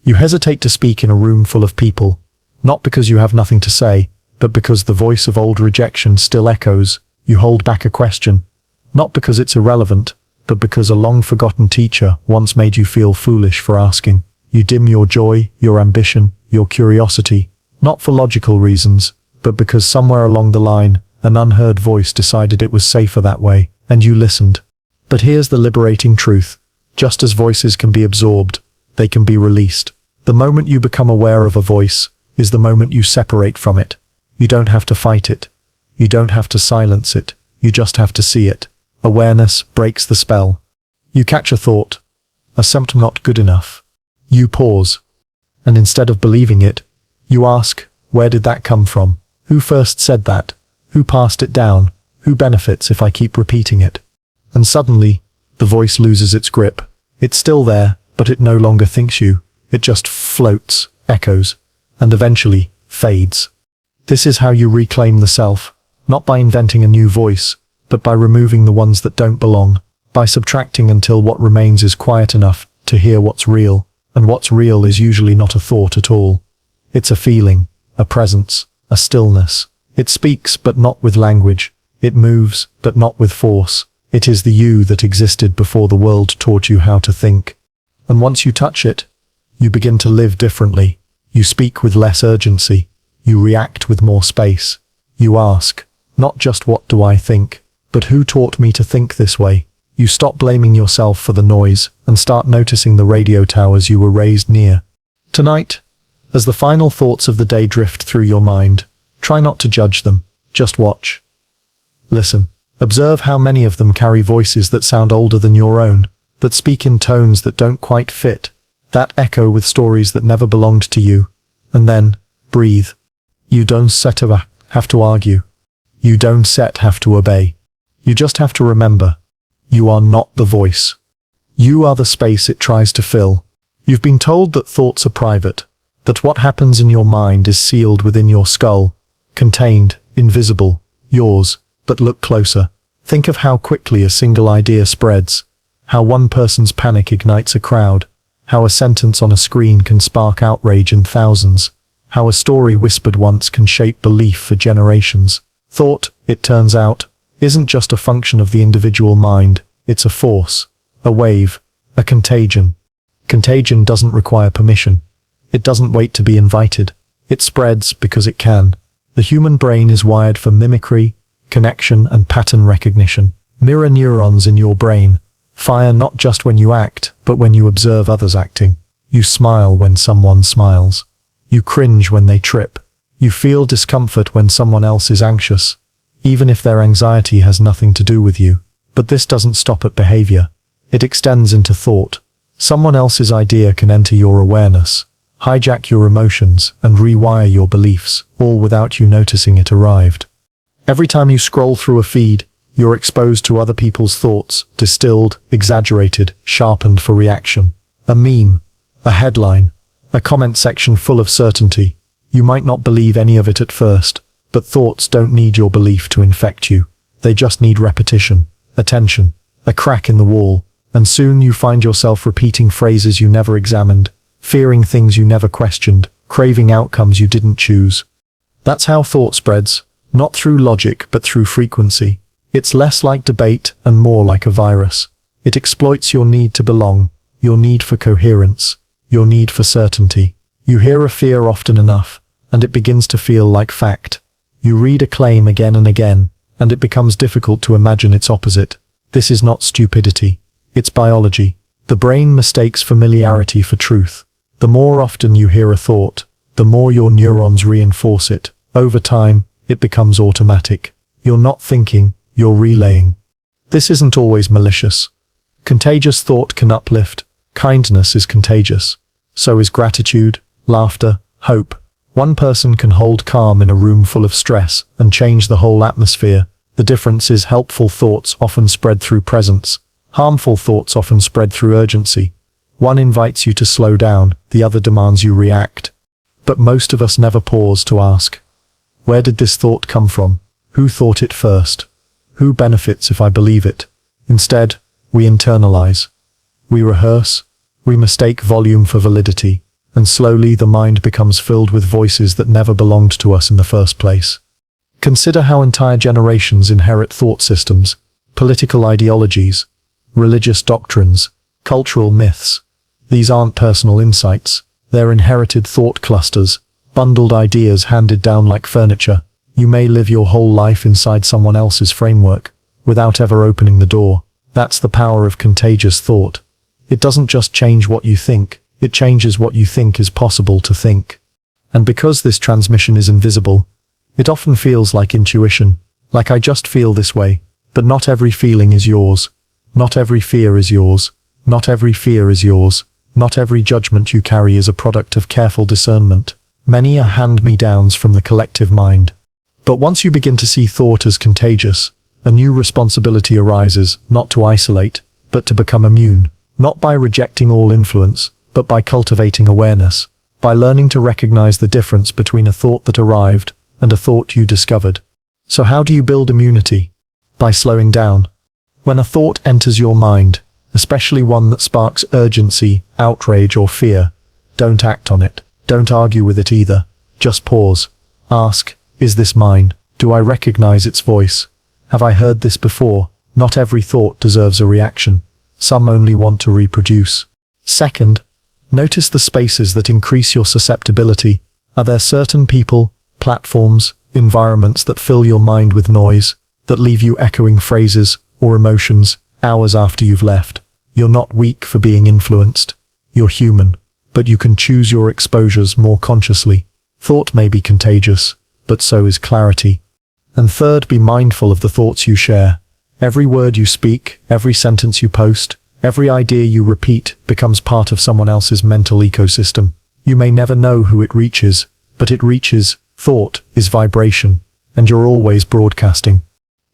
You hesitate to speak in a room full of people, not because you have nothing to say, but because the voice of old rejection still echoes. You hold back a question, not because it's irrelevant, but because a long-forgotten teacher once made you feel foolish for asking. You dim your joy, your ambition, your curiosity, not for logical reasons, but because somewhere along the line, an unheard voice decided it was safer that way, and you listened. But here's the liberating truth. Just as voices can be absorbed, they can be released. The moment you become aware of a voice is the moment you separate from it. You don't have to fight it. You don't have to silence it. You just have to see it. Awareness breaks the spell. You catch a thought, a symptom not good enough. You pause. And instead of believing it, you ask, where did that come from? Who first said that? Who passed it down? Who benefits if I keep repeating it? And suddenly, the voice loses its grip. It's still there, but it no longer thinks you. It just floats, echoes, and eventually fades. This is how you reclaim the self, not by inventing a new voice, but by removing the ones that don't belong, by subtracting until what remains is quiet enough to hear what's real, and what's real is usually not a thought at all. It's a feeling, a presence, a stillness. It speaks, but not with language. It moves, but not with force. It is the you that existed before the world taught you how to think. And once you touch it, you begin to live differently. You speak with less urgency. You react with more space. You ask, not just what do I think, but who taught me to think this way? You stop blaming yourself for the noise and start noticing the radio towers you were raised near. Tonight, as the final thoughts of the day drift through your mind, try not to judge them. Just watch. Listen. Observe how many of them carry voices that sound older than your own, that speak in tones that don't quite fit, that echo with stories that never belonged to you. And then, breathe. You don't have to argue. You don't have to obey. You just have to remember. You are not the voice. You are the space it tries to fill. You've been told that thoughts are private, that what happens in your mind is sealed within your skull, contained, invisible, yours. But look closer. Think of how quickly a single idea spreads, how one person's panic ignites a crowd, how a sentence on a screen can spark outrage in thousands, how a story whispered once can shape belief for generations. Thought, it turns out, isn't just a function of the individual mind, it's a force, a wave, a contagion. Contagion doesn't require permission. It doesn't wait to be invited. It spreads because it can. The human brain is wired for mimicry, connection and pattern recognition. Mirror neurons in your brain fire not just when you act, but when you observe others acting. You smile when someone smiles. You cringe when they trip. You feel discomfort when someone else is anxious, even if their anxiety has nothing to do with you. But this doesn't stop at behavior. It extends into thought. Someone else's idea can enter your awareness, hijack your emotions, and rewire your beliefs, all without you noticing it arrived. Every time you scroll through a feed, you're exposed to other people's thoughts, distilled, exaggerated, sharpened for reaction. A meme, a headline, a comment section full of certainty. You might not believe any of it at first, but thoughts don't need your belief to infect you. They just need repetition. attention, a crack in the wall, and soon you find yourself repeating phrases you never examined, fearing things you never questioned, craving outcomes you didn't choose. That's how thought spreads, not through logic but through frequency. It's less like debate and more like a virus. It exploits your need to belong, your need for coherence, your need for certainty. You hear a fear often enough, and it begins to feel like fact. You read a claim again and again, and it becomes difficult to imagine its opposite. This is not stupidity. It's biology. The brain mistakes familiarity for truth. The more often you hear a thought, the more your neurons reinforce it. Over time, it becomes automatic. You're not thinking, you're relaying. This isn't always malicious. Contagious thought can uplift. Kindness is contagious. So is gratitude, laughter, hope. One person can hold calm in a room full of stress and change the whole atmosphere. The difference is helpful thoughts often spread through presence. Harmful thoughts often spread through urgency. One invites you to slow down, the other demands you react. But most of us never pause to ask, where did this thought come from? Who thought it first? Who benefits if I believe it? Instead, we internalize. We rehearse. We mistake volume for validity. And slowly the mind becomes filled with voices that never belonged to us in the first place. Consider how entire generations inherit thought systems, political ideologies, religious doctrines, cultural myths. These aren't personal insights. They're inherited thought clusters, bundled ideas handed down like furniture. You may live your whole life inside someone else's framework, without ever opening the door. That's the power of contagious thought. It doesn't just change what you think, it changes what you think is possible to think. And because this transmission is invisible, it often feels like intuition, like I just feel this way. But not every feeling is yours. Not every fear is yours. Not every fear is yours. Not every judgment you carry is a product of careful discernment. Many are hand-me-downs from the collective mind. But once you begin to see thought as contagious, a new responsibility arises, not to isolate, but to become immune. Not by rejecting all influence, but by cultivating awareness, by learning to recognize the difference between a thought that arrived and a thought you discovered. So how do you build immunity? By slowing down. When a thought enters your mind, especially one that sparks urgency, outrage, or fear, don't act on it. Don't argue with it either. Just pause. Ask, is this mine? Do I recognize its voice? Have I heard this before? Not every thought deserves a reaction. Some only want to reproduce. Second, notice the spaces that increase your susceptibility. Are there certain people, platforms, environments that fill your mind with noise, that leave you echoing phrases or emotions hours after you've left? You're not weak for being influenced. You're human, but you can choose your exposures more consciously. Thought may be contagious, but so is clarity. And third, be mindful of the thoughts you share. Every word you speak, every sentence you post, every idea you repeat becomes part of someone else's mental ecosystem. You may never know who it reaches, but it reaches. Thought is vibration, and you're always broadcasting.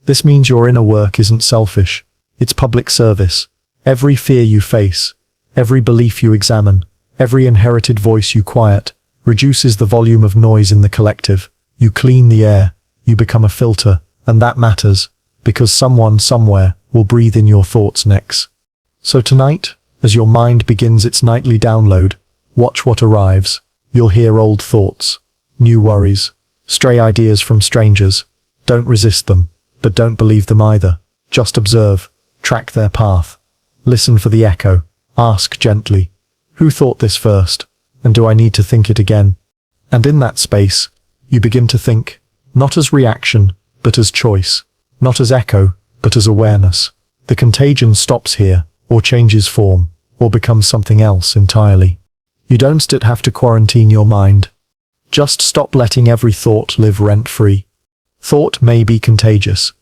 This means your inner work isn't selfish. It's public service. Every fear you face, every belief you examine, every inherited voice you quiet, reduces the volume of noise in the collective. You clean the air, you become a filter, and that matters, because someone somewhere will breathe in your thoughts next. So tonight, as your mind begins its nightly download, watch what arrives. You'll hear old thoughts, new worries, stray ideas from strangers. Don't resist them, but don't believe them either. Just observe, track their path. Listen for the echo. Ask gently, who thought this first? And do I need to think it again? And in that space, you begin to think, not as reaction, but as choice. Not as echo, but as awareness. The contagion stops here, or changes form, or becomes something else entirely. You don't have to quarantine your mind. Just stop letting every thought live rent-free. Thought may be contagious,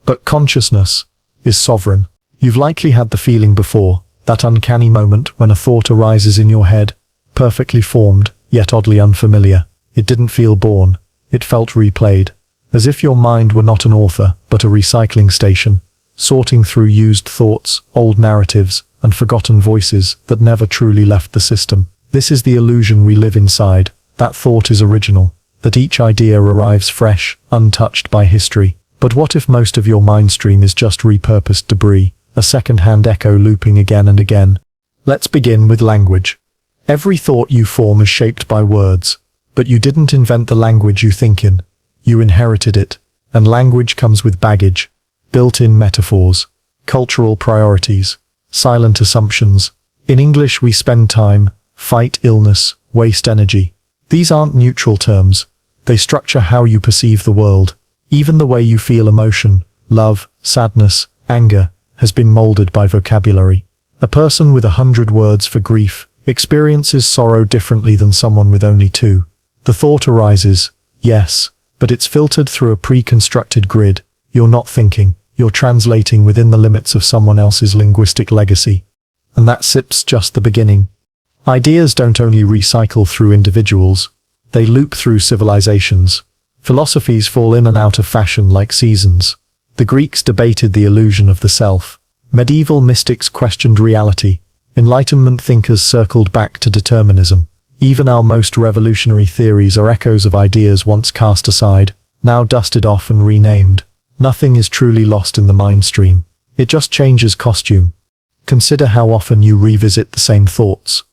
but consciousness is sovereign. You've likely had the feeling before, that uncanny moment when a thought arises in your head, perfectly formed, yet oddly unfamiliar. It didn't feel born, it felt replayed, as if your mind were not an author, but a recycling station, sorting through used thoughts, old narratives, and forgotten voices that never truly left the system. This is the illusion we live inside. That thought is original, that each idea arrives fresh, untouched by history. But what if most of your mind stream is just repurposed debris, a second-hand echo looping again and again? Let's begin with language. Every thought you form is shaped by words, but you didn't invent the language you think in. You inherited it, and language comes with baggage, built-in metaphors, cultural priorities, silent assumptions. In English we spend time, fight illness, waste energy. These aren't neutral terms. They structure how you perceive the world. Even the way you feel emotion, love, sadness, anger, has been molded by vocabulary. A person with 100 words for grief experiences sorrow differently than someone with only 2. The thought arises, yes, but it's filtered through a pre-constructed grid. You're not thinking, you're translating within the limits of someone else's linguistic legacy. And that sip's just the beginning. Ideas don't only recycle through individuals, they loop through civilizations. Philosophies fall in and out of fashion like seasons. The Greeks debated the illusion of the self. Medieval mystics questioned reality. Enlightenment thinkers circled back to determinism. Even our most revolutionary theories are echoes of ideas once cast aside, now dusted off and renamed. Nothing is truly lost in the mind stream. It just changes costume. Consider how often you revisit the same thoughts.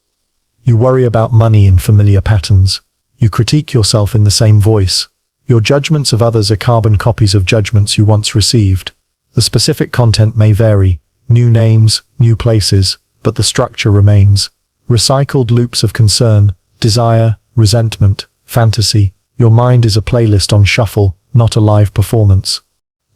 You worry about money in familiar patterns. You critique yourself in the same voice. Your judgments of others are carbon copies of judgments you once received. The specific content may vary, new names, new places, but the structure remains. Recycled loops of concern, desire, resentment, fantasy. Your mind is a playlist on shuffle, not a live performance.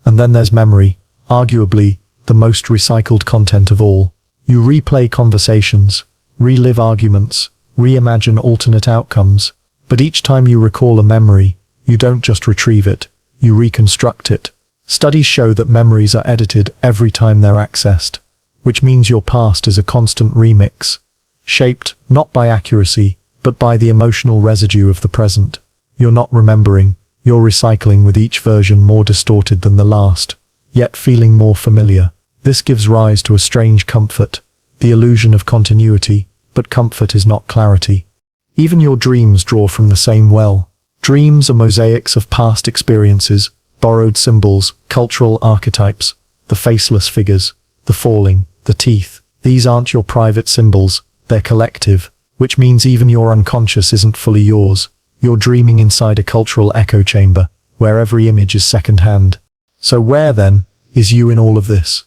And then there's memory, arguably the most recycled content of all. You replay conversations, relive arguments, reimagine alternate outcomes. But each time you recall a memory, you don't just retrieve it, you reconstruct it. Studies show that memories are edited every time they're accessed, which means your past is a constant remix, shaped not by accuracy, but by the emotional residue of the present. You're not remembering, you're recycling, with each version more distorted than the last, yet feeling more familiar. This gives rise to a strange comfort, the illusion of continuity, but comfort is not clarity. Even your dreams draw from the same well. Dreams are mosaics of past experiences, borrowed symbols, cultural archetypes, the faceless figures, the falling, the teeth. These aren't your private symbols, they're collective, which means even your unconscious isn't fully yours. You're dreaming inside a cultural echo chamber, where every image is second-hand. So where, then, is you in all of this?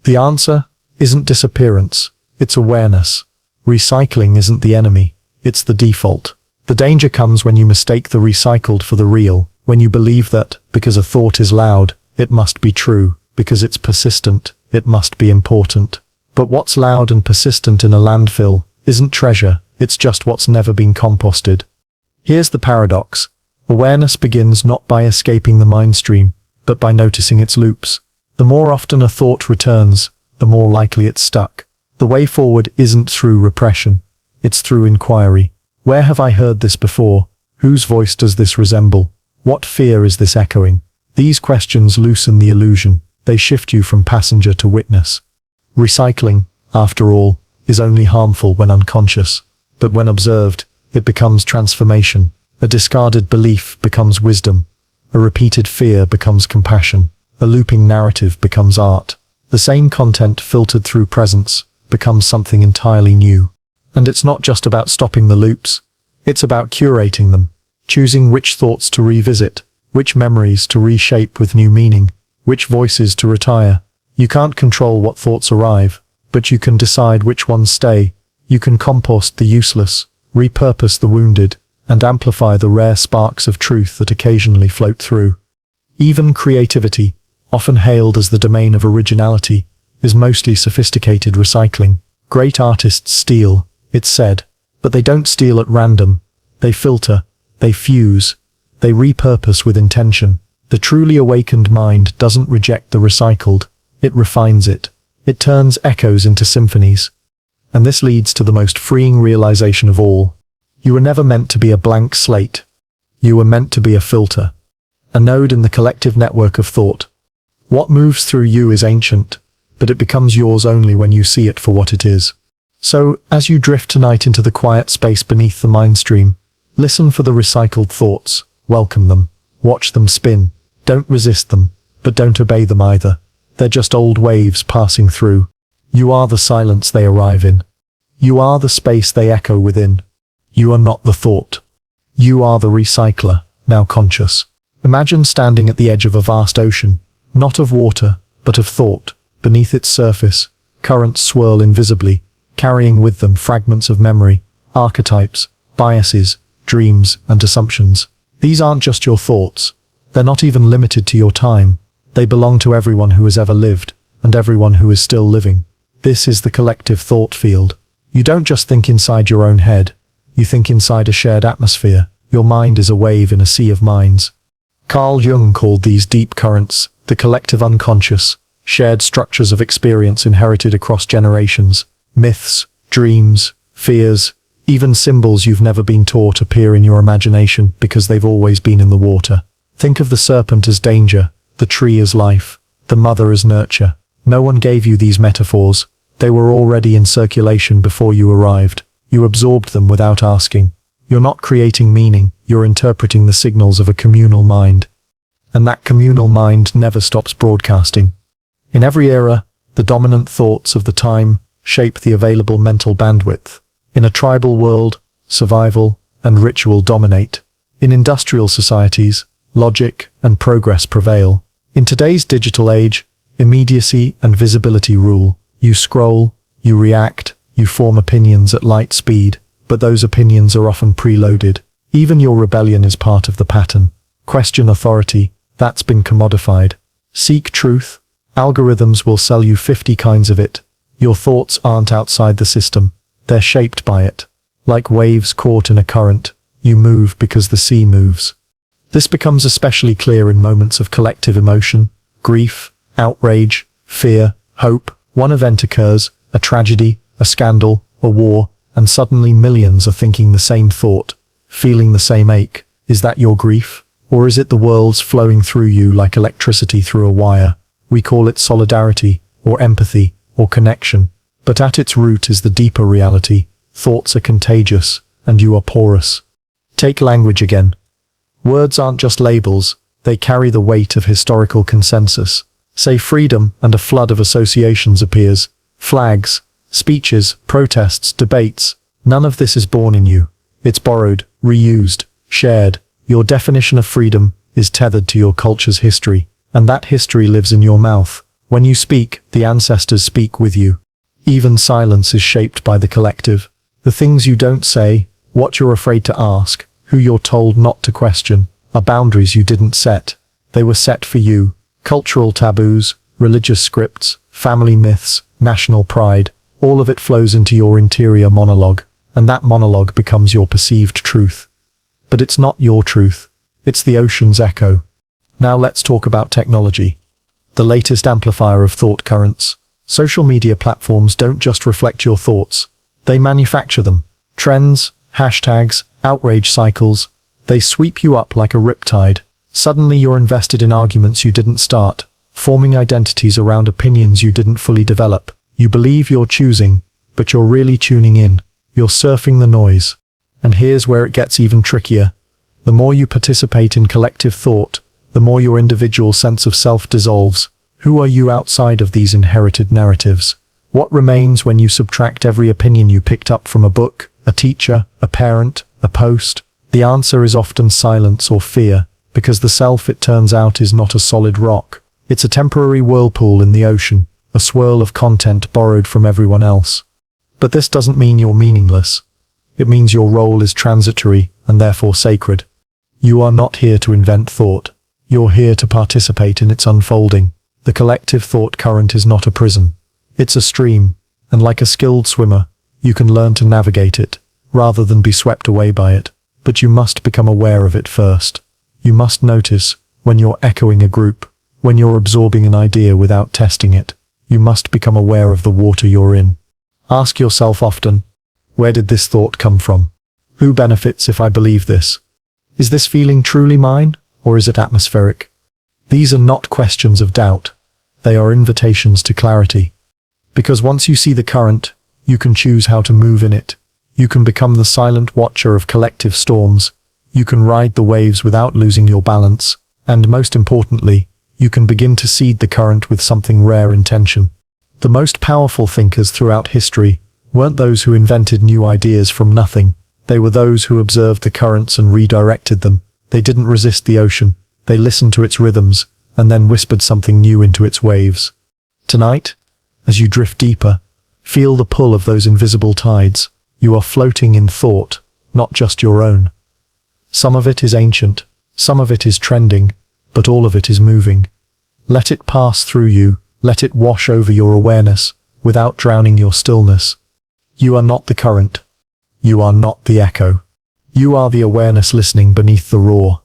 The answer isn't disappearance, it's awareness. Recycling isn't the enemy, it's the default. The danger comes when you mistake the recycled for the real, when you believe that, because a thought is loud, it must be true, because it's persistent, it must be important. But what's loud and persistent in a landfill isn't treasure, it's just what's never been composted. Here's the paradox. Awareness begins not by escaping the mind stream, but by noticing its loops. The more often a thought returns, the more likely it's stuck. The way forward isn't through repression, it's through inquiry. Where have I heard this before? Whose voice does this resemble? What fear is this echoing? These questions loosen the illusion. They shift you from passenger to witness. Recycling, after all, is only harmful when unconscious. But when observed, it becomes transformation. A discarded belief becomes wisdom. A repeated fear becomes compassion. A looping narrative becomes art. The same content filtered through presence becomes something entirely new. And it's not just about stopping the loops. It's about curating them, choosing which thoughts to revisit, which memories to reshape with new meaning, which voices to retire. You can't control what thoughts arrive, but you can decide which ones stay. You can compost the useless, repurpose the wounded, and amplify the rare sparks of truth that occasionally float through. Even creativity, often hailed as the domain of originality, is mostly sophisticated recycling. Great artists steal, it's said, but they don't steal at random. They filter, they fuse, they repurpose with intention. The truly awakened mind doesn't reject the recycled, it refines it. It turns echoes into symphonies. And this leads to the most freeing realization of all. You were never meant to be a blank slate. You were meant to be a filter, a node in the collective network of thought. What moves through you is ancient, but it becomes yours only when you see it for what it is. So, as you drift tonight into the quiet space beneath the mind stream, listen for the recycled thoughts, welcome them, watch them spin, don't resist them, but don't obey them either. They're just old waves passing through. You are the silence they arrive in. You are the space they echo within. You are not the thought. You are the recycler, now conscious. Imagine standing at the edge of a vast ocean, not of water, but of thought. Beneath its surface, currents swirl invisibly, carrying with them fragments of memory, archetypes, biases, dreams, and assumptions. These aren't just your thoughts. They're not even limited to your time. They belong to everyone who has ever lived, and everyone who is still living. This is the collective thought field. You don't just think inside your own head. You think inside a shared atmosphere. Your mind is a wave in a sea of minds. Carl Jung called these deep currents the collective unconscious, shared structures of experience inherited across generations. Myths, dreams, fears, even symbols you've never been taught appear in your imagination because they've always been in the water. Think of the serpent as danger, the tree as life, the mother as nurture. No one gave you these metaphors. They were already in circulation before you arrived. You absorbed them without asking. You're not creating meaning, you're interpreting the signals of a communal mind. And that communal mind never stops broadcasting. In every era, the dominant thoughts of the time shape the available mental bandwidth. In a tribal world, survival and ritual dominate. In industrial societies, logic and progress prevail. In today's digital age, immediacy and visibility rule. You scroll, you react, you form opinions at light speed, but those opinions are often preloaded. Even your rebellion is part of the pattern. Question authority, that's been commodified. Seek truth, algorithms will sell you 50 kinds of it. Your thoughts aren't outside the system, they're shaped by it. Like waves caught in a current, you move because the sea moves. This becomes especially clear in moments of collective emotion, grief, outrage, fear, hope. One event occurs, a tragedy, a scandal, a war, and suddenly millions are thinking the same thought, feeling the same ache. Is that your grief? Or is it the world's flowing through you like electricity through a wire? We call it solidarity, or empathy, or connection. But at its root is the deeper reality. Thoughts are contagious, and you are porous. Take language again. Words aren't just labels, they carry the weight of historical consensus. Say freedom, and a flood of associations appears. Flags, speeches, protests, debates. None of this is born in you. It's borrowed, reused, shared. Your definition of freedom is tethered to your culture's history, and that history lives in your mouth. When you speak, the ancestors speak with you. Even silence is shaped by the collective. The things you don't say, what you're afraid to ask, who you're told not to question, are boundaries you didn't set. They were set for you. Cultural taboos, religious scripts, family myths, national pride, all of it flows into your interior monologue, and that monologue becomes your perceived truth. But it's not your truth, it's the ocean's echo. Now let's talk about technology. The latest amplifier of thought currents. Social media platforms don't just reflect your thoughts, they manufacture them. Trends, hashtags, outrage cycles, they sweep you up like a riptide. Suddenly you're invested in arguments you didn't start, forming identities around opinions you didn't fully develop. You believe you're choosing, but you're really tuning in. You're surfing the noise. And here's where it gets even trickier. The more you participate in collective thought, the more your individual sense of self dissolves. Who are you outside of these inherited narratives? What remains when you subtract every opinion you picked up from a book, a teacher, a parent, a post? The answer is often silence or fear. Because the self, it turns out, is not a solid rock. It's a temporary whirlpool in the ocean, a swirl of content borrowed from everyone else. But this doesn't mean you're meaningless. It means your role is transitory and therefore sacred. You are not here to invent thought. You're here to participate in its unfolding. The collective thought current is not a prison. It's a stream, and like a skilled swimmer, you can learn to navigate it, rather than be swept away by it. But you must become aware of it first. You must notice when you're echoing a group, when you're absorbing an idea without testing it. You must become aware of the water you're in. Ask yourself often, where did this thought come from? Who benefits if I believe this? Is this feeling truly mine, or is it atmospheric? These are not questions of doubt. They are invitations to clarity. Because once you see the current, you can choose how to move in it. You can become the silent watcher of collective storms. You can ride the waves without losing your balance, and most importantly, you can begin to seed the current with something rare intention. The most powerful thinkers throughout history weren't those who invented new ideas from nothing. They were those who observed the currents and redirected them. They didn't resist the ocean. They listened to its rhythms and then whispered something new into its waves. Tonight, as you drift deeper, feel the pull of those invisible tides. You are floating in thought, not just your own. Some of it is ancient, some of it is trending, but all of it is moving. Let it pass through you, let it wash over your awareness, without drowning your stillness. You are not the current. You are not the echo. You are the awareness listening beneath the roar.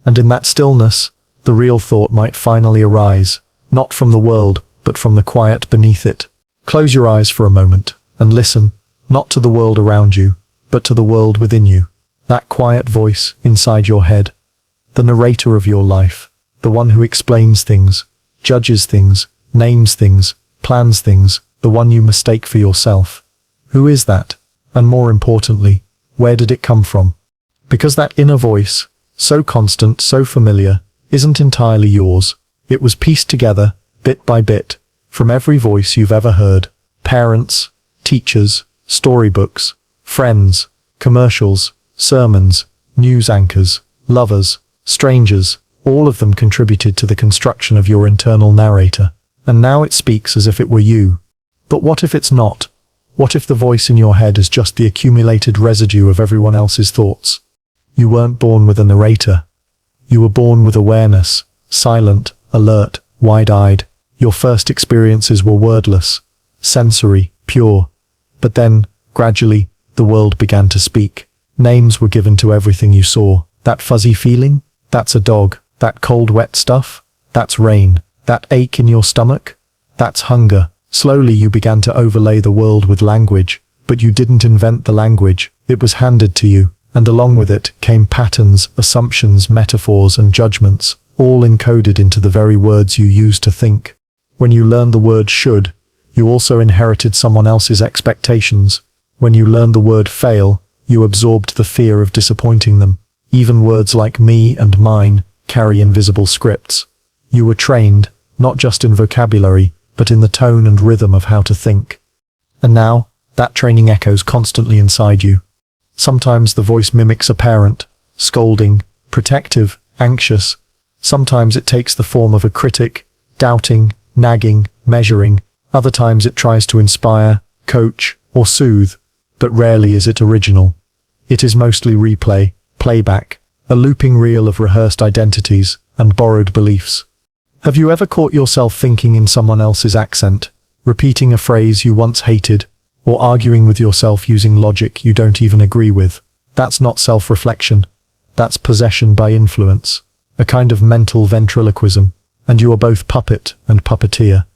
And in that stillness, the real thought might finally arise, not from the world, but from the quiet beneath it. Close your eyes for a moment, and listen, not to the world around you, but to the world within you. That quiet voice inside your head. The narrator of your life. The one who explains things, judges things, names things, plans things. The one you mistake for yourself. Who is that? And more importantly, where did it come from? Because that inner voice, so constant, so familiar, isn't entirely yours. It was pieced together, bit by bit, from every voice you've ever heard. Parents, teachers, storybooks, friends, commercials, sermons, news anchors, lovers, strangers, all of them contributed to the construction of your internal narrator. And now it speaks as if it were you. But what if it's not? What if the voice in your head is just the accumulated residue of everyone else's thoughts? You weren't born with a narrator. You were born with awareness, silent, alert, wide-eyed. Your first experiences were wordless, sensory, pure. But then, gradually, the world began to speak. Names were given to everything you saw. That fuzzy feeling? That's a dog. That cold, wet stuff? That's rain. That ache in your stomach? That's hunger. Slowly you began to overlay the world with language, but you didn't invent the language. It was handed to you, and along with it came patterns, assumptions, metaphors, and judgments, all encoded into the very words you use to think. When you learned the word should, you also inherited someone else's expectations. When you learned the word fail, you absorbed the fear of disappointing them. Even words like me and mine carry invisible scripts. You were trained, not just in vocabulary, but in the tone and rhythm of how to think. And now, that training echoes constantly inside you. Sometimes the voice mimics a parent, scolding, protective, anxious. Sometimes it takes the form of a critic, doubting, nagging, measuring. Other times it tries to inspire, coach, or soothe, but rarely is it original. It is mostly replay, playback, a looping reel of rehearsed identities and borrowed beliefs. Have you ever caught yourself thinking in someone else's accent, repeating a phrase you once hated, or arguing with yourself using logic you don't even agree with? That's not self-reflection. That's possession by influence, a kind of mental ventriloquism, and you are both puppet and puppeteer.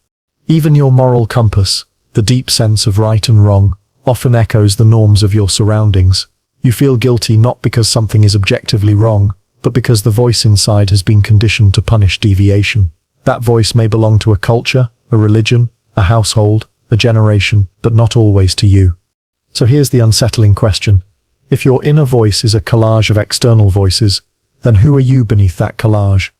Even your moral compass, the deep sense of right and wrong, often echoes the norms of your surroundings. You feel guilty not because something is objectively wrong, but because the voice inside has been conditioned to punish deviation. That voice may belong to a culture, a religion, a household, a generation, but not always to you. So here's the unsettling question. If your inner voice is a collage of external voices, then who are you beneath that collage?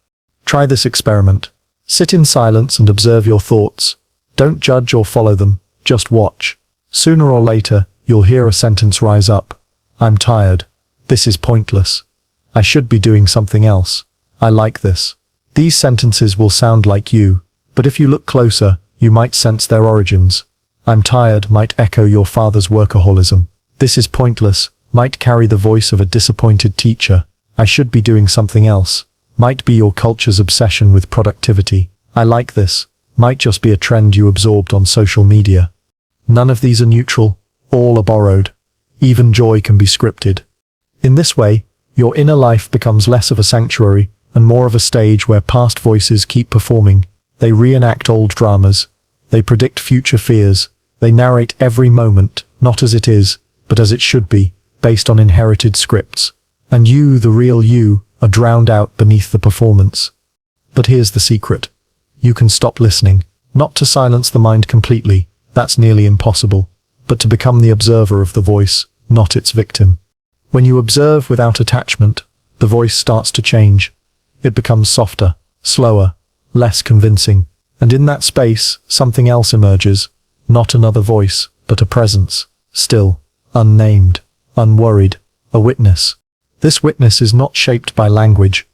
Try this experiment. Sit in silence and observe your thoughts. Don't judge or follow them, just watch. Sooner or later, you'll hear a sentence rise up. I'm tired. This is pointless. I should be doing something else. I like this. These sentences will sound like you, but if you look closer, you might sense their origins. I'm tired might echo your father's workaholism. This is pointless might carry the voice of a disappointed teacher. I should be doing something else might be your culture's obsession with productivity. I like this might just be a trend you absorbed on social media. None of these are neutral, all are borrowed. Even joy can be scripted. In this way, your inner life becomes less of a sanctuary and more of a stage where past voices keep performing. They reenact old dramas. They predict future fears. They narrate every moment, not as it is, but as it should be, based on inherited scripts. And you, the real you, are drowned out beneath the performance. But here's the secret. You can stop listening, not to silence the mind completely, that's nearly impossible, but to become the observer of the voice, not its victim. When you observe without attachment, the voice starts to change. It becomes softer, slower, less convincing. And in that space, something else emerges. Not another voice, but a presence. Still, unnamed, unworried, a witness. This witness is not shaped by language.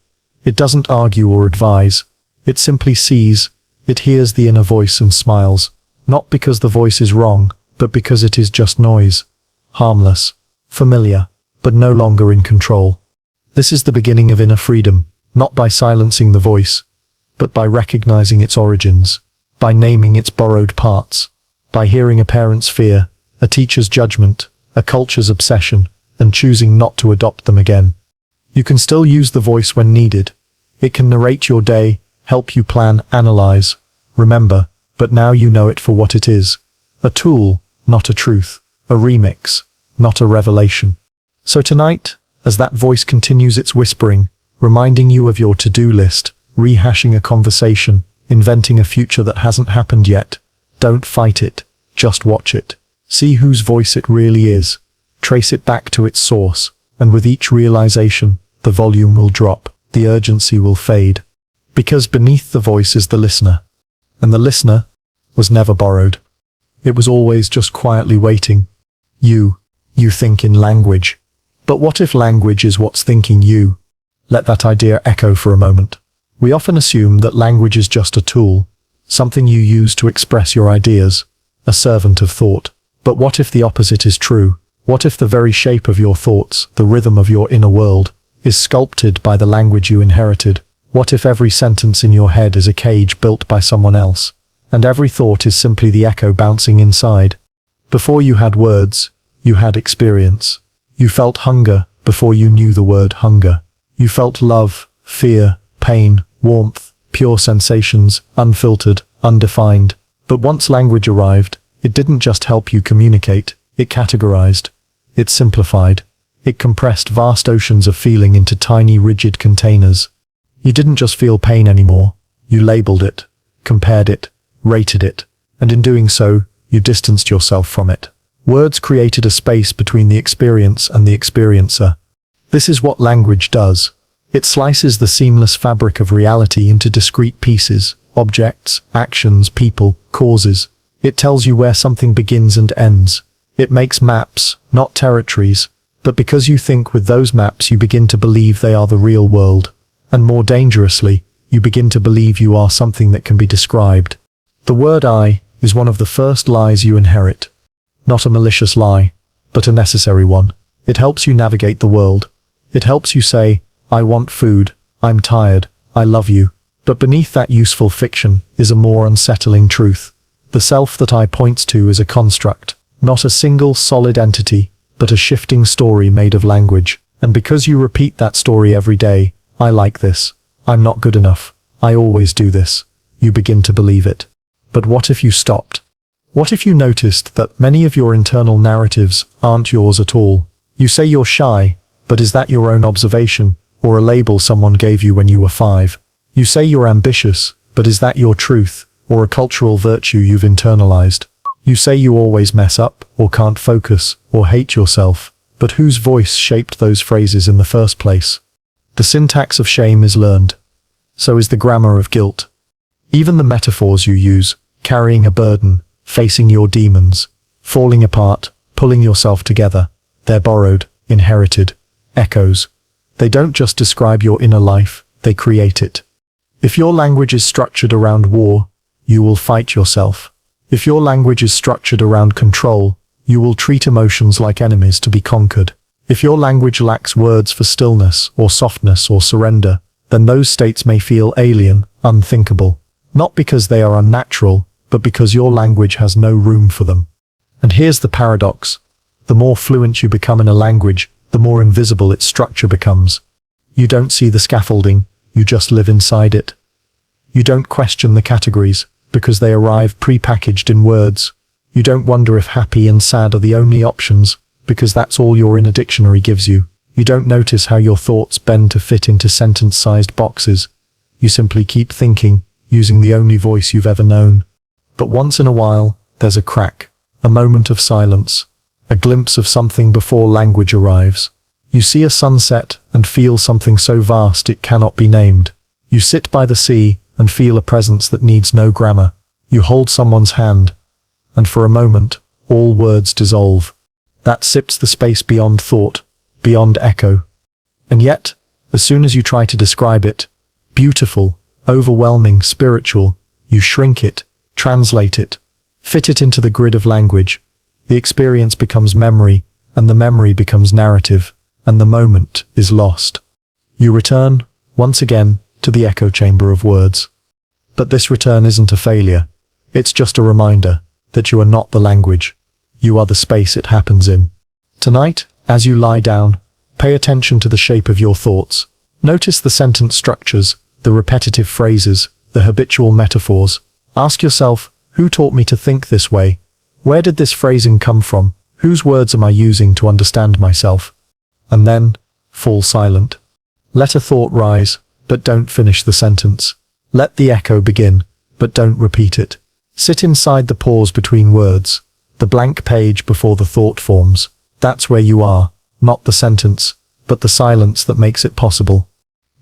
It doesn't argue or advise. It simply sees. It hears the inner voice and smiles. Not because the voice is wrong, but because it is just noise. Harmless, familiar, but no longer in control. This is the beginning of inner freedom, not by silencing the voice, but by recognizing its origins, by naming its borrowed parts, by hearing a parent's fear, a teacher's judgment, a culture's obsession, and choosing not to adopt them again. You can still use the voice when needed. It can narrate your day, help you plan, analyze, remember, but now you know it for what it is. A tool, not a truth. A remix, not a revelation. So tonight, as that voice continues its whispering, reminding you of your to-do list, rehashing a conversation, inventing a future that hasn't happened yet, don't fight it, just watch it. See whose voice it really is. Trace it back to its source, and with each realization, the volume will drop, the urgency will fade. Because beneath the voice is the listener. And the listener was never borrowed. It was always just quietly waiting. You think in language. But what if language is what's thinking you? Let that idea echo for a moment. We often assume that language is just a tool, something you use to express your ideas, a servant of thought. But what if the opposite is true? What if the very shape of your thoughts, the rhythm of your inner world, is sculpted by the language you inherited? What if every sentence in your head is a cage built by someone else, and every thought is simply the echo bouncing inside? Before you had words, you had experience. You felt hunger before you knew the word hunger. You felt love, fear, pain, warmth, pure sensations, unfiltered, undefined. But once language arrived, it didn't just help you communicate, it categorized. It simplified. It compressed vast oceans of feeling into tiny, rigid containers. You didn't just feel pain anymore. You labeled it, compared it, rated it, and in doing so, you distanced yourself from it. Words created a space between the experience and the experiencer. This is what language does. It slices the seamless fabric of reality into discrete pieces, objects, actions, people, causes. It tells you where something begins and ends. It makes maps, not territories, but because you think with those maps you begin to believe they are the real world. And more dangerously, you begin to believe you are something that can be described. The word I is one of the first lies you inherit. Not a malicious lie, but a necessary one. It helps you navigate the world. It helps you say, I want food, I'm tired, I love you. But beneath that useful fiction is a more unsettling truth. The self that I points to is a construct, not a single solid entity, but a shifting story made of language. And because you repeat that story every day, I like this, I'm not good enough, I always do this, you begin to believe it. But what if you stopped? What if you noticed that many of your internal narratives aren't yours at all? You say you're shy, but is that your own observation, or a label someone gave you when you were 5? You say you're ambitious, but is that your truth, or a cultural virtue you've internalized? You say you always mess up, or can't focus, or hate yourself, but whose voice shaped those phrases in the first place? The syntax of shame is learned. So is the grammar of guilt. Even the metaphors you use, carrying a burden, facing your demons, falling apart, pulling yourself together, they're borrowed, inherited, echoes. They don't just describe your inner life, they create it. If your language is structured around war, you will fight yourself. If your language is structured around control, you will treat emotions like enemies to be conquered. If your language lacks words for stillness or softness or surrender, then those states may feel alien, unthinkable. Not because they are unnatural, but because your language has no room for them. And here's the paradox. The more fluent you become in a language, the more invisible its structure becomes. You don't see the scaffolding, you just live inside it. You don't question the categories, because they arrive pre-packaged in words. You don't wonder if happy and sad are the only options, because that's all your inner dictionary gives you. You don't notice how your thoughts bend to fit into sentence-sized boxes. You simply keep thinking, using the only voice you've ever known. But once in a while, there's a crack, a moment of silence, a glimpse of something before language arrives. You see a sunset and feel something so vast it cannot be named. You sit by the sea, and feel a presence that needs no grammar. You hold someone's hand, and for a moment, all words dissolve. That sips the space beyond thought, beyond echo. And yet, as soon as you try to describe it, beautiful, overwhelming, spiritual, you shrink it, translate it, fit it into the grid of language. The experience becomes memory, and the memory becomes narrative, and the moment is lost. You return, once again, to the echo chamber of words. But this return isn't a failure. It's just a reminder that you are not the language. You are the space it happens in. Tonight, as you lie down, pay attention to the shape of your thoughts. Notice the sentence structures, the repetitive phrases, the habitual metaphors. Ask yourself, who taught me to think this way? Where did this phrasing come from? Whose words am I using to understand myself? And then, fall silent. Let a thought rise, but don't finish the sentence. Let the echo begin, but don't repeat it. Sit inside the pause between words, the blank page before the thought forms. That's where you are, not the sentence, but the silence that makes it possible.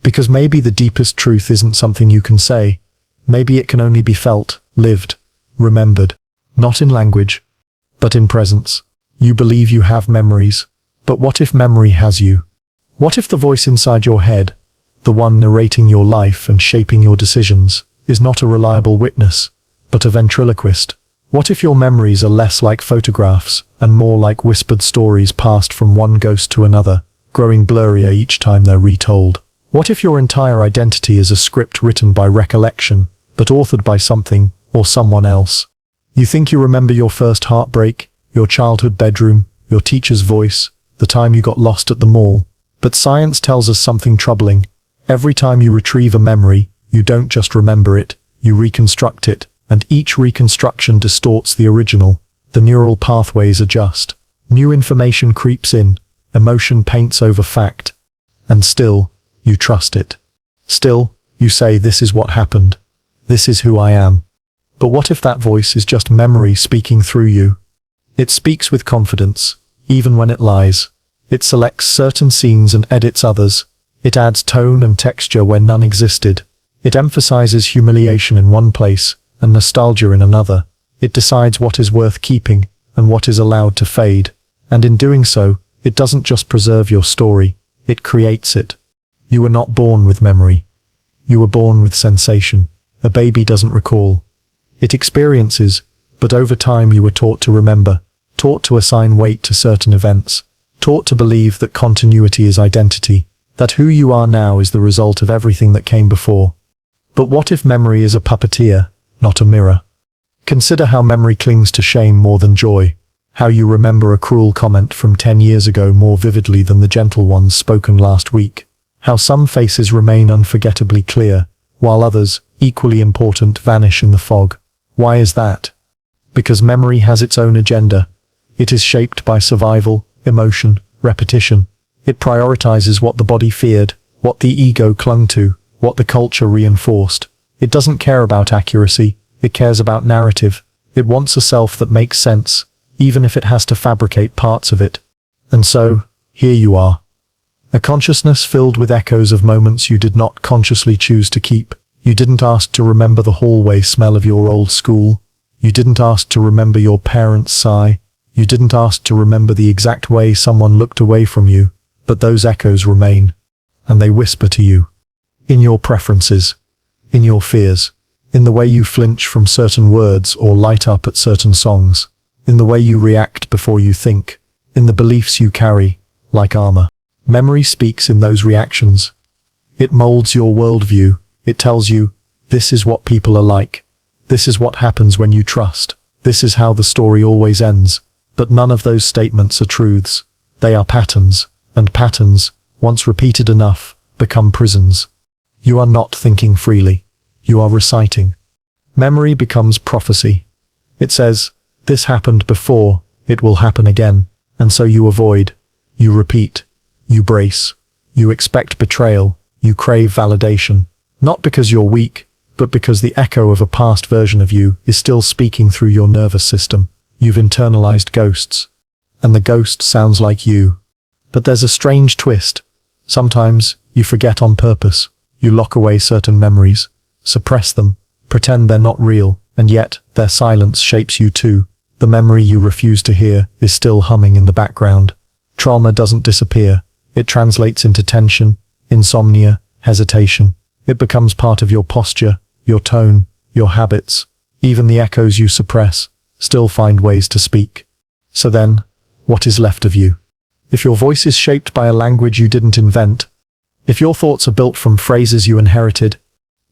Because maybe the deepest truth isn't something you can say. Maybe it can only be felt, lived, remembered. Not in language, but in presence. You believe you have memories, but what if memory has you? What if the voice inside your head, the one narrating your life and shaping your decisions, is not a reliable witness, but a ventriloquist? What if your memories are less like photographs and more like whispered stories passed from one ghost to another, growing blurrier each time they're retold? What if your entire identity is a script written by recollection, but authored by something or someone else? You think you remember your first heartbreak, your childhood bedroom, your teacher's voice, the time you got lost at the mall. But science tells us something troubling. Every time you retrieve a memory, you don't just remember it, you reconstruct it, and each reconstruction distorts the original. The neural pathways adjust. New information creeps in, emotion paints over fact. And still, you trust it. Still, you say, this is what happened. This is who I am. But what if that voice is just memory speaking through you? It speaks with confidence, even when it lies. It selects certain scenes and edits others. It adds tone and texture where none existed. It emphasizes humiliation in one place and nostalgia in another. It decides what is worth keeping and what is allowed to fade. And in doing so, it doesn't just preserve your story, it creates it. You were not born with memory. You were born with sensation. A baby doesn't recall. It experiences, but over time you were taught to remember, taught to assign weight to certain events, taught to believe that continuity is identity, that who you are now is the result of everything that came before. But what if memory is a puppeteer, not a mirror? Consider how memory clings to shame more than joy, how you remember a cruel comment from 10 years ago more vividly than the gentle ones spoken last week, how some faces remain unforgettably clear, while others, equally important, vanish in the fog. Why is that? Because memory has its own agenda. It is shaped by survival, emotion, repetition. It prioritizes what the body feared, what the ego clung to, what the culture reinforced. It doesn't care about accuracy, it cares about narrative. It wants a self that makes sense, even if it has to fabricate parts of it. And so, here you are. A consciousness filled with echoes of moments you did not consciously choose to keep. You didn't ask to remember the hallway smell of your old school. You didn't ask to remember your parents' sigh. You didn't ask to remember the exact way someone looked away from you. But those echoes remain. And they whisper to you. In your preferences. In your fears. In the way you flinch from certain words or light up at certain songs. In the way you react before you think. In the beliefs you carry, like armor. Memory speaks in those reactions. It molds your worldview. It tells you, this is what people are like. This is what happens when you trust. This is how the story always ends. But none of those statements are truths. They are patterns, and patterns, once repeated enough, become prisons. You are not thinking freely. You are reciting. Memory becomes prophecy. It says, this happened before, it will happen again. And so you avoid. You repeat. You brace. You expect betrayal. You crave validation. Not because you're weak, but because the echo of a past version of you is still speaking through your nervous system. You've internalized ghosts. And the ghost sounds like you. But there's a strange twist. Sometimes, you forget on purpose. You lock away certain memories. suppress them, pretend they're not real, and yet their silence shapes you too. The memory you refuse to hear is still humming in the background. Trauma doesn't disappear. It translates into tension, insomnia, hesitation. It becomes part of your posture, your tone, your habits. Even the echoes you suppress still find ways to speak. So then, what is left of you? If your voice is shaped by a language you didn't invent, if your thoughts are built from phrases you inherited,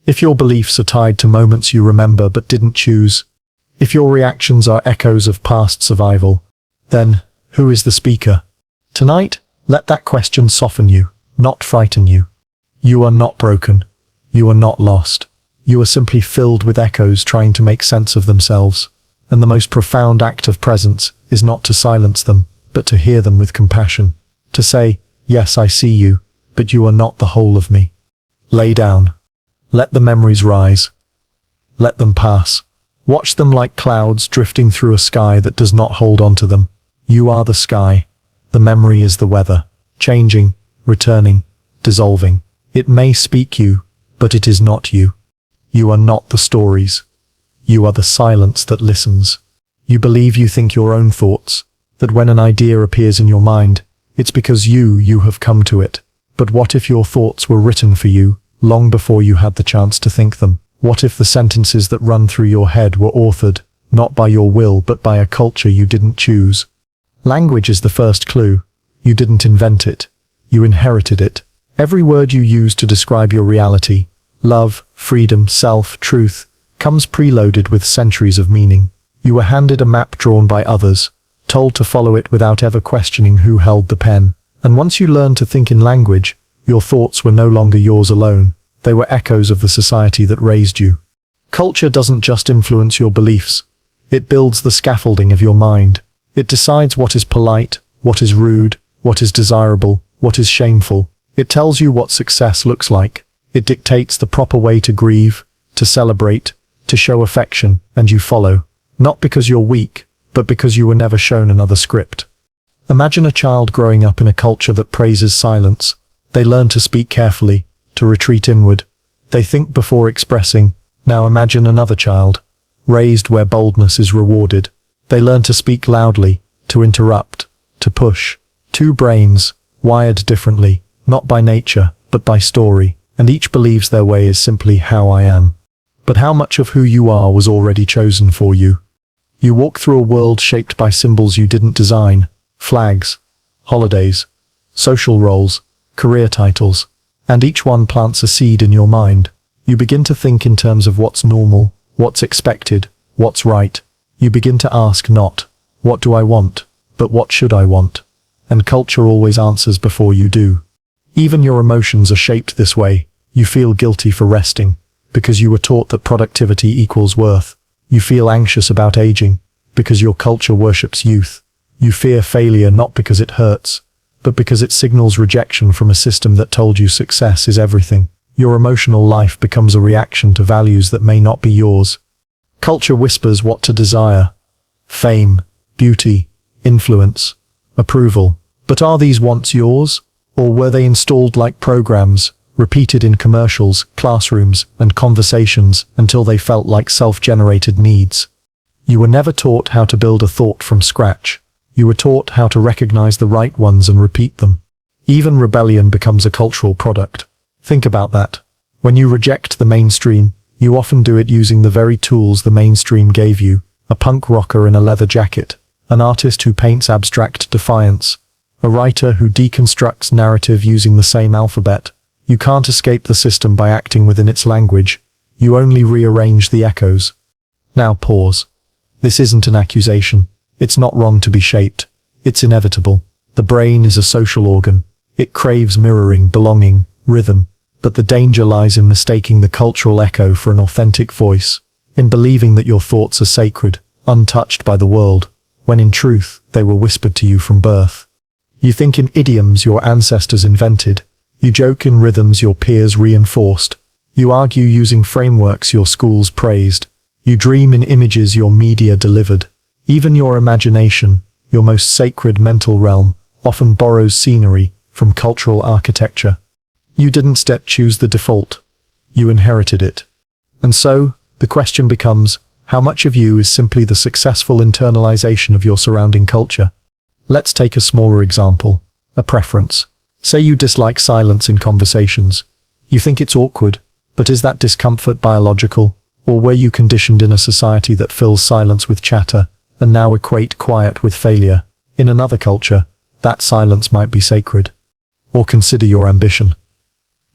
if your beliefs are tied to moments you remember but didn't choose, if your reactions are echoes of past survival, then who is the speaker? Tonight, let that question soften you, not frighten you. You are not broken. You are not lost. You are simply filled with echoes trying to make sense of themselves. And the most profound act of presence is not to silence them, but to hear them with compassion. To say, yes, I see you, but you are not the whole of me. Lay down. Let the memories rise. Let them pass. Watch them like clouds drifting through a sky that does not hold on to them. You are the sky. The memory is the weather, changing, returning, dissolving. It may speak you, but it is not you. You are not the stories. You are the silence that listens. You believe you think your own thoughts, that when an idea appears in your mind, it's because you have come to it. But what if your thoughts were written for you, long before you had the chance to think them? What if the sentences that run through your head were authored, not by your will but by a culture you didn't choose? Language is the first clue. You didn't invent it. You inherited it. Every word you use to describe your reality, love, freedom, self, truth, comes preloaded with centuries of meaning. You were handed a map drawn by others, told to follow it without ever questioning who held the pen. And once you learned to think in language, your thoughts were no longer yours alone. They were echoes of the society that raised you. Culture doesn't just influence your beliefs. It builds the scaffolding of your mind. It decides what is polite, what is rude, what is desirable, what is shameful. It tells you what success looks like. It dictates the proper way to grieve, to celebrate, to show affection, and you follow. Not because you're weak, but because you were never shown another script. Imagine a child growing up in a culture that praises silence. They learn to speak carefully, to retreat inward. They think before expressing. Now imagine another child, raised where boldness is rewarded. They learn to speak loudly, to interrupt, to push. Two brains, wired differently, not by nature, but by story, and each believes their way is simply how I am. But how much of who you are was already chosen for you? You walk through a world shaped by symbols you didn't design, flags, holidays, social roles, career titles, and each one plants a seed in your mind. You begin to think in terms of what's normal, what's expected, what's right. You begin to ask not, what do I want, but what should I want? And culture always answers before you do. Even your emotions are shaped this way. You feel guilty for resting, because you were taught that productivity equals worth. You feel anxious about aging, because your culture worships youth. You fear failure not because it hurts, but because it signals rejection from a system that told you success is everything. Your emotional life becomes a reaction to values that may not be yours. Culture whispers what to desire: fame, beauty, influence, approval. But are these wants yours? Or were they installed like programs, repeated in commercials, classrooms, and conversations until they felt like self-generated needs? You were never taught how to build a thought from scratch. You were taught how to recognize the right ones and repeat them. Even rebellion becomes a cultural product. Think about that. When you reject the mainstream, you often do it using the very tools the mainstream gave you: a punk rocker in a leather jacket, an artist who paints abstract defiance, a writer who deconstructs narrative using the same alphabet. You can't escape the system by acting within its language. You only rearrange the echoes. Now pause. This isn't an accusation. It's not wrong to be shaped. It's inevitable. The brain is a social organ. It craves mirroring, belonging, rhythm. But the danger lies in mistaking the cultural echo for an authentic voice, in believing that your thoughts are sacred, untouched by the world, when in truth they were whispered to you from birth. You think in idioms your ancestors invented. You joke in rhythms your peers reinforced. You argue using frameworks your schools praised. You dream in images your media delivered. Even your imagination, your most sacred mental realm, often borrows scenery from cultural architecture. You didn't choose the default. You inherited it. And so, the question becomes, how much of you is simply the successful internalization of your surrounding culture? Let's take a smaller example, a preference. Say you dislike silence in conversations. You think it's awkward, but is that discomfort biological, or were you conditioned in a society that fills silence with chatter, and now equate quiet with failure? In another culture, that silence might be sacred. Or consider your ambition.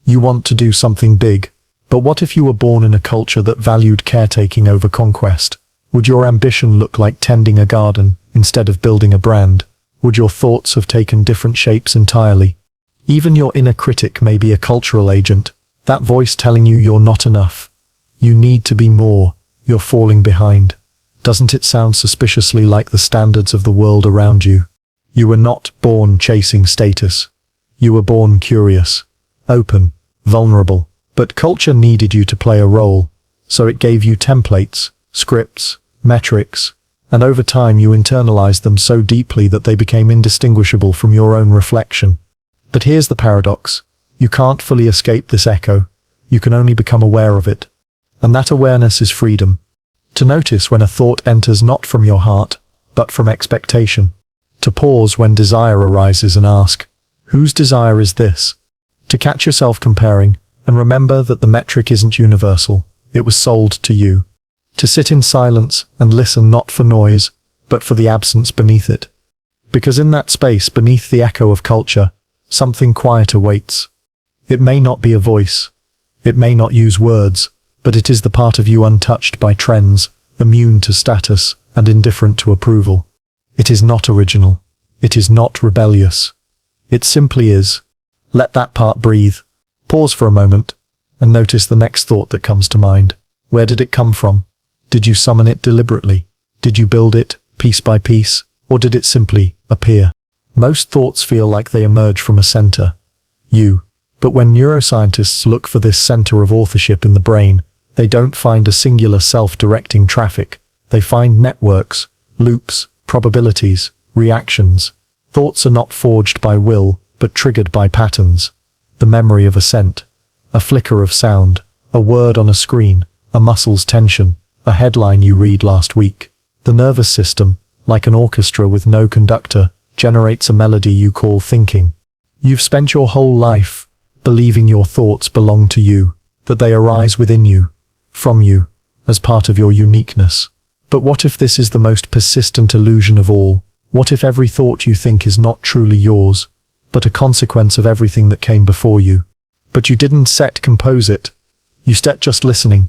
You want to do something big, but what if you were born in a culture that valued caretaking over conquest? Would your ambition look like tending a garden instead of building a brand? Would your thoughts have taken different shapes entirely? Even your inner critic may be a cultural agent, that voice telling you you're not enough. You need to be more, you're falling behind. Doesn't it sound suspiciously like the standards of the world around you? You were not born chasing status. You were born curious, open, vulnerable. But culture needed you to play a role, so it gave you templates, scripts, metrics, and over time you internalized them so deeply that they became indistinguishable from your own reflection. But here's the paradox. You can't fully escape this echo. You can only become aware of it. And that awareness is freedom. To notice when a thought enters not from your heart, but from expectation. To pause when desire arises and ask, whose desire is this? To catch yourself comparing, and remember that the metric isn't universal, it was sold to you. To sit in silence and listen not for noise, but for the absence beneath it. Because in that space beneath the echo of culture, something quieter waits. It may not be a voice. It may not use words, but it is the part of you untouched by trends, immune to status, and indifferent to approval. It is not original. It is not rebellious. It simply is. Let that part breathe. Pause for a moment, and notice the next thought that comes to mind. Where did it come from? Did you summon it deliberately? Did you build it, piece by piece, or did it simply appear? Most thoughts feel like they emerge from a center, you. But when neuroscientists look for this center of authorship in the brain, they don't find a singular self-directing traffic. They find networks, loops, probabilities, reactions. Thoughts are not forged by will, but triggered by patterns. The memory of a scent, a flicker of sound, a word on a screen, a muscle's tension, a headline you read last week. The nervous system, like an orchestra with no conductor, generates a melody you call thinking. You've spent your whole life believing your thoughts belong to you, that they arise within you, from you, as part of your uniqueness. But what if this is the most persistent illusion of all? What if every thought you think is not truly yours, but a consequence of everything that came before you? But you didn't compose it. You set just listening.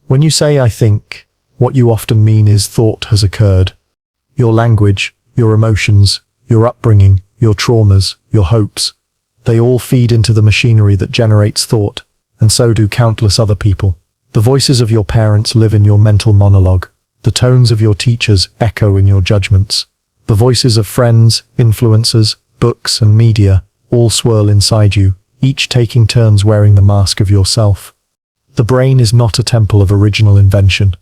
When you say I think, what you often mean is thought has occurred. Your language, your emotions, your upbringing, your traumas, your hopes, they all feed into the machinery that generates thought, and so do countless other people. The voices of your parents live in your mental monologue. The tones of your teachers echo in your judgments. The voices of friends, influencers, books and media all swirl inside you, each taking turns wearing the mask of yourself. The brain is not a temple of original invention.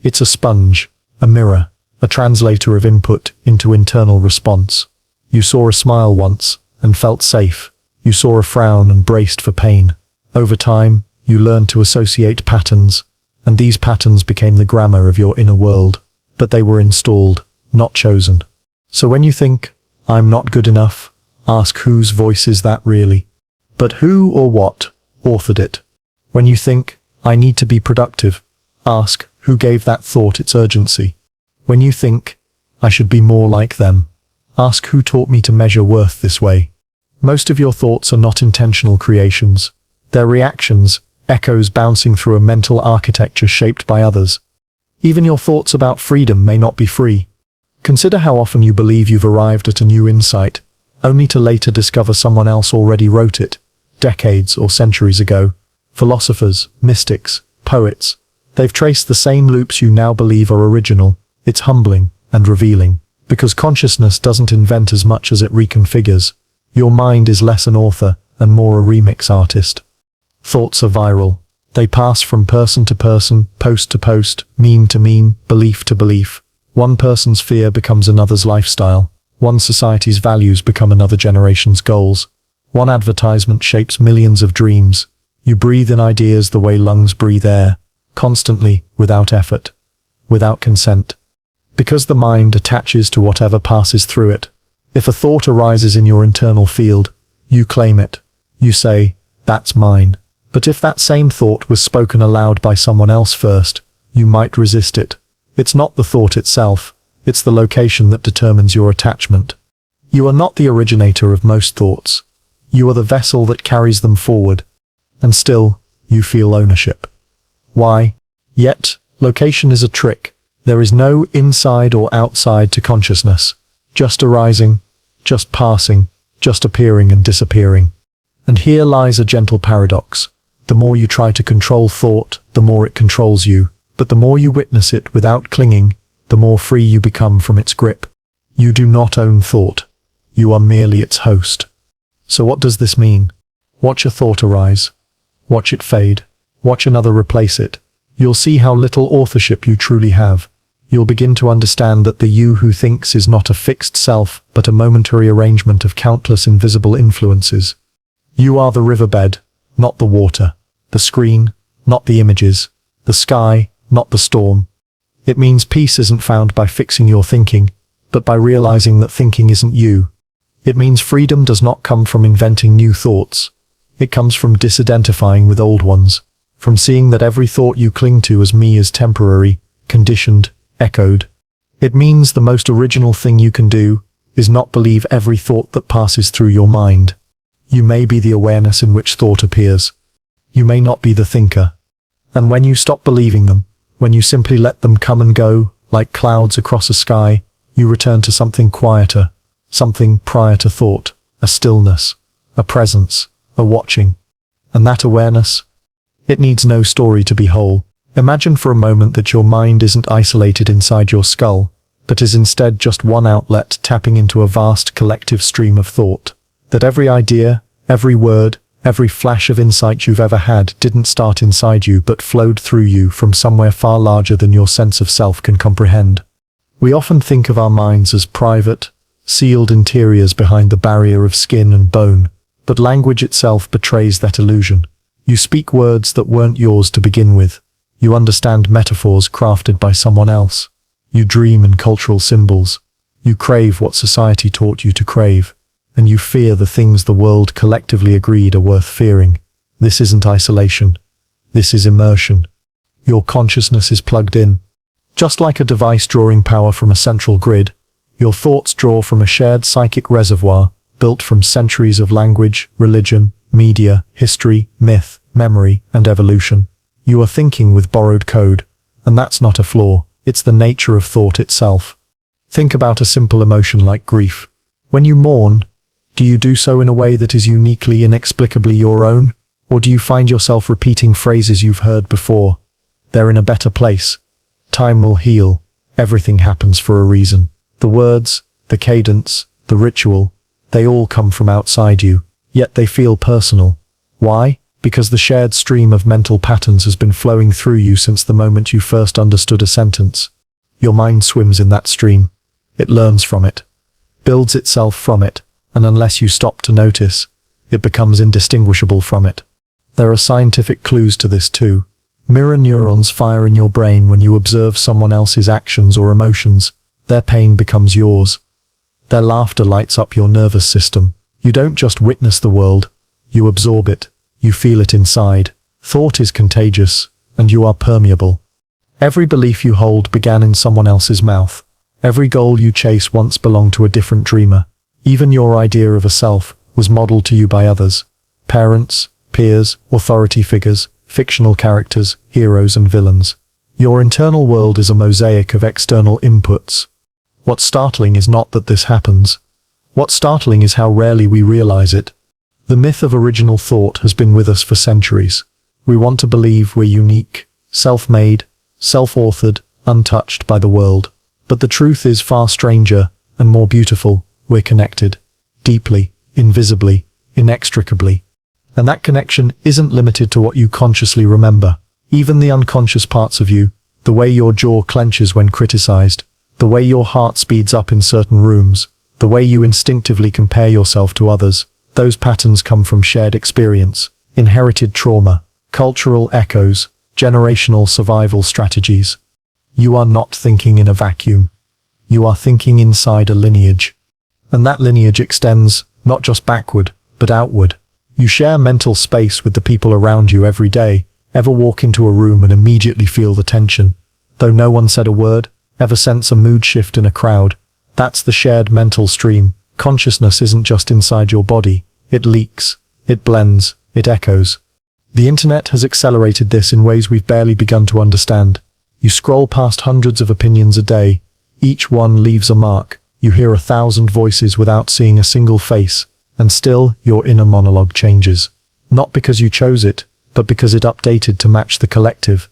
It's a sponge, a mirror, a translator of input into internal response. You saw a smile once and felt safe. You saw a frown and braced for pain. Over time, you learned to associate patterns, and these patterns became the grammar of your inner world. But they were installed, not chosen. So when you think, I'm not good enough, ask whose voice is that really? But who or what authored it? When you think, I need to be productive, ask who gave that thought its urgency? When you think, I should be more like them, ask who taught me to measure worth this way? Most of your thoughts are not intentional creations. They're reactions, echoes bouncing through a mental architecture shaped by others. Even your thoughts about freedom may not be free. Consider how often you believe you've arrived at a new insight, only to later discover someone else already wrote it, decades or centuries ago. Philosophers, mystics, poets, they've traced the same loops you now believe are original. It's humbling and revealing, because consciousness doesn't invent as much as it reconfigures. Your mind is less an author and more a remix artist. Thoughts are viral. They pass from person to person, post to post, meme to meme, belief to belief. One person's fear becomes another's lifestyle. One society's values become another generation's goals. One advertisement shapes millions of dreams. You breathe in ideas the way lungs breathe air. constantly, without effort, without consent. Because the mind attaches to whatever passes through it. If a thought arises in your internal field, you claim it. You say, "That's mine." But if that same thought was spoken aloud by someone else first, you might resist it. It's not the thought itself, it's the location that determines your attachment. You are not the originator of most thoughts. You are the vessel that carries them forward. And still, you feel ownership. Why? Yet, location is a trick. There is no inside or outside to consciousness. Just arising, just passing, just appearing and disappearing. And here lies a gentle paradox. The more you try to control thought, the more it controls you. But the more you witness it without clinging, the more free you become from its grip. You do not own thought. You are merely its host. So what does this mean? Watch a thought arise. Watch it fade. Watch another replace it. You'll see how little authorship you truly have. You'll begin to understand that the you who thinks is not a fixed self, but a momentary arrangement of countless invisible influences. You are the riverbed, not the water. The screen, not the images. The sky, not the storm. It means peace isn't found by fixing your thinking, but by realizing that thinking isn't you. It means freedom does not come from inventing new thoughts. It comes from disidentifying with old ones, from seeing that every thought you cling to as me is temporary, conditioned, echoed. It means the most original thing you can do is not believe every thought that passes through your mind. You may be the awareness in which thought appears. You may not be the thinker. And when you stop believing them, when you simply let them come and go, like clouds across a sky, you return to something quieter, something prior to thought, a stillness, a presence, a watching. And that awareness? It needs no story to be whole. Imagine for a moment that your mind isn't isolated inside your skull, but is instead just one outlet tapping into a vast collective stream of thought. That every idea, every word, every flash of insight you've ever had didn't start inside you but flowed through you from somewhere far larger than your sense of self can comprehend. We often think of our minds as private, sealed interiors behind the barrier of skin and bone, but language itself betrays that illusion. You speak words that weren't yours to begin with. You understand metaphors crafted by someone else. You dream in cultural symbols. You crave what society taught you to crave. And you fear the things the world collectively agreed are worth fearing. This isn't isolation. This is immersion. Your consciousness is plugged in. Just like a device drawing power from a central grid, your thoughts draw from a shared psychic reservoir built from centuries of language, religion, media, history, myth, memory, and evolution. You are thinking with borrowed code, and that's not a flaw, it's the nature of thought itself. Think about a simple emotion like grief. When you mourn, do you do so in a way that is uniquely, inexplicably your own? Or do you find yourself repeating phrases you've heard before? They're in a better place. Time will heal. Everything happens for a reason. The words, the cadence, the ritual, they all come from outside you, yet they feel personal. Why? Because the shared stream of mental patterns has been flowing through you since the moment you first understood a sentence. Your mind swims in that stream. It learns from it, builds itself from it, and unless you stop to notice, it becomes indistinguishable from it. There are scientific clues to this too. Mirror neurons fire in your brain when you observe someone else's actions or emotions. Their pain becomes yours. Their laughter lights up your nervous system. You don't just witness the world, you absorb it. You feel it inside. Thought is contagious, and you are permeable. Every belief you hold began in someone else's mouth. Every goal you chase once belonged to a different dreamer. Even your idea of a self was modeled to you by others. Parents, peers, authority figures, fictional characters, heroes and villains. Your internal world is a mosaic of external inputs. What's startling is not that this happens. What's startling is how rarely we realize it. The myth of original thought has been with us for centuries. We want to believe we're unique, self-made, self-authored, untouched by the world. But the truth is far stranger and more beautiful. We're connected. Deeply, invisibly, inextricably. And that connection isn't limited to what you consciously remember. Even the unconscious parts of you, the way your jaw clenches when criticized, the way your heart speeds up in certain rooms, the way you instinctively compare yourself to others, those patterns come from shared experience, inherited trauma, cultural echoes, Generational survival strategies. You are not thinking in a vacuum. You are thinking inside a lineage. And that lineage extends not just backward, but outward. You share mental space with the people around you every day. Ever walk into a room and immediately feel the tension? Though no one said a word, ever sense a mood shift in a crowd? That's the shared mental stream. Consciousness isn't just inside your body. It leaks, it blends, it echoes. The internet has accelerated this in ways we've barely begun to understand. You scroll past hundreds of opinions a day. Each one leaves a mark. You hear 1,000 voices without seeing a single face. And still, your inner monologue changes. Not because you chose it, but because it updated to match the collective.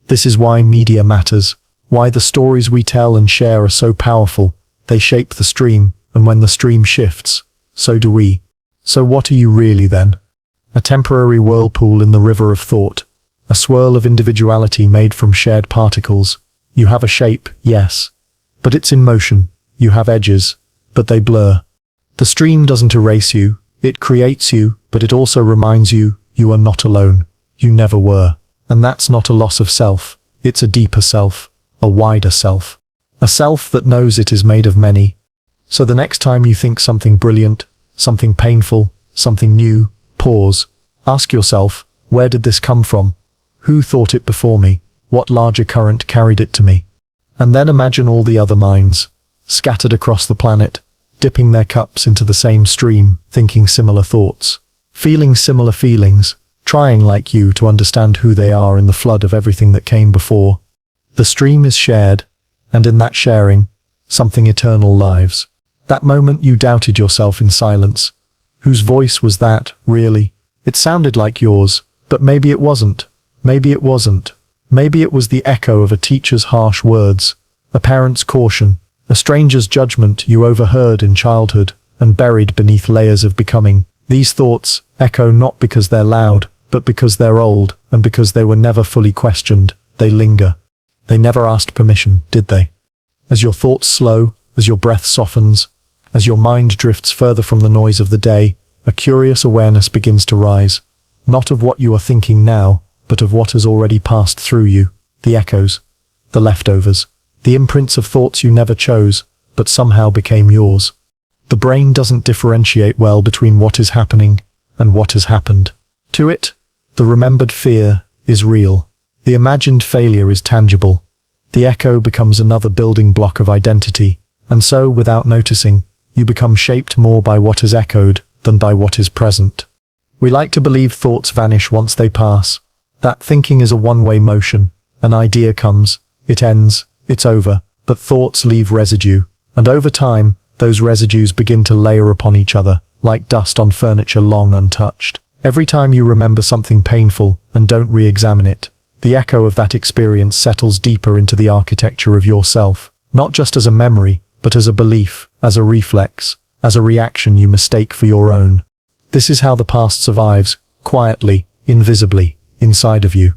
This is why media matters. Why the stories we tell and share are so powerful. They shape the stream, and when the stream shifts, so do we. So what are you really then? A temporary whirlpool in the river of thought. A swirl of individuality made from shared particles. You have a shape, yes. But it's in motion. You have edges, but they blur. The stream doesn't erase you. It creates you, but it also reminds you, you are not alone. You never were. And that's not a loss of self. It's a deeper self. A wider self. A self that knows it is made of many. So the next time you think something brilliant, something painful, something new, pause. Ask yourself, where did this come from? Who thought it before me? What larger current carried it to me? And then imagine all the other minds, scattered across the planet, dipping their cups into the same stream, thinking similar thoughts, feeling similar feelings, trying like you to understand who they are in the flood of everything that came before. The stream is shared, and in that sharing, something eternal lives. That moment you doubted yourself in silence. Whose voice was that, really? It sounded like yours, but maybe it wasn't. Maybe it wasn't. Maybe it was the echo of a teacher's harsh words, a parent's caution, a stranger's judgment you overheard in childhood and buried beneath layers of becoming. These thoughts echo not because they're loud, but because they're old, and because they were never fully questioned. They linger. They never asked permission, did they? As your thoughts slow, as your breath softens, as your mind drifts further from the noise of the day, a curious awareness begins to rise, not of what you are thinking now, but of what has already passed through you, the echoes, the leftovers, the imprints of thoughts you never chose, but somehow became yours. The brain doesn't differentiate well between what is happening and what has happened. To it, the remembered fear is real. The imagined failure is tangible. The echo becomes another building block of identity, and so, without noticing, you become shaped more by what is echoed than by what is present. We like to believe thoughts vanish once they pass. That thinking is a one-way motion. An idea comes, it ends, it's over, but thoughts leave residue, and over time, those residues begin to layer upon each other, like dust on furniture long untouched. Every time you remember something painful and don't re-examine it, the echo of that experience settles deeper into the architecture of yourself, not just as a memory, but as a belief, as a reflex, as a reaction you mistake for your own. This is how the past survives, quietly, invisibly, inside of you.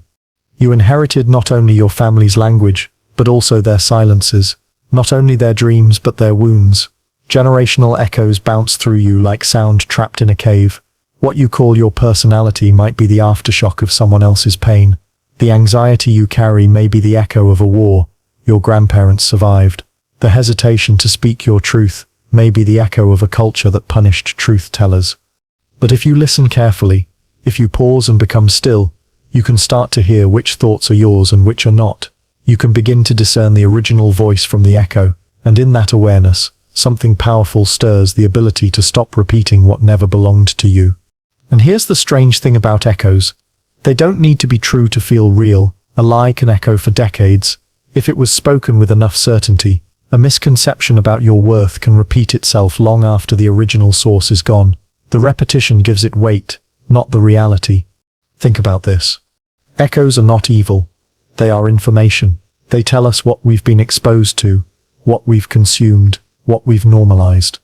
You inherited not only your family's language, but also their silences, not only their dreams but their wounds. Generational echoes bounce through you like sound trapped in a cave. What you call your personality might be the aftershock of someone else's pain. The anxiety you carry may be the echo of a war your grandparents survived. The hesitation to speak your truth may be the echo of a culture that punished truth-tellers. But if you listen carefully, if you pause and become still, you can start to hear which thoughts are yours and which are not. You can begin to discern the original voice from the echo, and in that awareness, something powerful stirs, the ability to stop repeating what never belonged to you. And here's the strange thing about echoes. They don't need to be true to feel real. A lie can echo for decades. If it was spoken with enough certainty, a misconception about your worth can repeat itself long after the original source is gone. The repetition gives it weight, not the reality. Think about this. Echoes are not evil. They are information. They tell us what we've been exposed to, what we've consumed, what we've normalized.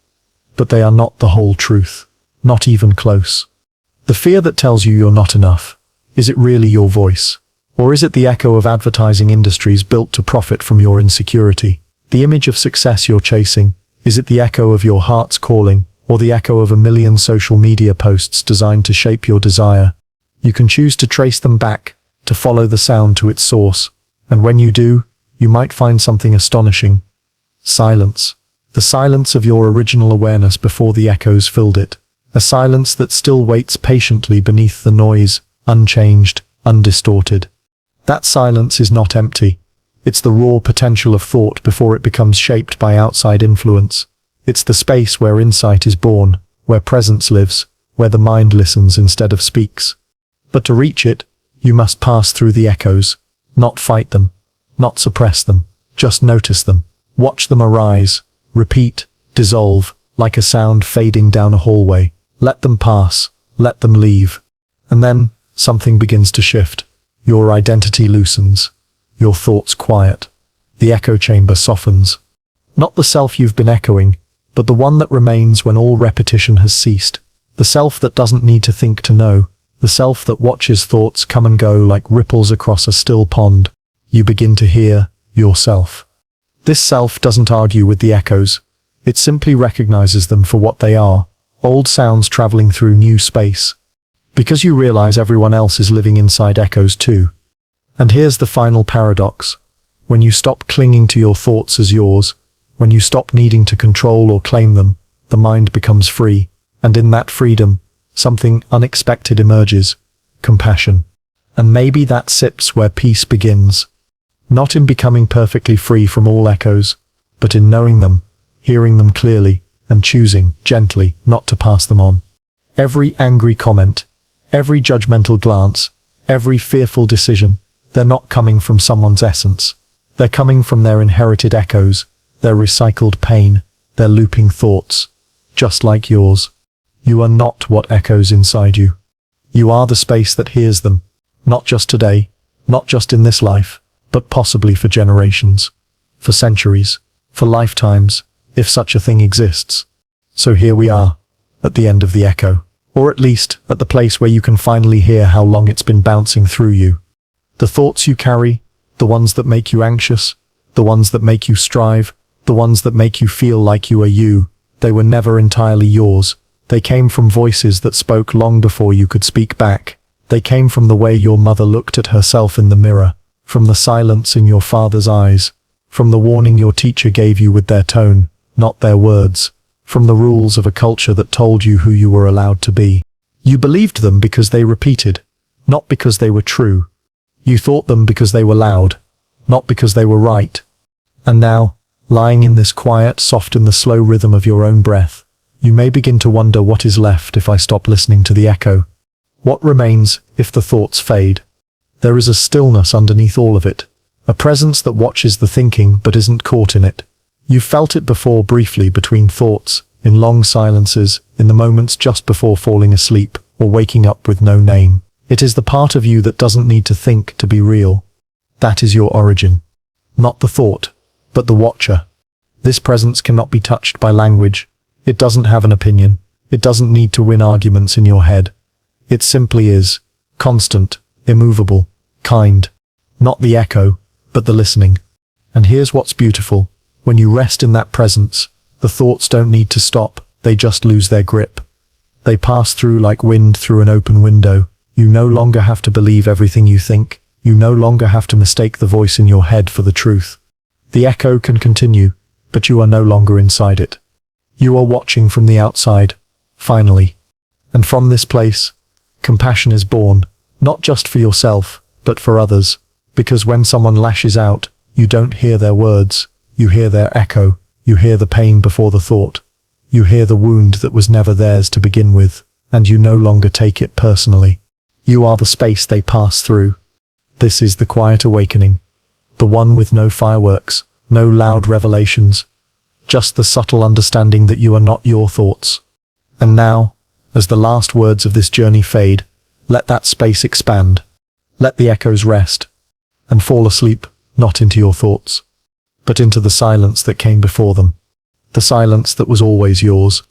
But they are not the whole truth. Not even close. The fear that tells you you're not enough. Is it really your voice? Or is it the echo of advertising industries built to profit from your insecurity? The image of success you're chasing, is it the echo of your heart's calling, or the echo of a million social media posts designed to shape your desire? You can choose to trace them back, to follow the sound to its source. And when you do, you might find something astonishing. Silence. The silence of your original awareness before the echoes filled it. A silence that still waits patiently beneath the noise, unchanged, undistorted. That silence is not empty. It's the raw potential of thought before it becomes shaped by outside influence. It's the space where insight is born, where presence lives, where the mind listens instead of speaks. But to reach it, you must pass through the echoes, not fight them, not suppress them, just notice them, watch them arise, repeat, dissolve, like a sound fading down a hallway. Let them pass, let them leave. And then, something begins to shift. Your identity loosens, your thoughts quiet. The echo chamber softens. Not the self you've been echoing, but the one that remains when all repetition has ceased. The self that doesn't need to think to know. The self that watches thoughts come and go like ripples across a still pond. You begin to hear yourself. This self doesn't argue with the echoes. It simply recognizes them for what they are. Old sounds traveling through new space. Because you realize everyone else is living inside echoes too. And here's the final paradox. When you stop clinging to your thoughts as yours, when you stop needing to control or claim them, the mind becomes free. And in that freedom, something unexpected emerges. Compassion. And maybe that sits where peace begins. Not in becoming perfectly free from all echoes, but in knowing them, hearing them clearly, and choosing, gently, not to pass them on. Every angry comment, every judgmental glance, every fearful decision, they're not coming from someone's essence. They're coming from their inherited echoes, their recycled pain, their looping thoughts. Just like yours. You are not what echoes inside you. You are the space that hears them. Not just today, not just in this life, but possibly for generations, for centuries, for lifetimes, if such a thing exists. So here we are, at the end of the echo, or at least at the place where you can finally hear how long it's been bouncing through you. The thoughts you carry, the ones that make you anxious, the ones that make you strive, the ones that make you feel like you are you, they were never entirely yours. They came from voices that spoke long before you could speak back. They came from the way your mother looked at herself in the mirror, from the silence in your father's eyes, from the warning your teacher gave you with their tone, not their words, from the rules of a culture that told you who you were allowed to be. You believed them because they repeated, not because they were true. You thought them because they were loud, not because they were right. And now, lying in this quiet, soft and the slow rhythm of your own breath, you may begin to wonder what is left if I stop listening to the echo. What remains if the thoughts fade? There is a stillness underneath all of it, a presence that watches the thinking but isn't caught in it. You've felt it before briefly between thoughts, in long silences, in the moments just before falling asleep, or waking up with no name. It is the part of you that doesn't need to think to be real. That is your origin. Not the thought, but the watcher. This presence cannot be touched by language. It doesn't have an opinion. It doesn't need to win arguments in your head. It simply is, constant, immovable, kind. Not the echo, but the listening. And here's what's beautiful. When you rest in that presence, the thoughts don't need to stop, they just lose their grip. They pass through like wind through an open window. You no longer have to believe everything you think. You no longer have to mistake the voice in your head for the truth. The echo can continue, but you are no longer inside it. You are watching from the outside, finally. And from this place, compassion is born, not just for yourself, but for others. Because when someone lashes out, you don't hear their words. You hear their echo, you hear the pain before the thought. You hear the wound that was never theirs to begin with, and you no longer take it personally. You are the space they pass through. This is the quiet awakening, the one with no fireworks, no loud revelations, just the subtle understanding that you are not your thoughts. And now, as the last words of this journey fade, let that space expand. Let the echoes rest, and fall asleep, not into your thoughts, but into the silence that came before them. The silence that was always yours.